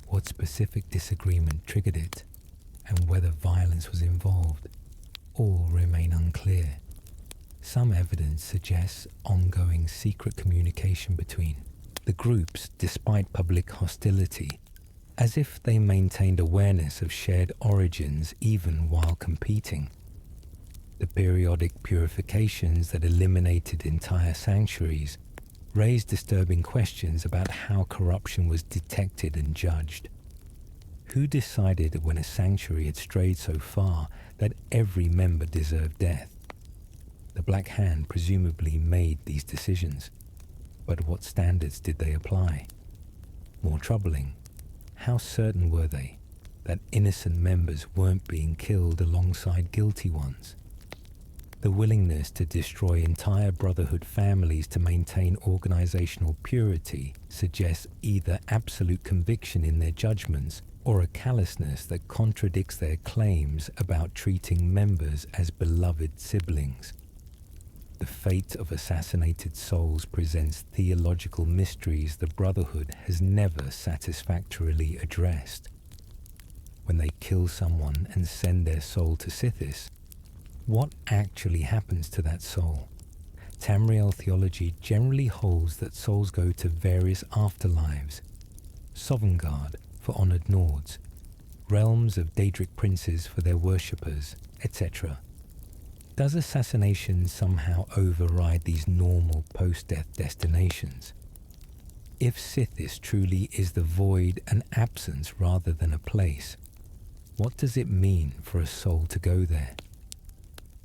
what specific disagreement triggered it, and whether violence was involved, all remain unclear. Some evidence suggests ongoing secret communication between the groups despite public hostility, as if they maintained awareness of shared origins even while competing. The periodic purifications that eliminated entire sanctuaries raised disturbing questions about how corruption was detected and judged. Who decided when a sanctuary had strayed so far that every member deserved death? The Black Hand presumably made these decisions, but what standards did they apply? More troubling, how certain were they that innocent members weren't being killed alongside guilty ones? The willingness to destroy entire Brotherhood families to maintain organizational purity suggests either absolute conviction in their judgments or a callousness that contradicts their claims about treating members as beloved siblings. The fate of assassinated souls presents theological mysteries the Brotherhood has never satisfactorily addressed. when they kill someone and send their soul to Sithis, what actually happens to that soul? Tamriel theology generally holds that souls go to various afterlives, Sovngarde for honoured Nords, realms of Daedric princes for their worshippers, etc. Does assassination somehow override these normal post-death destinations? If Sithis truly is the void and absence rather than a place, what does it mean for a soul to go there?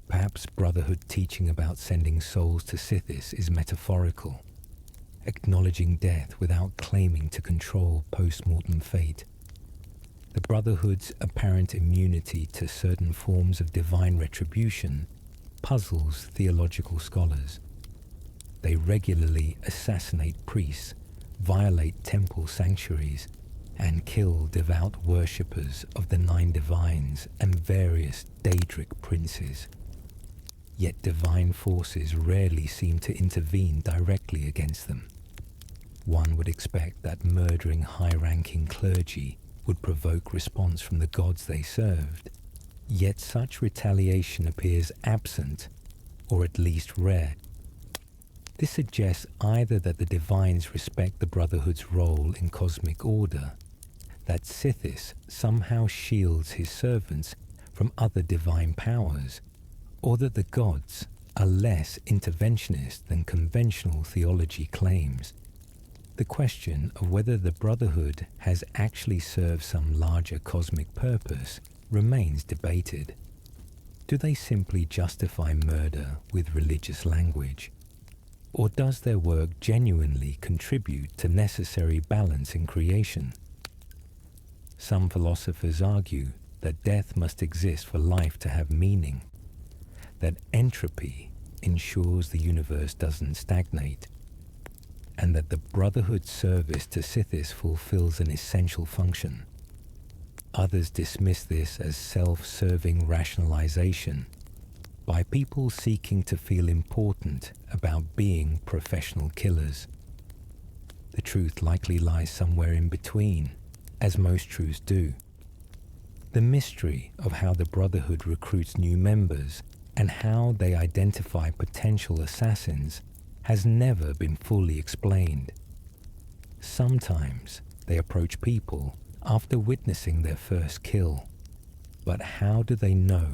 Perhaps Brotherhood teaching about sending souls to Sithis is metaphorical, acknowledging death without claiming to control post-mortem fate. The Brotherhood's apparent immunity to certain forms of divine retribution puzzles theological scholars. They regularly assassinate priests, violate temple sanctuaries, and kill devout worshippers of the Nine Divines and various Daedric princes. Yet divine forces rarely seem to intervene directly against them. One would expect that murdering high-ranking clergy would provoke response from the gods they served, yet such retaliation appears absent, or at least rare. This suggests either that the divines respect the Brotherhood's role in cosmic order, that Sithis somehow shields his servants from other divine powers, or that the gods are less interventionist than conventional theology claims. The question of whether the Brotherhood has actually served some larger cosmic purpose remains debated. Do they simply justify murder with religious language? Or does their work genuinely contribute to necessary balance in creation? Some philosophers argue that death must exist for life to have meaning, that entropy ensures the universe doesn't stagnate, and that the Brotherhood's service to Sithis fulfills an essential function. Others dismiss this as self-serving rationalization by people seeking to feel important about being professional killers. The truth likely lies somewhere in between, as most truths do. The mystery of how the Brotherhood recruits new members and how they identify potential assassins has never been fully explained. Sometimes they approach people after witnessing their first kill, but how do they know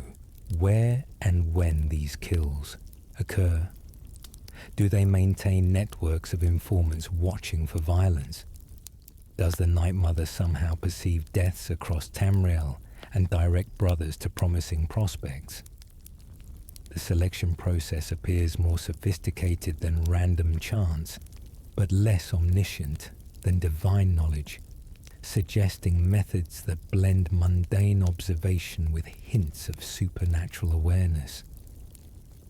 where and when these kills occur? Do they maintain networks of informants watching for violence? Does the Night Mother somehow perceive deaths across Tamriel and direct brothers to promising prospects? The selection process appears more sophisticated than random chance, but less omniscient than divine knowledge, suggesting methods that blend mundane observation with hints of supernatural awareness.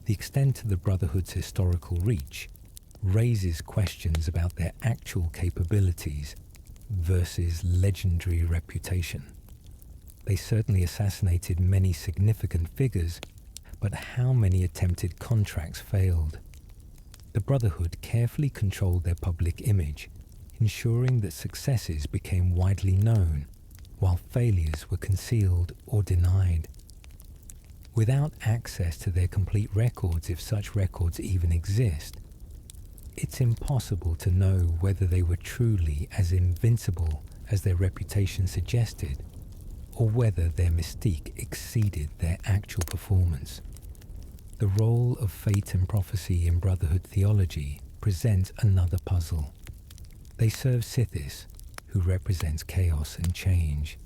The extent of the Brotherhood's historical reach raises questions about their actual capabilities versus legendary reputation. They certainly assassinated many significant figures, but how many attempted contracts failed? The Brotherhood carefully controlled their public image, ensuring that successes became widely known, while failures were concealed or denied. Without access to their complete records, if such records even exist, it's impossible to know whether they were truly as invincible as their reputation suggested, or whether their mystique exceeded their actual performance. The role of fate and prophecy in Brotherhood theology presents another puzzle. They serve Sithis, who represents chaos and change,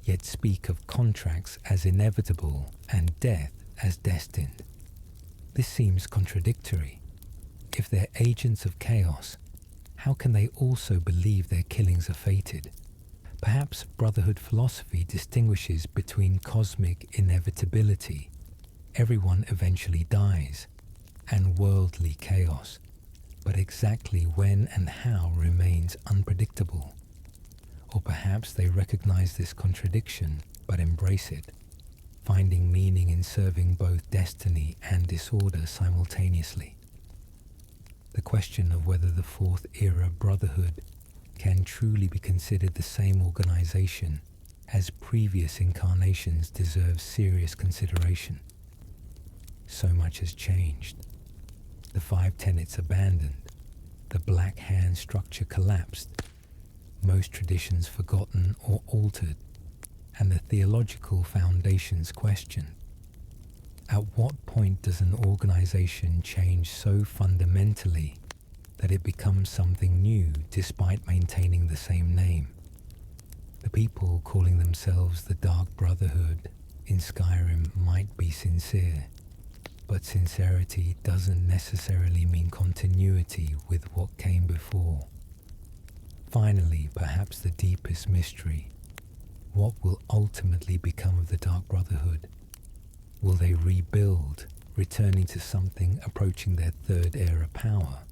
yet speak of contracts as inevitable and death as destined. This seems contradictory. If they're agents of chaos, how can they also believe their killings are fated? Perhaps Brotherhood philosophy distinguishes between cosmic inevitability, everyone eventually dies, and worldly chaos, but exactly when and how remains unpredictable. Or perhaps they recognize this contradiction but embrace it, finding meaning in serving both destiny and disorder simultaneously. The question of whether the Fourth Era Brotherhood can truly be considered the same organization as previous incarnations deserve serious consideration. So much has changed. The 5 tenets abandoned, the Black Hand structure collapsed, most traditions forgotten or altered, and the theological foundations questioned. At what point does an organization change so fundamentally that it becomes something new despite maintaining the same name? The people calling themselves the Dark Brotherhood in Skyrim might be sincere, but sincerity doesn't necessarily mean continuity with what came before. Finally, perhaps the deepest mystery: what will ultimately become of the Dark Brotherhood? Will they rebuild, returning to something approaching their third era power?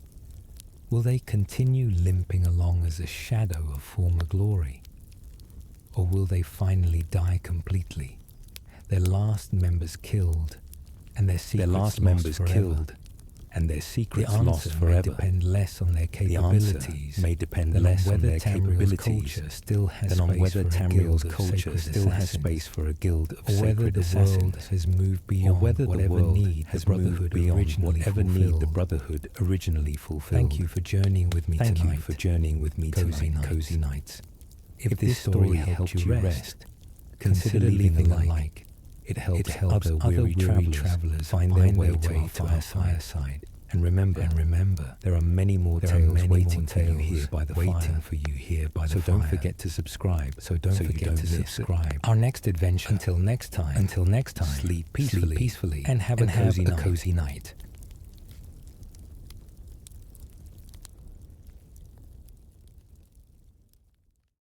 Will they continue limping along as a shadow of former glory? Or will they finally die completely, their last members killed, and their secrets lost forever? The answer may depend less on their capabilities less on their capabilities still has than on whether Tamriel's culture still has space for a guild of sacred assassins, has moved beyond or whether the world has moved beyond whatever need the Brotherhood originally fulfilled. Thank you for journeying with me tonight. Thank you for journeying with me tonight, Cozy Nights. If this story helped you rest, consider leaving a like. It helps other weary travelers find their way to our fireside. And remember, there are many more tales waiting for you here by the fire. So don't forget to subscribe. Our next adventure. Until next time. Sleep peacefully and have a cozy night.